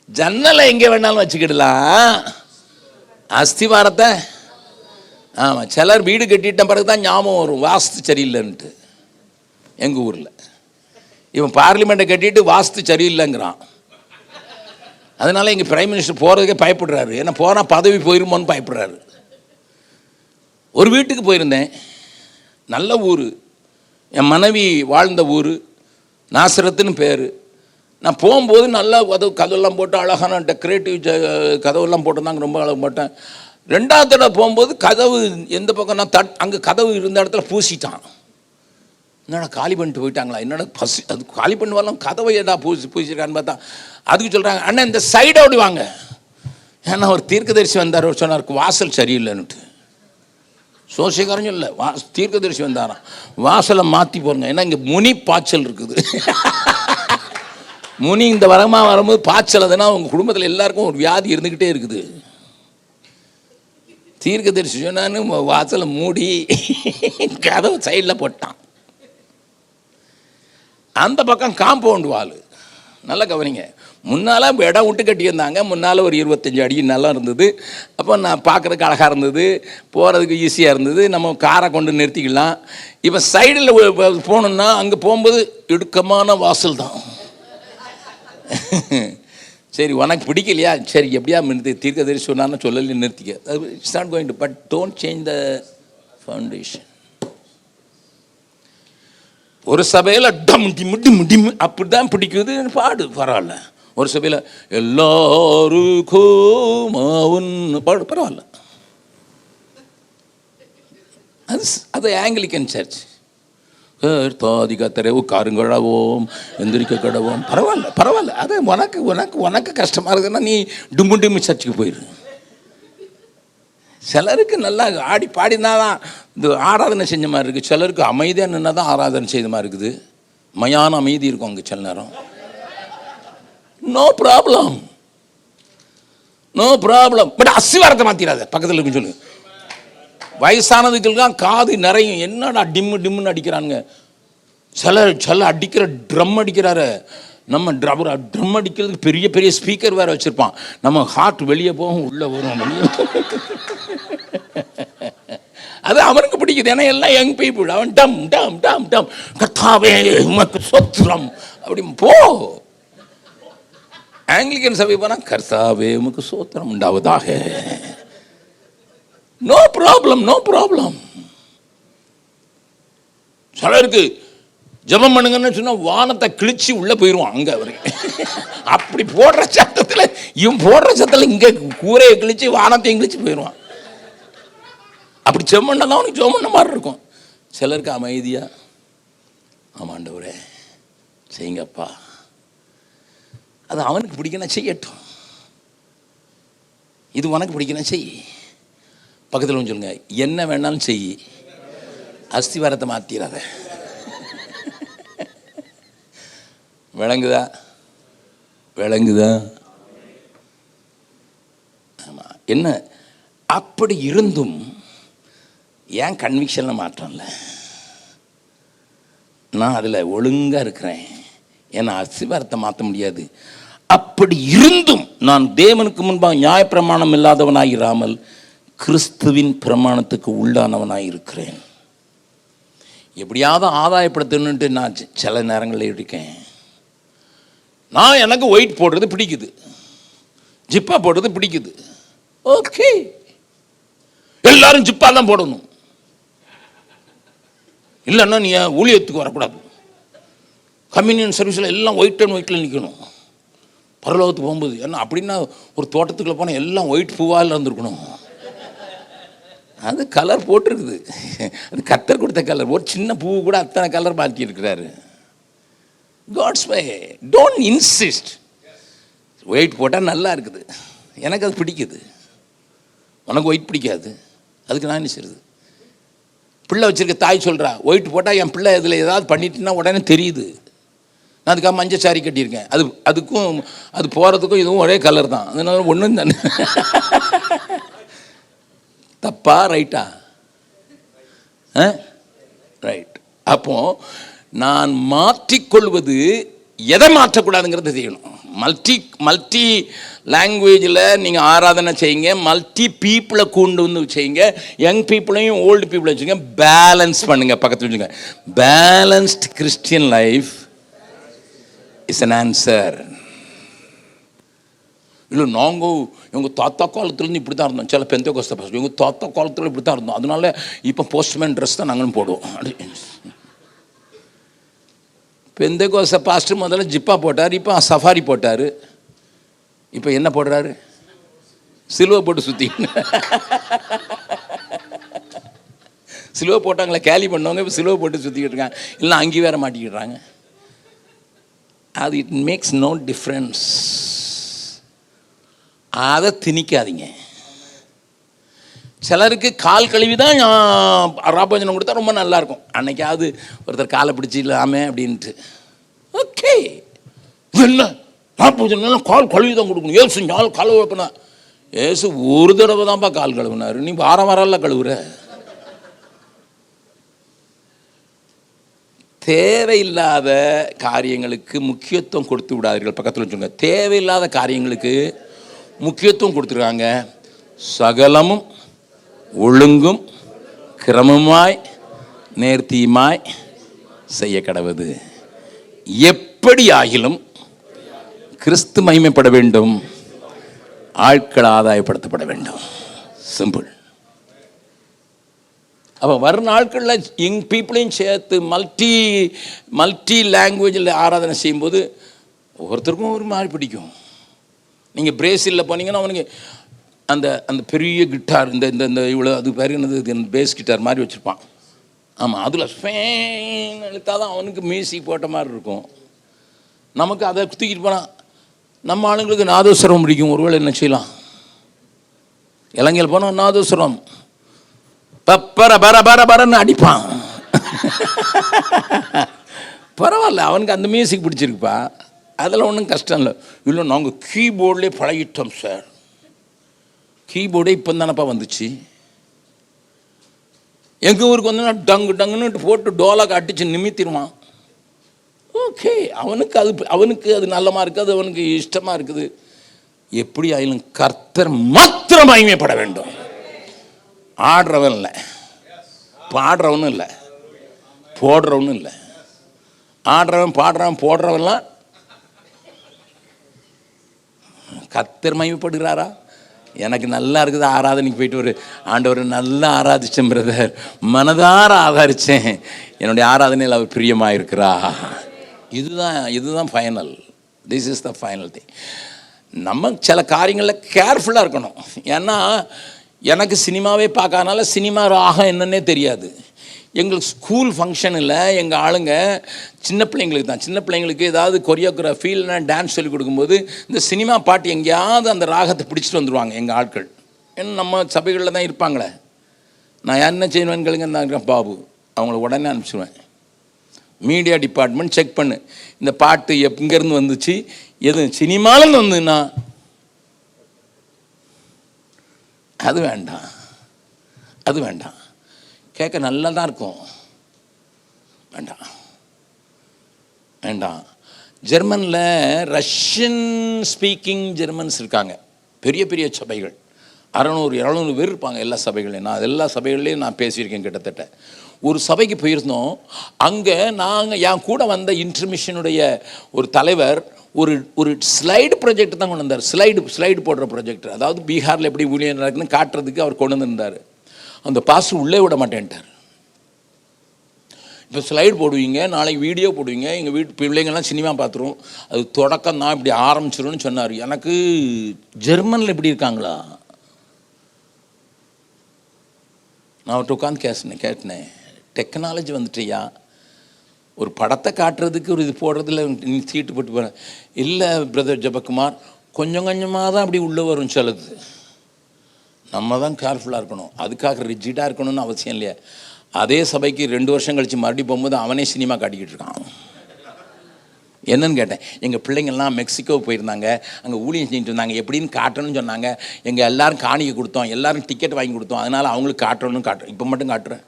ஜன்னலை எங்கே வேணாலும் வச்சுக்கிடலாம், அஸ்திவாரத்தை. ஆமாம், சிலர் வீடு கட்டிட்ட பிறகு தான் ஞாபகம் வரும் வாஸ்து சரியில்லைன்ட்டு. எங்கள் ஊரில் இவன் பார்லிமெண்ட்டை கட்டிட்டு வாஸ்து சரியில்லைங்கிறான். அதனால எங்கள் பிரைம் மினிஸ்டர் போகிறதுக்கே பயப்படுறாரு. ஏன்னா போனால் பதவி போயிருமோன்னு பயப்படுறாரு. ஒரு வீட்டுக்கு போயிருந்தேன், நல்ல ஊர், என் மனைவி வாழ்ந்த ஊர், நாசரத்துன்னு பேர். நான் போகும்போது நல்லா கதவெல்லாம் போட்டு அழகான டெக்கரேட்டிவ் கதவெல்லாம் போட்டிருந்தாங்க, ரொம்ப அழகு போட்டேன். 2வது தடவை போகும்போது கதவு எந்த பக்கம் நான் அங்கே கதவு இருந்த இடத்துல பூசிட்டான். என்னடா காலி பண்ணிட்டு போயிட்டாங்களா, என்னடா பசி, அது காலி பண்ணுவாலும் கதவை ஏடா பூசிருக்கான்னு பார்த்தா அதுக்கு சொல்கிறாங்க, அண்ணா இந்த சைடு ஓடி வாங்க. ஏன்னா ஒரு தீர்க்கதரிசி வந்தார், சொன்னார் வாசல் சரியில்லைன்னுட்டு. சோசியக்காரன் இல்லை, தீர்க்கதரிசி வந்தாராம், வாசலை மாற்றி போடுங்க, ஏன்னா இங்கே முனி பாய்ச்சல் இருக்குது. முனி இந்த வரும்போது பாய்ச்சல், அதுனா உங்கள் குடும்பத்தில் எல்லாருக்கும் ஒரு வியாதி இருந்துக்கிட்டே இருக்குது. தீர்க்கதரிசி சொன்னான்னு வாசலை மூடி கதவு சைடில் போட்டான். அந்த பக்கம் காம்பவுண்ட் வால். நல்லா கவனிங்க, முன்னால் இடம் விட்டு கட்டியிருந்தாங்க, முன்னால் ஒரு 25 அடி நல்லா இருந்தது. அப்போ நான் பார்க்குறதுக்கு அழகாக இருந்தது, போகிறதுக்கு ஈஸியாக இருந்தது, நம்ம காரை கொண்டு நிறுத்திக்கலாம். இப்போ சைடில் போகணுன்னா அங்கே போகும்போது இடுக்கமான வாசல் தான். சரி உனக்கு பிடிக்கலையா, சரி எப்படியா தீர்க்கதரிசி சொன்னான்னு சொல்லல, நிறுத்திக்க. It's not going to, but don't change the foundation. ஒரு சபையில் டம் டிம்மு டிம்மு டிம்மு அப்படி தான் பிடிக்குது, பாடு பரவாயில்ல. ஒரு சபையில் எல்லாருக்கும் பாடு பரவாயில்ல. அது ஆங்கிலிக்கன் சர்ச். தாதி கத்தரே உட்காருங்கடவோம், எந்திரிக்க கடவோம், பரவாயில்ல பரவாயில்ல. அது உனக்கு உனக்கு உனக்கு கஷ்டமாக இருக்குதுன்னா நீ டிம்மு டிம்மு சர்ச்சுக்கு போயிடு. சிலருக்கு நல்லா ஆடி பாடினா தான் இந்த ஆராதனை செஞ்ச மாதிரி இருக்குது, சிலருக்கு அமைதியாக நின்னா தான் ஆராதனை செய்த மாதிரி இருக்குது. மயான அமைதி இருக்கும் அங்கே சில நேரம். No problem, no problem. But அஸ்திவாரத்தை மாற்றிடாத. பக்கத்தில் இருக்குன்னு சொல்லு, வயசானதுக்கெல்லாம் காது நிறையும். என்னடா டிம்மு டிம்முன்னு அடிக்கிறானுங்க. சில அடிக்கிற ட்ரம் அடிக்கிறாரு. நம்ம ட்ரம் அடிக்கிறதுக்கு பெரிய பெரிய ஸ்பீக்கர் வேற வச்சிருப்பான். நம்ம ஹார்ட் வெளியே போகும், உள்ள வரும். அது அவனுக்கு பிடிக்குது. ஏன்னா எல்லாம் யங் பீப்புள். அவன் டம் டம் டம் டம் கர்த்தாவே உமக்கு ஸ்தோத்திரம் அப்படி போ. ஆங்கிலிக்கன் சபை போனா கர்த்தாவே உமக்கு ஸ்தோத்திரம் உண்டாவதாக. No problem, no problem. சிலருக்கு ஜெபம் பண்ணுங்கன்னு சொன்னா வானத்தை கிழிச்சு உள்ள போயிடுவான். அங்க அவருக்கு அப்படி போடுற சத்தத்துல, இவன் போடுற சத்தத்துல இங்க கூரையை கிழிச்சு வானத்தையும் கிழிச்சு போயிடுவான். அப்படி ஜெபம் பண்ணா அவனுக்கு ஜெபம் பண்ண மாதிரி இருக்கும். சிலருக்கு அமைதியா, ஆமாண்டவரே செய்யுங்கப்பா, அது அவனுக்கு பிடிக்கணும் செய்யட்டும், இது உனக்கு பிடிக்கணும் செய். பக்கத்தில் சொல்லுங்க, என்ன வேணாலும் செய், அஸ்திவாரத்தை மாத்திராத. விளங்குதா? விளங்குதா? ஆமா. என்ன அப்படி இருந்தும் ஏன் கன்விக்ஷன்ல மாற்றம்ல? நான் அதுல ஒழுங்கா இருக்கிறேன். ஏன்னா அஸ்திவாரத்தை மாற்ற முடியாது. அப்படி இருந்தும் நான் தேவனுக்கு முன்பாக நியாயப்பிரமாணம் இல்லாதவனாயிராமல் கிறிஸ்துவின் பிரமாணத்துக்கு உள்ளானவனாய் இருக்கிறேன். எப்படியாவது ஆதாயப்படுத்தணுன்ட்டு நான் சில நேரங்களில் இருக்கேன். நான் எனக்கு ஒயிட் போடுறது பிடிக்குது, ஜிப்பா போடுறது பிடிக்குது. ஓகே, எல்லாரும் ஜிப்பா தான் போடணும். இல்லைன்னா நீ ஊழியத்துக்கு வரக்கூடாது. கம்யூனியன் சர்வீஸில் எல்லாம் ஒயிட் அண்ட் ஒயிட்டில் நிற்கணும் பரலோகத்துக்கு போகும்போது. ஏன்னா அப்படின்னா ஒரு தோட்டத்துக்குள்ளே போனால் எல்லாம் ஒயிட் பூவால் இருந்துருக்கணும். அது கலர் போட்டிருக்குது, அது கத்தர் கொடுத்த கலர். ஒரு சின்ன பூ கூட அத்தனை கலர் மாற்றி இருக்கிறாரு. God's way. Don't insist. White போட்டால் நல்லா இருக்குது, எனக்கு அது பிடிக்குது, உனக்கு ஒயிட் பிடிக்காது, அதுக்கு நான் என்ன செய்யுது? பிள்ளை வச்சிருக்க தாய் சொல்கிறா, ஒயிட் போட்டால் என் பிள்ளை இதில் ஏதாவது பண்ணிட்டுன்னா உடனே தெரியுது. நான் அதுக்காக மஞ்சள் சாரி கட்டியிருக்கேன். அதுக்கும் அது போகிறதுக்கும் இதுவும் ஒரே கலர் தான். அதனால ஒன்றும் தானே. தப்பா ரைட்டா? ரைட். அப்போ நான் மாற்றிக்கொள்வது எதை மாற்றக்கூடாதுங்கிறத செய்யணும். மல்டி லாங்குவேஜில் நீங்கள் ஆராதனை செய்யுங்க, மல்டி பீப்புளை கொண்டு வந்து செய்யுங்க, யங் பீப்புளையும் ஓல்டு பீப்புளை வச்சுங்க, பேலன்ஸ் பண்ணுங்க. பக்கத்தில் வச்சுங்க. Balanced Christian life is an answer. இல்லை நாங்கள் எங்கள் தாத்தா காலத்துலேருந்து இப்படி தான் இருந்தோம். சில பெந்தேகோஸ்தே பாஸ்டர் எங்கள் தாத்தா காலத்தில் இப்படி தான் இருந்தோம், அதனால இப்போ போஸ்ட்மேன் ட்ரெஸ் தான் நாங்களும் போடுவோம். பெந்தேகோஸ்தே பாஸ்டர் முதல்ல ஜிப்பா போட்டார், இப்போ சஃபாரி போட்டார். இப்போ என்ன போடுறாரு? சிலுவை போட்டு சுற்றி. சிலுவை போட்டாங்களே கேலி பண்ணவங்க இப்போ சிலுவை போட்டு சுற்றிக்கிட்டு இருக்காங்க. இல்லை அங்கே வேற மாட்டிக்கிடுறாங்க. அது இட் மேக்ஸ் நோ டிஃப்ரென்ஸ். அதை திணிக்காதீங்க. சிலருக்கு கால் கழுவி தான் ராபோஜனம் கொடுத்தா ரொம்ப நல்லாயிருக்கும். அன்னைக்காவது ஒருத்தர் காலை பிடிச்சி இல்லாமே அப்படின்ட்டு. ஓகே, என்ன ராபோஜனம் கால் கழுவி தான் கொடுக்கணும். ஏசு நாள் கால் வைப்பனா? ஏசு ஒரு தடவை தான்ப்பா கால் கழுவுனாரு, நீ வாரம் வாரம்ல கழுவுற. தேவையில்லாத காரியங்களுக்கு முக்கியத்துவம் கொடுத்து விடாதீர்கள். பக்கத்தில் வச்சுங்க, தேவையில்லாத காரியங்களுக்கு முக்கியத்துவம் கொடுத்துருக்காங்க. சகலமும் ஒழுங்கும் கிரமமாய் நேர்த்தியுமாய் செய்ய கடவுது. எப்படி ஆகிலும் கிறிஸ்து மகிமைப்பட வேண்டும், ஆட்கள் ஆதாயப்படுத்தப்பட வேண்டும். சிம்பிள். அப்போ வரும் நாட்களில் யங் பீப்புளையும் சேர்த்து மல்டி லாங்குவேஜில் ஆராதனை செய்யும்போது ஒவ்வொருத்தருக்கும் ஒரு மாதிரி பிடிக்கும். நீங்கள் பிரேசிலில் போனீங்கன்னா அவனுக்கு அந்த அந்த பெரிய கிட்டார், இந்த இந்த இவ்வளோ அது பேர் என்னது, பேஸ் கிட்டார் மாதிரி வச்சுருப்பான். ஆமாம், அதில் ஃபேன் எழுத்தால் தான் அவனுக்கு மியூசிக் போட்ட மாதிரி இருக்கும். நமக்கு அதை தூக்கிட்டு போனால் நம்ம ஆளுங்களுக்கு நாதஸ்வரம் பிடிக்கும். ஒருவேளை என்ன செய்யலாம்? இலங்கையில் போனால் நாதஸ்வரம் பர பர பர பரன்னு அடிப்பான். பரவாயில்ல, அவனுக்கு அந்த மியூசிக் பிடிச்சிருக்குப்பா, அதெல்லாம் ஒன்றும் கஷ்டம் இல்லை. இல்லை நாங்கள் கீபோர்ட்லேயே பழகிட்டோம் சார். கீபோர்டே இப்போ தானப்பா வந்துச்சு. எங்கள் ஊருக்கு வந்து டங்கு டங்குன்னு போட்டு டோலாக அடித்து நிமித்திடுவான். ஓகே, அவனுக்கு அது நல்லமா இருக்குது, அது அவனுக்கு இஷ்டமாக இருக்குது. எப்படி ஆயிலும் கர்த்தர் மாத்திரம் மகிமைப்பட வேண்டும். ஆடுறவன் இல்லை, பாடுறவனும் இல்லை, போடுறவனும் இல்லை. ஆடுறவன் பாடுறவன் போடுறவன்லாம் கர்த்தர் மகிமைப்படுகிறாரா? எனக்கு நல்லா இருக்குது, ஆராதனைக்கு போயிட்டு ஒரு ஆண்டவர் நல்லா ஆராதிச்சேன் பிரதர், மனதார ஆதரிச்சேன், என்னுடைய ஆராதனையில் அவர் பிரியமாக இருக்கிறா. இதுதான் final. This is the final thing. நம்ம சில காரியங்களில் கேர்ஃபுல்லாக இருக்கணும். ஏன்னா எனக்கு சினிமாவே பார்க்கறதுனால சினிமா ராகம் என்னன்னே தெரியாது. எங்களுக்கு ஸ்கூல் ஃபங்க்ஷனில் எங்கள் ஆளுங்க சின்ன பிள்ளைங்களுக்கு தான், சின்ன பிள்ளைங்களுக்கு ஏதாவது கொரியோகிராஃபி இல்லைனா டான்ஸ் சொல்லி கொடுக்கும்போது இந்த சினிமா பாட்டு எங்கேயாவது அந்த ராகத்தை பிடிச்சிட்டு வந்துடுவாங்க எங்கள் ஆட்கள். ஏன்னா நம்ம சபைகளில் தான் இருப்பாங்களே. நான் என்ன செய்வேன்னு கேளுங்க, நான் பாபு அவங்கள உடனே அனுப்பிச்சிடுவேன். மீடியா டிபார்ட்மெண்ட் செக் பண்ணு, இந்த பாட்டு எங்கேருந்து வந்துச்சு, எது சினிமாலேருந்து வந்துன்னா அது வேண்டாம், அது வேண்டாம். கேட்க நல்லா தான் இருக்கும், வேண்டாம் வேண்டாம். ஜெர்மனில் ரஷ்யன் ஸ்பீக்கிங் ஜெர்மன்ஸ் இருக்காங்க, பெரிய பெரிய சபைகள், 600-700 பேர் இருப்பாங்க எல்லா சபைகளையும். நான் எல்லா சபைகள்லேயும் நான் பேசியிருக்கேன். கிட்டத்தட்ட ஒரு சபைக்கு போயிருந்தோம். அங்கே நாங்கள் என் கூட வந்த இன்டர்மிஷனுடைய ஒரு தலைவர் ஒரு ஸ்லைடு ப்ராஜெக்ட் தான் கொண்டு வந்தார். ஸ்லைடு போடுற ப்ராஜெக்ட், அதாவது பீகாரில் எப்படி ஊழியம் நடக்குதுன்னு காட்டுறதுக்கு அவர் கொண்டு வந்திருந்தார். அந்த பாஸ்டர் உள்ளே விட மாட்டேன்ட்டார். இப்போ ஸ்லைடு போடுவீங்க, நாளைக்கு வீடியோ போடுவீங்க, எங்கள் வீட்டு பிள்ளைங்கள்லாம் சினிமா பார்த்துரும், அது தொடக்கம் தான் இப்படி ஆரம்பிச்சிரும்னு சொன்னார். எனக்கு ஜெர்மனில் எப்படி இருக்காங்களா, நான் அவர்கிட்ட உட்காந்து கேட்டேன், டெக்னாலஜி வந்துட்டியா, ஒரு படத்தை காட்டுறதுக்கு ஒரு இது போடுறதில்ல நீ சீட்டு போட்டு போகிற. இல்லை பிரதர் ஜெபக்குமார், கொஞ்சம் கொஞ்சமாக தான் அப்படி உள்ளே வரும் சிலது. நம்ம தான் கேர்ஃபுல்லாக இருக்கணும். அதுக்காக ரிஜிடாக இருக்கணும்னு அவசியம் இல்லையா. அதே சபைக்கு 2 வருஷம் கழித்து மறுபடியும் போகும்போது அவனே சினிமா காட்டிக்கிட்டு இருக்கான். என்னன்னு கேட்டேன். எங்கள் பிள்ளைங்கள்லாம் மெக்சிகோ போயிருந்தாங்க, அங்கே ஊழியம் செஞ்சுட்டு இருந்தாங்க, எப்படின்னு காட்டணும்னு சொன்னாங்க. எங்கள் எல்லோரும் காணிக்கை கொடுத்தோம், எல்லோரும் டிக்கெட் வாங்கி கொடுத்தோம், அதனால் அவங்களுக்கு காட்டுறேன். இப்போ மட்டும் காட்டுறேன்.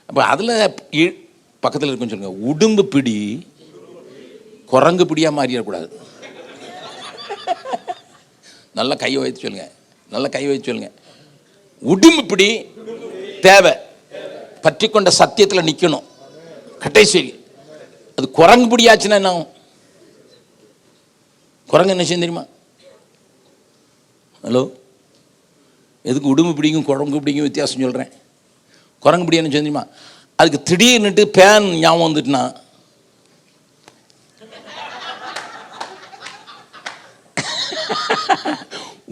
அப்போ அதில் பக்கத்தில் இருக்குன்னு சொல்லுங்க, உடும்பு பிடி குரங்கு பிடியாக மாறிடக்கூடாது. நல்லா கை வைத்து சொல்லுங்க, நல்லா கை வைத்து சொல்லுங்க. உடும்பு பிடி தேவை, பற்றி கொண்ட சத்தியத்தில் நிற்கணும் கடைசி. அது குரங்கு பிடியாச்சுன்னா என்ன ஆகும்? குரங்கு என்ன செய்யும் தெரியுமா? ஹலோ, எதுக்கு உடும்பு பிடிக்கும் குரங்கு பிடிக்கும் வித்தியாசம் சொல்கிறேன். குரங்கு பிடி என்ன செய்யும் தெரியுமா? அதுக்கு திடீர்னுட்டு பேன் ஞாபகம் வந்துட்டுனா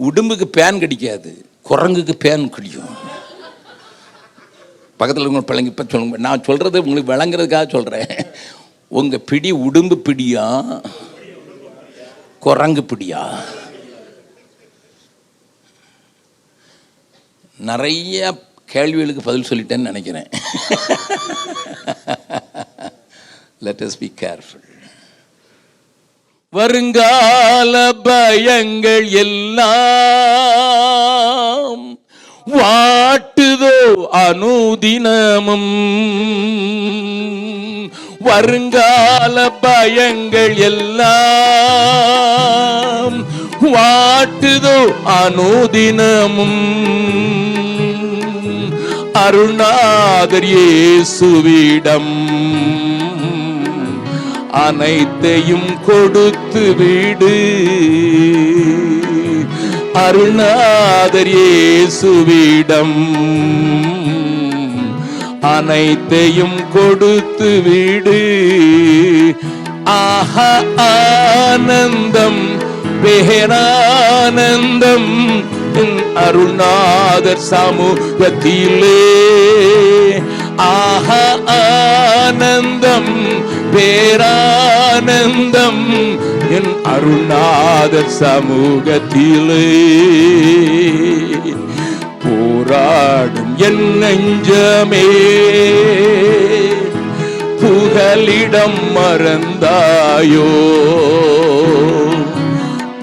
உடும்புக்கு பேன் கிடைக்காது, குரங்குக்கு பேன் கிடைக்கும். பக்கத்தில் இருக்க பிள்ளைங்க இப்போ சொல்லுங்க, நான் சொல்கிறது உங்களுக்கு விளங்குறதுக்காக சொல்கிறேன். உங்கள் பிடி உடும்பு பிடியா குரங்கு பிடியா? நிறைய கேள்விகளுக்கு பதில் சொல்லிட்டேன்னு நினைக்கிறேன். Let us be careful. வருங்கால பயங்கள் எல்லாம் வாட்டுதோ அனுதினமும், வருங்கால பயங்கள் எல்லாம் வாட்டுதோ அனுதினமும், அருள்நாதர் இயேசுவிடம் அனைத்தையும் கொடுத்து விடு, அருள்நாதர் இயேசுவிடம் அனைத்தையும் கொடுத்து விடு. ஆஹா ஆனந்தம் பேரானந்தம் அருள்நாதர் சமூகத்திலே, ஆஹா ஆனந்தம் பேரானந்தம் என் அருள்நாதர் சமூகத்திலே. போராடும் என் நெஞ்சமே புகலிடம் மறந்தாயோ,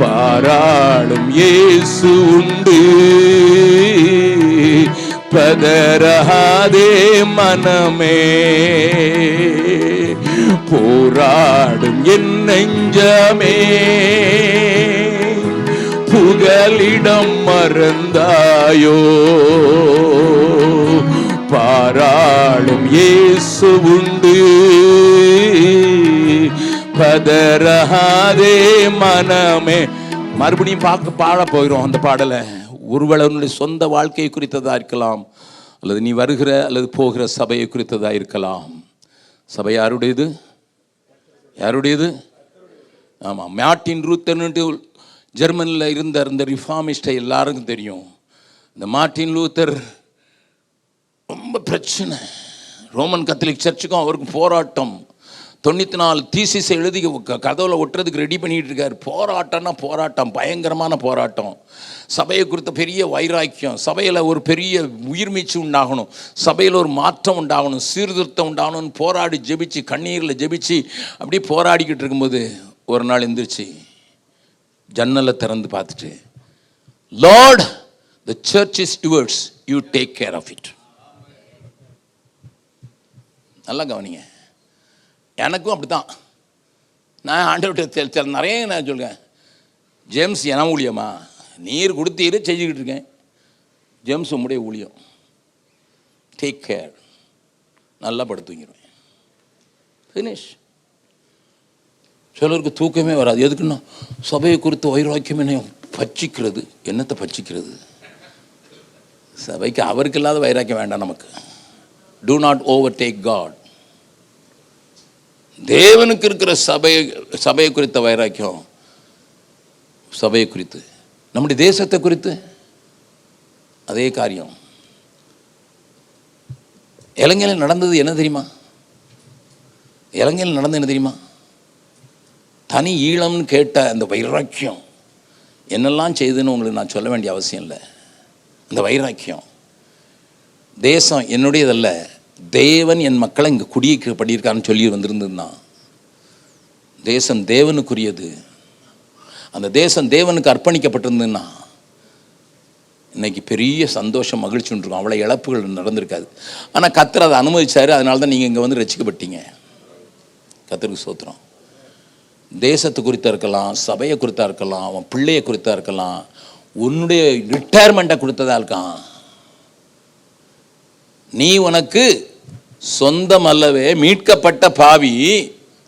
பாராளும் இயேசு உண்டு, பதறாதே மனமே, போராடும் என் நெஞ்சமே, புகலிடம் மறந்தாயோ, பாராளும் இயேசு உண்டு, பதறாதே மனமே. மறுபடியும் பாட போகிறோம் அந்த பாடலை. ஒருவேளை உன்னுடைய சொந்த வாழ்க்கையை குறித்ததா இருக்கலாம், அல்லது நீ வருகிற அல்லது போகிற சபையை குறித்ததா இருக்கலாம். சபை யாருடையது? யாருடையது? ஆமாம், மார்ட்டின் லூத்தர்ன்ட்டு ஜெர்மனியில் இருந்த அந்த ரிஃபார்மிஸ்டை எல்லாருக்கும் தெரியும். இந்த மார்ட்டின் லூத்தர் ரொம்ப பிரச்சனை. ரோமன் கத்தோலிக் சர்ச்சுக்கும் அவருக்கும் போராட்டம். 94 தீசிஸை எழுதி கதவுல ஒட்டுறதுக்கு ரெடி பண்ணிட்டு இருக்காரு. போராட்டம்னா போராட்டம், பயங்கரமான போராட்டம். சபையை குறித்த பெரிய வைராக்கியம், சபையில் ஒரு பெரிய உயிர்மீச்சு உண்டாகணும், சபையில் ஒரு மாற்றம் உண்டாகணும், சீர்திருத்தம் உண்டாகணும்னு போராடி ஜெபிச்சு, கண்ணீரில் ஜெபிச்சு அப்படியே போராடிக்கிட்டு இருக்கும்போது ஒரு நாள் எந்திரிச்சு ஜன்னலை திறந்து பார்த்துட்டு, Lord, the church is yours, you take care of it. நல்லா கவனிங்க. எனக்கும் அப்படி தான். நான் ஆண்டவர்கிட்ட நிறைய நான் சொல்லுவேன், ஜேம்ஸ் என ஊழியமா, நீர் கொடுத்தீர் செஞ்சுக்கிட்டு இருக்கேன், ஜேம்ஸ் உம்முடைய ஊழியம், டேக் கேர், நல்லா படுத்துங்கிடுவேன், ஃபினிஷ். சிலருக்கு தூக்கமே வராது. எதுக்குன்னா சபையை குறித்து வைராக்கியம் என்ன பச்சிக்கிறது. என்னத்தை பச்சிக்கிறது? சபைக்கு அவருக்கு இல்லாத வைராக்கியம் வேண்டாம் நமக்கு. Do not overtake God. தேவனுக்கு இருக்கிற சபையை குறித்த வைராக்கியம், சபையை குறித்து, நம்முடைய தேசத்தை குறித்து அதே காரியம். இலங்கையில் நடந்தது என்ன தெரியுமா? இலங்கையில் நடந்தது என்ன தெரியுமா? தனி ஈழம்னு கேட்ட அந்த வைராக்கியம் என்னெல்லாம் செய்துன்னு உங்களுக்கு நான் சொல்ல வேண்டிய அவசியம் இல்லை. இந்த வைராக்கியம், தேசம் என்னுடையதல்ல, தேவன் என் மக்களை இங்கே குடியிருக்கப்பட்டிருக்கான்னு சொல்லி வந்திருந்ததுன்னா, தேசம் தேவனுக்குரியது, அந்த தேசம் தேவனுக்கு அர்ப்பணிக்கப்பட்டிருந்ததுன்னா இன்னைக்கு பெரிய சந்தோஷம், மகிழ்ச்சி இருக்கும். அவ்வளோ இழப்புகள் நடந்திருக்காது. ஆனால் கர்த்தர் அதை அனுமதிச்சார். அதனால தான் நீங்கள் இங்கே வந்து ரட்சிக்கப்பட்டீங்க. கர்த்தருக்கு ஸ்தோத்திரம். தேசத்து குறித்தா இருக்கலாம், சபையை குறித்தா இருக்கலாம், அவன் பிள்ளையை குறித்தா இருக்கலாம், உன்னுடைய ரிட்டையர்மெண்ட்டை கொடுத்ததா இருக்கான். நீ உனக்கு சொந்தம் அல்லவே, மீட்கப்பட்ட பாவி,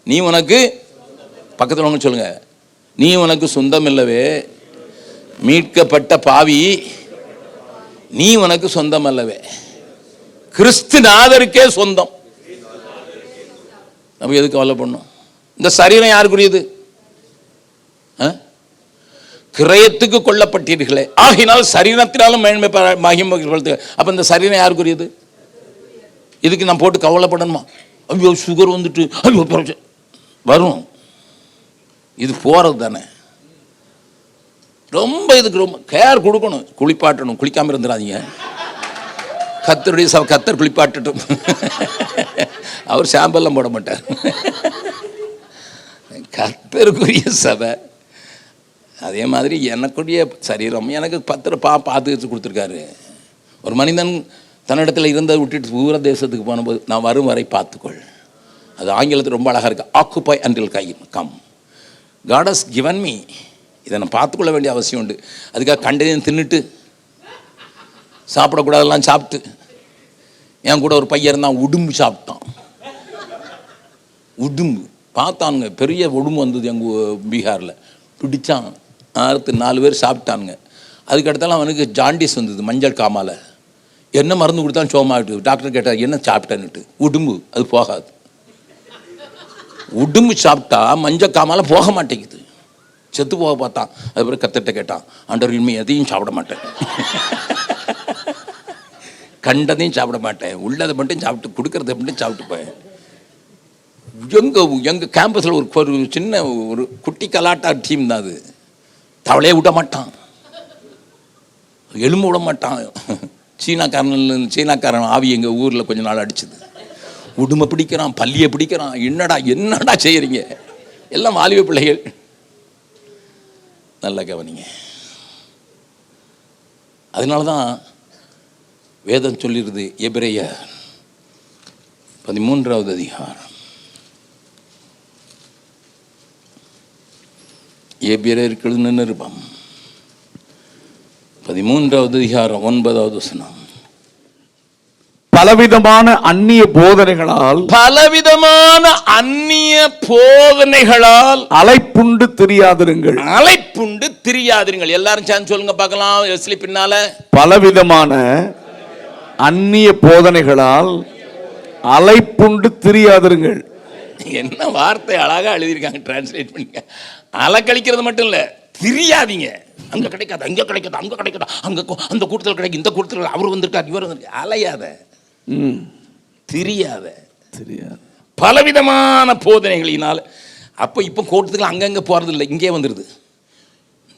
நீ உனக்கு, பக்கத்தில் வாங்க சொல்லுங்க, நீ உனக்கு சொந்தம் இல்லவே, மீட்கப்பட்ட பாவி, நீ உனக்கு சொந்தம் அல்லவே, கிறிஸ்துநாதருக்கே சொந்தம். நம்ம எதுக்கு கவலை பண்ணோம்? இந்த சரீரம் யாருக்குரியது? கிரயத்துக்கு கொல்லப்பட்டீர்களே, ஆகினால் சரீரத்தினாலும் மேன்மை மகிமைப்படுத்து. அப்ப இந்த சரீரம் யாருக்குரியது? இதுக்கு நான் போட்டு கவலைப்படணுமா? ஐயோ சுகர் வந்துட்டு, ஐயோ வரும், இது போறது தானே. ரொம்ப இதுக்கு ரொம்ப கேர் கொடுக்கணும். குளிப்பாட்டணும், குளிக்காம இருந்துடாதீங்க. கத்தருடைய கத்தர் குளிப்பாட்டட்டும். அவர் சாம்பல்லாம் போட மாட்டார். கர்த்தருக்குரிய சபை. அதே மாதிரி எனக்குரிய சரீரம் எனக்கு பார்த்து கொடுத்துருக்காரு. ஒரு மனிதன் தன்னிடத்தில் இருந்ததை விட்டுட்டு தூர தேசத்துக்கு போனபோது, நான் வரும் வரை பார்த்துக்கொள். அது ஆங்கிலத்தில் ரொம்ப அழகாக இருக்குது, occupy until come. God has given me. இதை நான் பார்த்துக்கொள்ள வேண்டிய அவசியம் உண்டு. அதுக்காக கண்டதையும் தின்னுட்டு சாப்பிடக்கூடாதெல்லாம் சாப்பிட்டு, என் கூட ஒரு பையன் இருந்தான், உடும்பு சாப்பிட்டான். உடும்பு பார்த்தானுங்க, பெரிய உடும்பு வந்தது எங்கள் பீகாரில், பிடிச்சான், அறுத்து 4 பேர் சாப்பிட்டானுங்க. அதுக்கடுத்தாலும் அவனுக்கு ஜாண்டிஸ் வந்தது, மஞ்சள் காமால். என்ன மருந்து கொடுத்தாலும் சோமாகிட்டு. டாக்டர் கேட்டார், என்ன சாப்பிட்டேன்னுட்டு. உடும்பு, அது போகாது. உடும்பு சாப்பிட்டா மஞ்சள் காமால போக மாட்டேங்குது, செத்து போக பார்த்தான். அதுக்கப்புறம் கத்திட்ட கேட்டான், ஆண்டவர் இனிமே எதையும் சாப்பிட மாட்டேன், கண்டதையும் சாப்பிட மாட்டேன், உள்ளதை மட்டும் சாப்பிட்டு, கொடுக்கறத மட்டும் சாப்பிட்டுப்பேன். எங்கள் கேம்பஸில் ஒரு சின்ன ஒரு குட்டி கலாட்டா டீம் தான் அது. தவளையே விட மாட்டான், எலும்பு விட மாட்டான். சீனாக்காரன் ஆவி எங்கள் ஊரில் கொஞ்ச நாள் அடிச்சுது. உடுமை பிடிக்கிறான், பள்ளியை பிடிக்கிறான். என்னடா செய்கிறீங்க? எல்லாம் வாலிப பிள்ளைகள். நல்லா கவனிங்க. அதனால தான் வேதம் சொல்லிருது. எபிரேயர் 13வது அதிகாரம், எபிரேயருக்கு எழுதின நிருபம் 13வது அதிகாரம் 9வது வசனம். பலவிதமான அந்நிய போதனைகளால் அலைப்புண்டு திரியாதிருங்கள். அலைப்புண்டு திரியாதிருங்கள். எல்லாரும் சேர்ந்து சொல்லுங்க பார்க்கலாம். எஸ்லி பின்னால. பலவிதமான அந்நிய போதனைகளால் அலைப்புண்டு திரியாதிருங்கள். என்ன வார்த்தை அழகா எழுதியிருக்காங்க, டிரான்ஸ்லேட் பண்ணிக்க. அலக்கழிக்கிறது மட்டும் இல்ல, திரியாதீங்க. அங்க கிடைக்காது, அங்க கிடைக்காது, அங்க கிடைக்காது, அங்க அந்த கூட்டத்தில் கிடைக்கும், இந்த கூட்டத்தில் அவர் வந்திருக்கார், இவர் வந்திருக்கார். அலையாத, தெரியாத, பலவிதமான போதனைகளினால. அப்போ இப்போ கூட்டத்துக்கு அங்கங்க போறது இல்லை, இங்கே வந்துருது.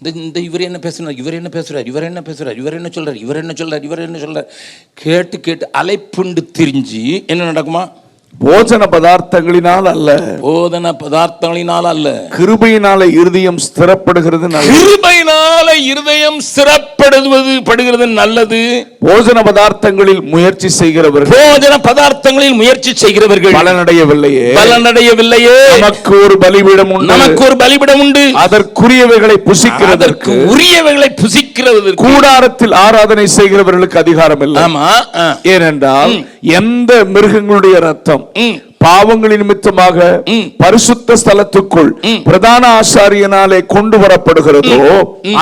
இந்த இவர் என்ன பேசுறாரு, இவர் என்ன பேசுறாரு, இவர் என்ன பேசுறாரு, இவர் என்ன சொல்றாரு, இவர் என்ன சொல்றாரு, இவர் என்ன சொல்றாரு, கேட்டு கேட்டு அலைப்புண்டு திரிஞ்சு என்ன நடக்குமா? போஜன பதார்த்தங்களினால் அல்ல, போதன பதார்த்தங்களினால் அல்ல, கிருபையினால இருதயம் ஸ்திரப்படுகிறது. கிருபையினால இருதயம் ஸ்திரப்படுகிறது நல்லது. போஜன பதார்த்தங்களில் முயற்சி செய்கிறவர்கள், போஜன பதார்த்தங்களில் முயற்சி செய்கிறவர்கள் பலனடையவில்லையே, பலனடையவில்லையே. நமக்கு ஒரு பலிபீடம் உண்டு, நமக்கு ஒரு பலிபீடம் உண்டு, அதற்குரியவைகளை புசிக்கிறதற்கு, உரியவைகளை புசிக்கிறது. கூடாரத்தில் ஆராதனை செய்கிறவர்களுக்கு அதிகாரம் இல்லை. ஆமா, ஏனென்றால் எந்த மிருகங்களுடைய ரத்தம் பாவங்களின் நிமித்தமாக பரிசுத்த ஸ்தலத்துக்குள் பிரதான ஆசாரியனாலே கொண்டு வரப்படுகிறதோ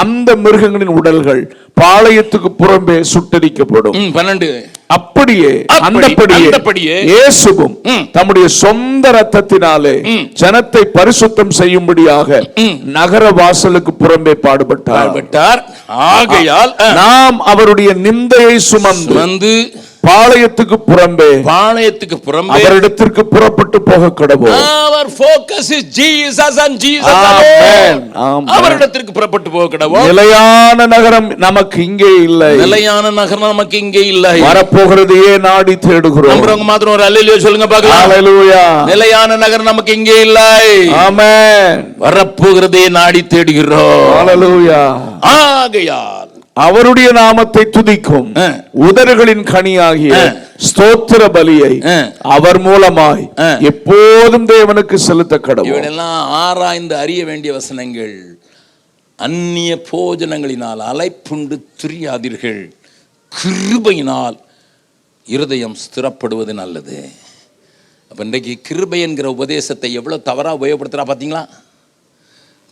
அந்த மிருகங்களின் உடல்கள் பாளையத்துக்கு புறம்பே சுட்டரிக்கப்படும். 12. அப்படியே அந்தபடியே இயேசுவும் தம்முடைய சொந்த ரத்தத்தினாலே ஜனத்தை பரிசுத்தம் செய்யும்படியாக நகர வாசலுக்கு புறம்பே பாடுபட்டார். ஆகையால் நாம் அவருடைய நிந்தையை சுமந்து பாளையத்துக்கு புறம்பே அவரிடத்திற்கு புறப்பட்டு போக கடவோம். Our focus is Jesus and Jesus alone. அவரிடத்திற்கு புறப்பட்டு போக கடவோம். நிலையான நகரம் நமக்கு இங்கே இல்லை, நிலையான நகரம் நமக்கு இங்கே இல்லை. வரப்போகிறதையே நாடி தேடுகிறோம். நம்புறவங்க மாத்திரம் ஒரு அல்லேலூயா சொல்லுங்க பார்க்கலாம். அல்லேலூயா. நிலையான நகரம் நமக்கு இங்கே இல்லை. ஆமென். வரப்போகிறதையே நாடி தேடுகிறோம். அல்லேலூயா. ஆகையால் அவருடைய நாமத்தை துதிக்கும் உதடுகளின் கனியாகிய ஸ்தோத்திர பலியை அவர் மூலமாய் எப்போதும் தேவனுக்கு செலுத்த கடவுள். இவனெல்லாம் ஆராய்ந்து அறிய வேண்டிய வசனங்கள். அந்நிய போஜனங்களினால் அலைப்புண்டு திரியாதீர்கள், கிருபையினால் இருதயம் ஸ்திரப்படுவது நல்லது. அப்ப இன்றைக்கு கிருபை என்கிற உபதேசத்தை எவ்வளவு தவறா உபயோகப்படுத்துறா பாத்தீங்களா?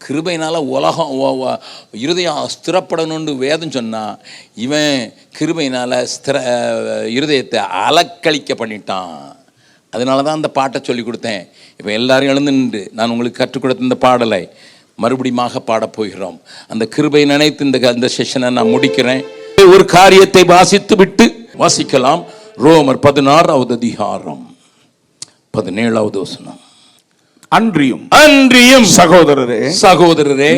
கிருபையினால உலகம் இருதயம் ஸ்திரப்படணும்னு வேதம் சொன்னா, இவன் கிருபையினால இருதயத்தை அலக்களிக்க பண்ணிட்டான். அதனால தான் அந்த பாட்டை சொல்லி கொடுத்தேன். இப்போ எல்லாரும் எழுந்து நின்று நான் உங்களுக்கு கற்றுக் கொடுத்த இந்த பாடலை மறுபடியும் பாடப் போகிறோம். அந்த கிருபை நினைத்து இந்த செஷனை நான் முடிக்கிறேன். ஒரு காரியத்தை வாசித்து விட்டு வாசிக்கலாம். ரோமர் 16வது அதிகாரம் 17வது வசனம். அன்றியும் சகோதரரே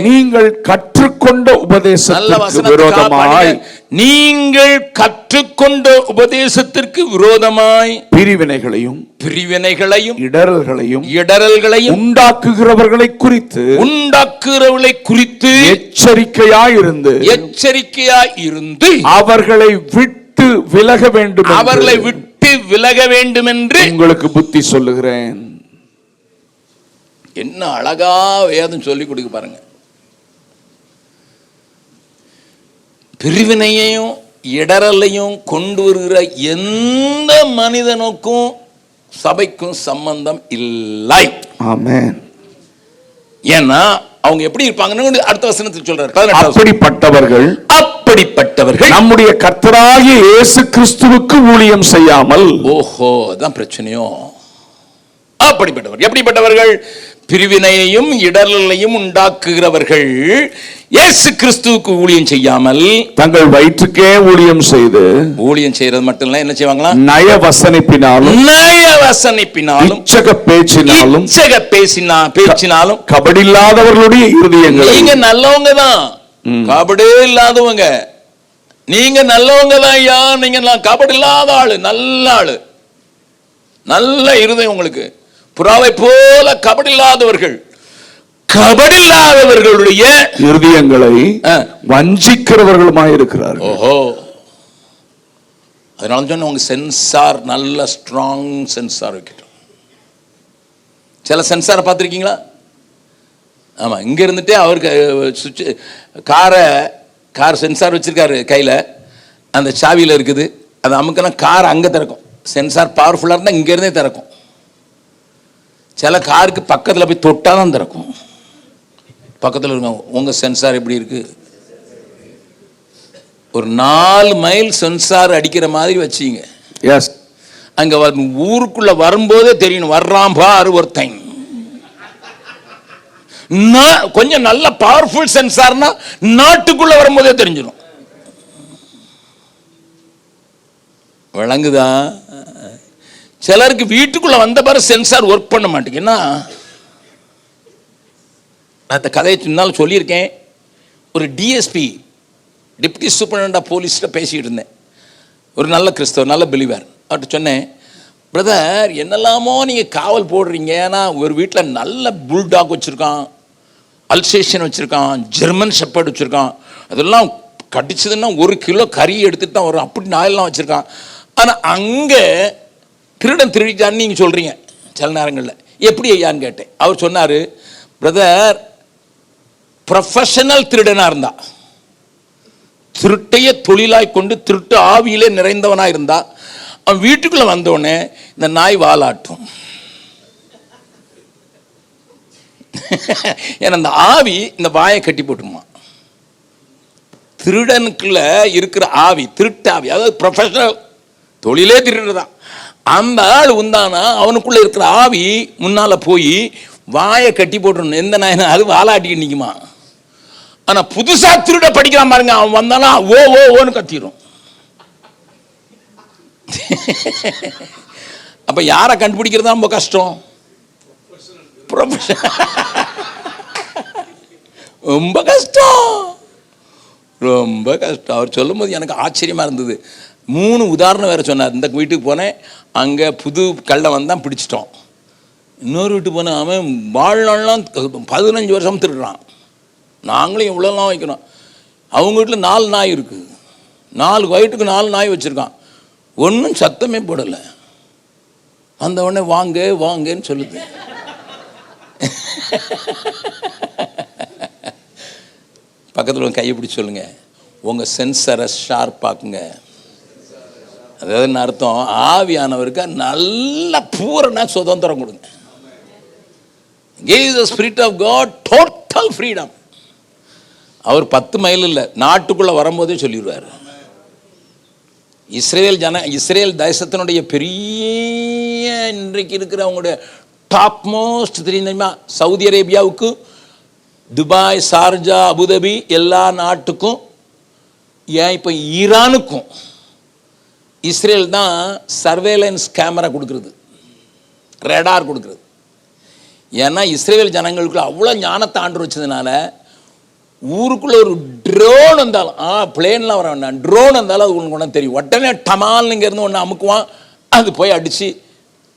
நீங்கள் கற்றுக்கொண்ட உபதேசத்திற்கு விரோதமாய், நீங்கள் கற்றுக்கொண்ட உபதேசத்திற்கு விரோதமாய் பிரிவினைகளையும் இடரல்களையும் உண்டாக்குகிறவர்களை குறித்து எச்சரிக்கையாயிருந்து அவர்களை விட்டு விலக வேண்டும் என்று உங்களுக்கு புத்தி சொல்லுகிறேன். என்ன அழகா வேதம் சொல்லி கொடுக்க பாருங்க. பிரிவினையையும் இடரலையும் கொண்டு வருகிற எந்த மனிதனுக்கும் சபைக்கும் சம்பந்தம் இல்லை. ஆமென். ஏன்னா அவங்க எப்படி இருப்பாங்கன்னு அடுத்த வசனத்தில் சொல்றாரு. அப்படிப்பட்டவர்கள் நம்முடைய கர்த்தராகிய இயேசு கிறிஸ்துவுக்கு ஊழியம் செய்யாமல். ஓஹோ, அதான் பிரச்சனையோ. அப்படிப்பட்டவர்கள் எப்படிப்பட்டவர்கள்? பிரிவினையையும் இடரலையும் உண்டாக்குகிறவர்கள், இயேசு கிறிஸ்துவுக்கு ஊழியம் செய்யாமல் தங்கள் வயிற்றுக்கே ஊழியம் செய்யறது மட்டும் இல்ல, என்ன செய்வாங்களா? நய வசனிப்பினாலும் பேச்சினாலும் கபடில்லாதவர்களுடைய இருதயங்கள். நீங்க நல்லவங்க தான், கபடே இல்லாதவங்க. நீங்க நல்லவங்க தான் ஐயா, நீங்க கபடி இல்லாத ஆளு, நல்ல ஆளு, நல்ல இருதயம் உங்களுக்கு. புறாவை போல கபடில்லாதவர்களுடைய இருதயங்களை வஞ்சிக்கிறவர்களுமாய் இருக்கிறார்கள். ஓஹோ, அதனால சொன்ன உங்க சென்சார் நல்ல ஸ்ட்ராங் சென்சார் வைக்கட்டும். சில சென்சாரை பார்த்துருக்கீங்களா? ஆமாம், இங்கே இருந்துகிட்டே அவருக்கு சுவிட்சு கார் சென்சார் வச்சுருக்காரு கையில், அந்த சாவியில் இருக்குது. அது அமுக்குனா கார் அங்கே திறக்கும். சென்சார் பவர்ஃபுல்லாக இருந்தால் இங்கேருந்தே திறக்கும். சில காருக்கு பக்கத்தில் போய் தொட்டால் தான் திறக்கும். பக்கத்தில் இருக்கும். உங்கள் சென்சார் எப்படி இருக்குது? ஒரு 4 மைல் சென்சார் அடிக்கிற மாதிரி வச்சிங்க. எஸ், அங்கே ஊருக்குள்ளே வரும்போதே தெரியணும், வர்றான் பாரு ஒருத்தன். கொஞ்சம் நல்ல பவர்ஃபுல் சென்சார்னா நாட்டுக்குள்ள வரும்போதே தெரிஞ்சிடும். விளங்குதா? சிலருக்கு வீட்டுக்குள்ள வந்த பிறகு சென்சார் ஒர்க் பண்ண மாட்டேங்குன்னா, நான் இந்த கதையை சொன்னாலும் சொல்லியிருக்கேன். ஒரு டிஎஸ்பி, டிப்டி சூப்பரண்ட் ஆஃப் போலீஸ்கிட்ட பேசிக்கிட்டு இருந்தேன். ஒரு நல்ல கிறிஸ்தவர், நல்ல பிலீவர். அவர்கிட்ட சொன்னேன், பிரதர் என்னெல்லாமோ நீங்கள் காவல் போடுறீங்க, ஏன்னா ஒரு வீட்டில் நல்ல புல்டாக் வச்சுருக்கான், அல்சேஷன் வச்சுருக்கான், ஜெர்மன் ஷெப்பர்ட் வச்சுருக்கான், அதெல்லாம் கடிச்சதுன்னா 1 கிலோ கறி எடுத்துகிட்டு தான் வரும், அப்படி நாயெல்லாம் வச்சுருக்கான். ஆனால் அங்கே திருடன் திருடிட்டான்னு நீங்கள் சொல்கிறீங்க சில நேரங்களில், எப்படி ஐயான்னு கேட்டேன். அவர் சொன்னார், பிரதர் ப்ரொஃபஷனல் திருடனாக இருந்தா, திருட்டைய தொழிலாய் கொண்டு திருட்டு ஆவியிலே நிறைந்தவனாக இருந்தா, அவன் வீட்டுக்குள்ளே வந்தோடனே இந்த நாய் வாலாட்டும். ஏன்னா அந்த ஆவி இந்த வாயை கட்டி போட்டுமா. திருடனுக்குள்ள இருக்கிற ஆவி, திருட்டாவி, அதாவது ப்ரொஃபஷனல் தொழிலே திருடுதான். அந்த ஆள் உந்தானா அவனுக்குள்ள இருக்கிற ஆவி முன்னால போய் வாயை கட்டி போட்டுருணும். எந்த நாயனா அது வாலாட்டிக்கு நிற்குமா. ஆனா புதுசா திருட படிக்கிறான் பாருங்க, அவன் வந்தானா ஓ ஓ ஓன்னு கத்திரும். அப்ப யாரை கண்டுபிடிக்கிறது ரொம்ப கஷ்டம். ரொம்ப கஷ்டம், ரொம்ப கஷ்டம். அவர் சொல்லும் போது எனக்கு ஆச்சரியமா இருந்தது. 3 உதாரணம் வேற சொன்னார். இந்த வீட்டுக்கு போனேன், அங்கே புது கள்ளை வந்தான், பிடிச்சிட்டோம். இன்னொரு வீட்டுக்கு போனேன், அவன் வாழ்நாள்லாம் 15 வருஷம் திருடுறான். நாங்களும் இவ்வளோலாம் வைக்கிறோம். அவங்க வீட்டில் 4 நாய் இருக்குது, 4 வயிற்றுக்கு 4 நாய் வச்சுருக்கான். ஒன்றும் சத்தமே போடலை. அந்த உடனே வாங்க வாங்கன்னு சொல்லுது. பக்கத்தில் கையை பிடிச்சி சொல்லுங்க, உங்கள் சென்சரை ஷார்ப்பாக்குங்க. அதாவது அர்த்தம், ஆவியானவருக்கு நல்ல பூரண சுதந்திரம் கொடுங்க. Give the Spirit of God total freedom. அவர் 10 மைல் இல்லை, நாட்டுக்குள்ளே வரும்போதே சொல்லிடுவார். இஸ்ரேல் தேசத்தினுடைய பெரிய இன்றைக்கு இருக்கிற அவங்களுடைய டாப் மோஸ்ட் தெரியுமா, சவுதி அரேபியாவுக்கு, துபாய், சார்ஜா, அபுதாபி எல்லா நாட்டுக்கும், ஏன் இப்போ ஈரானுக்கும் இஸ்ரேல் தான் சர்வேலன்ஸ் கேமரா கொடுக்குறது, ரேடார் கொடுக்குறது. ஏன்னா இஸ்ரேல் ஜனங்களுக்குள்ள அவ்வளோ ஞானத்தை ஆண்டு வச்சதுனால, ஊருக்குள்ளே ஒரு ட்ரோன் வந்தாலும், பிளேன்லாம் வர வேண்டாம், ட்ரோன் வந்தாலும் அது ஒன்று ஒன்று தெரியும். உடனே டமால் இங்கேருந்து ஒன்று அமுக்குவான், அது போய் அடித்து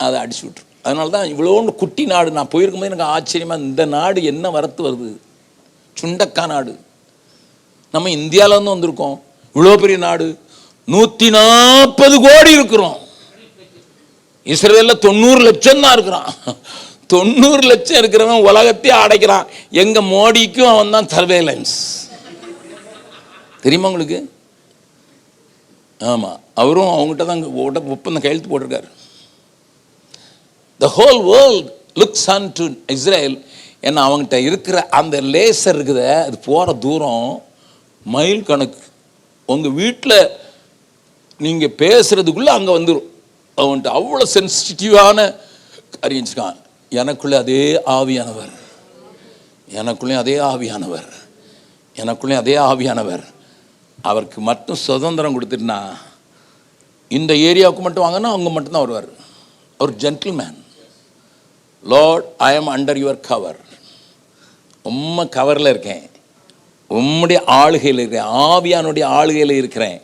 அதை அடிச்சு விட்டுரும். அதனால தான் இவ்வளோன்னு குட்டி நாடு. நான் போயிருக்கும்போது எனக்கு ஆச்சரியமாக, இந்த நாடு என்ன வரத்து வருது, சுண்டக்கா நாடு. நம்ம இந்தியாவில் வந்து வந்திருக்கோம், இவ்வளோ பெரிய நாடு, 140 கோடி இருக்கிறோம். இஸ்ரேலில் 90 லட்சம் தான் இருக்கிறான். 90 லட்சம் இருக்கிறவன் உலகத்தையே அடைக்கிறான். எங்க மோடிக்கும் அவன் தான் சர்வேலன்ஸ், தெரியுமா உங்களுக்கு? ஆமாம், அவரும் அவங்ககிட்ட தான் ஒப்பந்தம் கையெழுத்து போட்டிருக்காரு. The whole world looks unto Israel. ஏன்னா அவங்ககிட்ட இருக்கிற அந்த லேசர் இருக்குத, அது போகிற தூரம் மைல் கணக்கு. உங்கள் வீட்டில் நீங்கள் பேசுகிறதுக்குள்ளே அங்கே வந்துடும். அவன்கிட்ட அவ்வளோ சென்சிட்டிவான அறிஞ்சிருக்கான். எனக்குள்ளே அதே ஆவியானவர், எனக்குள்ளே அதே ஆவியானவர், எனக்குள்ளே அதே ஆவியானவர். அவருக்கு மட்டும் சுதந்திரம் கொடுத்துட்டுனா, இந்த ஏரியாவுக்கு மட்டும் வாங்கினா அவங்க மட்டும்தான் வருவார். அவர் gentleman. Lord, I am under your cover. உம்ம கவரில் இருக்கேன், உம்முடைய ஆளுகையில் இருக்கிறேன், ஆவியானுடைய ஆளுகையில் இருக்கிறேன்.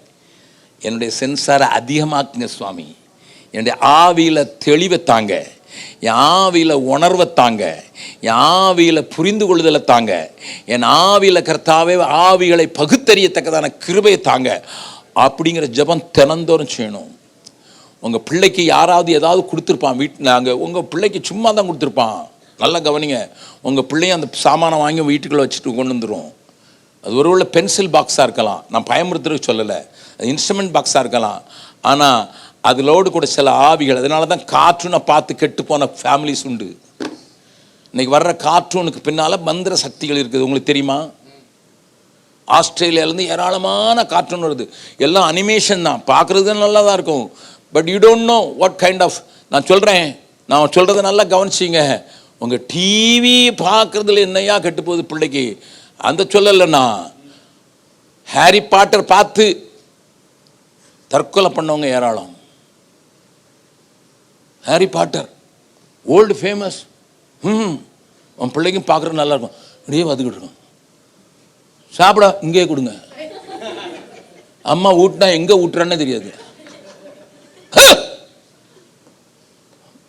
என்னுடைய சென்சாரை அதிகமாக்குங்க சுவாமி. என்னுடைய ஆவியில் தெளிவைத்தாங்க, என் ஆவியில் உணர்வைத்தாங்க, என் ஆவியில் புரிந்து கொள்ளுதலை தாங்க, என் ஆவியில் கர்த்தாவே ஆவிகளை பகுத்தறியத்தக்கதான கிருபையை தாங்க. அப்படிங்கிற ஜெபம் தினந்தோறும் செய்யணும். உங்கள் பிள்ளைக்கு யாராவது ஏதாவது கொடுத்துருப்பான் வீட்டில், அங்கே உங்கள் பிள்ளைக்கு சும்மா தான் கொடுத்துருப்பான். நல்லா கவனிங்க, உங்கள் பிள்ளையும் அந்த சாமானை வாங்கி வீட்டுக்குள்ளே வச்சுட்டு கொண்டு வந்துடும். அது ஒருவேளை பென்சில் பாக்ஸாக இருக்கலாம், நான் பயமுறுத்துறதுக்கு சொல்லலை, அது இன்ஸ்ட்ருமெண்ட் பாக்ஸாக இருக்கலாம். ஆனால் அதிலோடு கூட சில ஆவிகள், அதனால தான் கார்ட்டூனை பார்த்து கெட்டு போன ஃபேமிலிஸ் உண்டு. இன்றைக்கி வர்ற கார்ட்டூனுக்கு பின்னால் மந்திர சக்திகள் இருக்குது, உங்களுக்கு தெரியுமா? ஆஸ்திரேலியாவிலேருந்து ஏராளமான கார்ட்டூன் வருது, எல்லாம் அனிமேஷன் தான், பார்க்குறது நல்லா தான் இருக்கும். But you don't know what kind of, நான் சொல்கிறத நல்லா கவனிச்சிங்க. உங்கள் டிவி பார்க்குறதுல என்னையா கெட்டு போகுது பிள்ளைக்கு, அந்த சொல்லலைண்ணா. ஹாரி பாட்டர் பார்த்து தற்கொலை பண்ணவங்க ஏராளம். Harry Potter old famous. உன் பிள்ளைக்கும் பார்க்குறது நல்லா இருக்கும், இப்படியே வந்துக்கிட்டு இருக்கும். சாப்பிட இங்கே கொடுங்க, அம்மா ஊட்டினா எங்கே ஊட்டுறான்னு தெரியாது.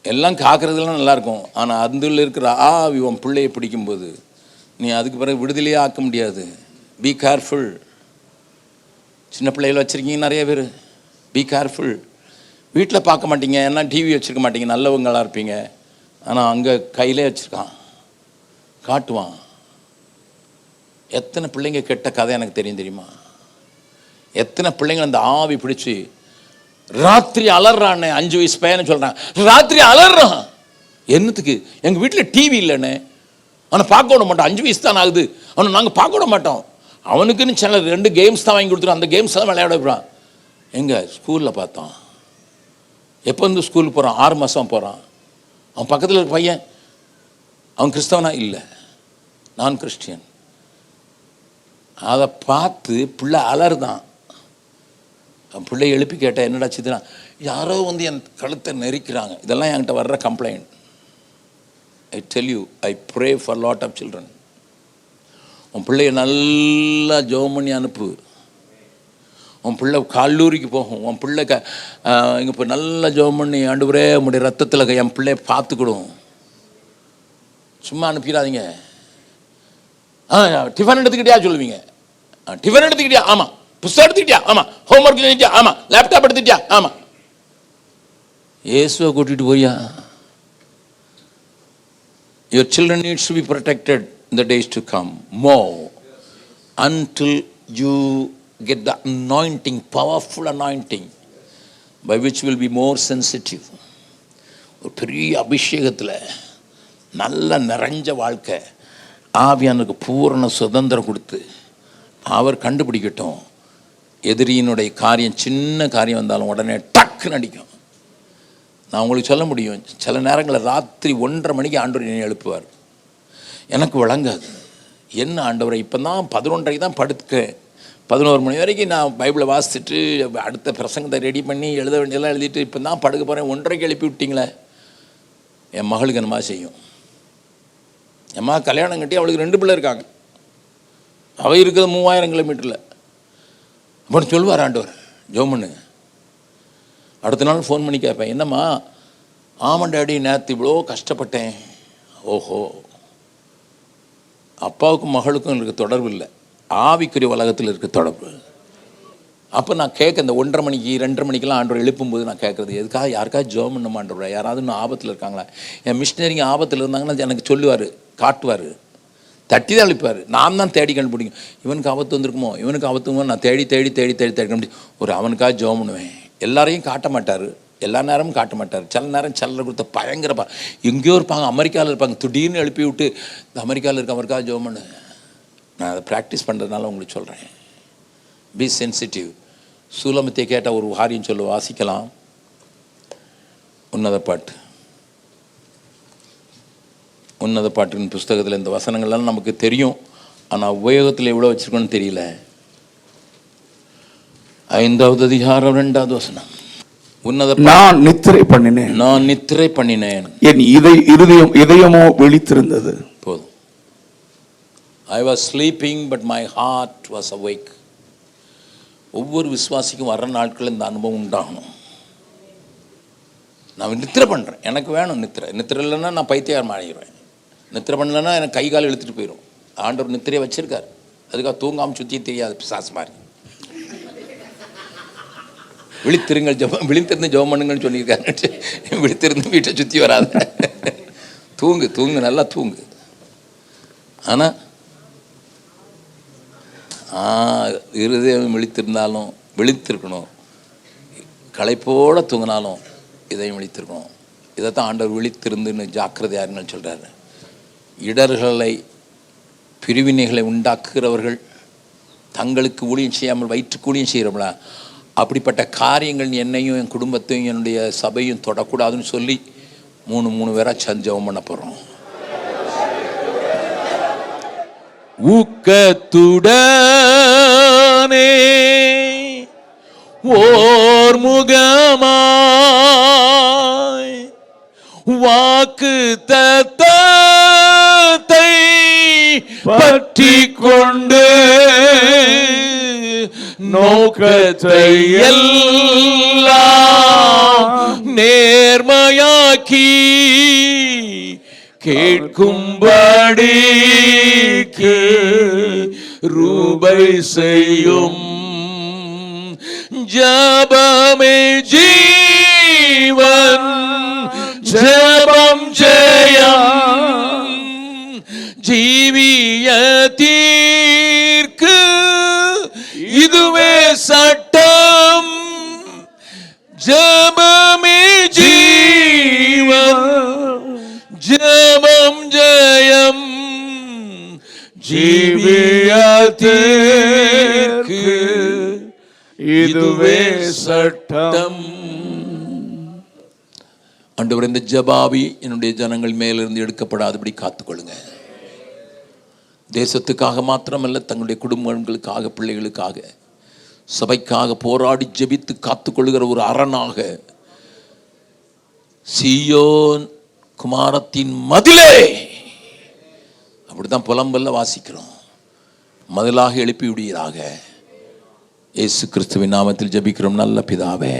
எல்லாம் காக்கிறதுலாம் நல்லாயிருக்கும், ஆனால் அதில் இருக்கிற ஆவி உன் பிள்ளையை பிடிக்கும்போது நீ அதுக்கு பிறகு விடுதலையே ஆக்க முடியாது. Be careful. சின்ன பிள்ளைகள் வச்சுருக்கீங்க நிறைய பேர், பி கேர்ஃபுல். வீட்டில் பார்க்க மாட்டீங்க, ஏன்னா டிவி வச்சுருக்க மாட்டீங்க, நல்லவங்களாக இருப்பீங்க. ஆனால் அங்கே கையிலே வச்சுருக்கான், காட்டுவான். எத்தனை பிள்ளைங்க கெட்ட கதை எனக்கு தெரியுமா? எத்தனை பிள்ளைங்க அந்த ஆவி பிடிச்சி ராத்திரி அலறானே, 5 வயசு பையனை சொல்கிறான், ராத்திரி அலறான். என்னத்துக்கு? எங்கள் வீட்டில் டிவி இல்லைண்ணே, அவனை பார்க்க விட மாட்டோம், 5 வயசு தான் ஆகுது, அவனை நாங்கள் பார்க்க விட மாட்டோம். அவனுக்குன்னு சில 2 கேம்ஸ் தான் வாங்கி கொடுத்துருவோம், அந்த கேம்ஸ் தான் விளையாட விடுறான். எங்கள் ஸ்கூலில் பார்த்தோம், எப்போ வந்து ஸ்கூலுக்கு போகிறான், 6 மாதம் போகிறான். அவன் பக்கத்தில் இருக்க பையன், அவன் கிறிஸ்தவனா? இல்லை, நான் கிறிஸ்டியன். அதை பார்த்து பிள்ளை அலறுதான். பிள்ளை எழுப்பி கேட்டேன், என்னடா சித்தனா? யாரோ வந்து என் கழுத்தை நெரிக்கிறாங்க. இதெல்லாம் என்கிட்ட வர்ற complaint. I tell you, I pray for lot of children. உன் பிள்ளைய நல்லா ஜெபம் பண்ணி அனுப்பு. உன் பிள்ளை கல்லூரிக்கு போகும், உன் பிள்ளை இங்கே இப்போ நல்லா ஜெபம் பண்ணி, ஆண்டவரே உம்முடைய ரத்தத்தில் என் பிள்ளைய பார்த்துக்கிடும். சும்மா அனுப்பிடாதீங்க. டிஃபன் எடுத்துக்கிட்டியா சொல்லுவீங்க, டிஃபன் எடுத்துக்கிட்டியா? ஆமாம். புஸ்தகம் எடுத்துக்கிட்டியா? ஆமாம். ஹோம்ஒர்க் எழுதிட்டியா? ஆமாம். லேப்டாப் எடுத்துக்கிட்டியா? ஆமாம். இயேசுவை கூட்டிகிட்டு போயா? Your children needs to be protected in the days to come more until you get the anointing, powerful anointing by which will be more sensitive. ஒரு பெரிய அபிஷேகத்தில் நல்ல நிறைஞ்ச வாழ்க்கை, ஆவியானுக்கு பூரண சுதந்திரம் கொடுத்து அவர் கண்டுபிடிக்கட்டும். எதிரியினுடைய காரியம், சின்ன காரியம் வந்தாலும் உடனே டக்குன்னு அடிக்கும். நான் உங்களுக்கு சொல்ல முடியும், சில நேரங்களில் ராத்திரி 1:30 மணிக்கு ஆண்டவர் என்னை எழுப்புவார். எனக்கு விளங்காது, என்ன ஆண்டவரை இப்போ தான் 11:30 தான் படுத்துக்கேன், 11 மணி வரைக்கும் நான் பைபிளை வாசிச்சுட்டு அடுத்த பிரசங்கத்தை ரெடி பண்ணி எழுத வேண்டியதெல்லாம் எழுதிட்டு இப்போ தான் படுக்க போகிறேன், 1:30க்கு எழுப்பி விட்டிங்களே. என் மகளுக்கு என்னமா செய்யும்? என் மகள் கல்யாணம் கட்டி அவளுக்கு 2 பிள்ளை இருக்காங்க, அவள் இருக்கிறது 3000 கிலோமீட்டரில். அப்படி சொல்லுவார் ஆண்டவர், ஜெபம் பண்ணுங்க. அடுத்த நாள் ஃபோன் பண்ணி கேட்பேன், என்னம்மா? ஆமாம் டாடி, நேற்று இவ்வளோ கஷ்டப்பட்டேன். ஓஹோ, அப்பாவுக்கும் மகளுக்கும் இருக்க தொடர்பு இல்லை, ஆவிக்குரிய உலகத்தில் இருக்க தொடர்பு. அப்போ நான் கேட்க, இந்த 1:30 மணிக்கு 2:30 மணிக்கெல்லாம் ஆண்டவர் எழுப்பும்போது நான் கேட்குறது, எதுக்காக? யாருக்காக ஜெபம் பண்ண மாட்டோம், யாராவது இன்னும் ஆபத்தில் இருக்காங்களா? என் மிஷினரிங்க ஆபத்தில் இருந்தாங்கன்னா எனக்கு சொல்லுவார், காட்டுவார், தட்டி தான் அழிப்பார். நான் தான் தேடி கண்டுபிடிக்கும், இவனுக்கு ஆபத்து வந்திருக்குமோ, இவனுக்கு ஆபத்து வருமோ. நான் தேடி தேடி தேடி தேடி தேடி கண்டுபிடி ஒரு அவனுக்காக ஜெபம் பண்ணுவேன். எல்லாரையும் காட்ட மாட்டார், எல்லா நேரமும் காட்ட மாட்டார். சில நேரம் சிலரை கொடுத்த பயங்கரப்பா எங்கேயோ இருப்பாங்க, அமெரிக்காவில் இருப்பாங்க, திடீர்னு எழுப்பி விட்டு இந்த அமெரிக்காவில் இருக்க அவருக்காக ஜெபம் பண்ணு. நான் அதை ப்ராக்டிஸ் பண்ணுறதுனால உங்களுக்கு சொல்கிறேன், பி சென்சிட்டிவ். சூலமத்தை கேட்டால் ஒரு காரியம் சொல்ல வாசிக்கலாம். உன்னத பாட்டின் புஸ்தகத்தில் இந்த வசனங்கள்லாம் நமக்கு தெரியும், ஆனால் உபயோகத்தில் எவ்வளோ வச்சுருக்கோன்னு தெரியல. 5வது அதிகாரம் 2வது வசனம். நான் நித்திரை பண்ணினேன், என் இதயமோ விழித்திருந்தது. போதும். I was sleeping but my heart was awake. ஒவ்வொரு விசுவாசிக்கும் வர்ற நாட்களில் இந்த அனுபவம் உண்டாகணும். நான் நித்திரை பண்ணுறேன், எனக்கு வேணும் நித்திரை இல்லைன்னா நான் பைத்தியம் ஆகிடுவேன். நித்திரை பண்ணலைன்னா எனக்கு கை கால் இழுத்துட்டு போயிடும். ஆண்டவர் நித்திரையை வச்சிருக்காரு, அதுக்காக தூங்காமல் சுற்றி தெரியாது பிசாசு மாதிரி. விழித்திருங்கள் ஜெபம், விழித்திருந்து ஜெபம் பண்ணுங்கன்னு சொல்லியிருக்காங்க. விழித்திருந்து வீட்டை சுற்றி வராத, தூங்கு தூங்கு, நல்லா தூங்கு. ஆனால் இருதயம் விழித்திருந்தாலும் விழித்திருக்கணும், களைப்போடு தூங்கினாலும் இதையும் விழித்திருக்கணும். இதைத்தான் ஆண்டவர் விழித்திருந்துன்னு ஜாக்கிரதையாருன்னு சொல்கிறாரு. இடர்களை பிரிவினைகளை உண்டாக்குகிறவர்கள் தங்களுக்கு ஊழியம் செய்யாமல் வயிற்றுக்கு ஊழியம் செய்கிறவங்களா, அப்படிப்பட்ட காரியங்கள் என்னையும் என் குடும்பத்தையும் என்னுடைய சபையும் தொடக்கூடாதுன்னு சொல்லி 3 பேராக ஜெபம் பண்ண போகிறோம். ஊக்கத்துடனே ஓர் முகமாய் வாக்கு தத்தத்தை பற்றி கொண்டு நோக்கத்தை எல்லாம் நேர்மையாக்கி கேட்கும்படிக்கு ரூபை செய்யும். ஜபமே ஜீவன், ஜபம் ஜெயம், ஜீவியத்திற்கு இதுவே சட்டம். ஜபமே ஜீவன், ஜபம் ஜெயம், ஜீவியத்திற்கு இதுவே சட்டம். ஆண்டவரே, இந்த ஜபாவி என்னுடைய ஜனங்கள் மேலிருந்து எடுக்கப்படாதபடி காத்துக்கொள்ளுங்க. தேசத்துக்காக மாத்திரமல்ல, தங்களுடைய குடும்பங்களுக்காக, பிள்ளைகளுக்காக, சபைக்காக போராடி ஜெபித்து காத்துக்கொள்ளுகிற ஒரு அரணாக சீயோன் குமாரத்தின் மதிலே, அப்படித்தான் புலம்பல்ல வாசிக்கிறோம், மதிலாக எழுப்பி விடுவீராக. இயேசு கிறிஸ்துவின் நாமத்தில் ஜெபிக்கிறோம் நல்ல பிதாவே.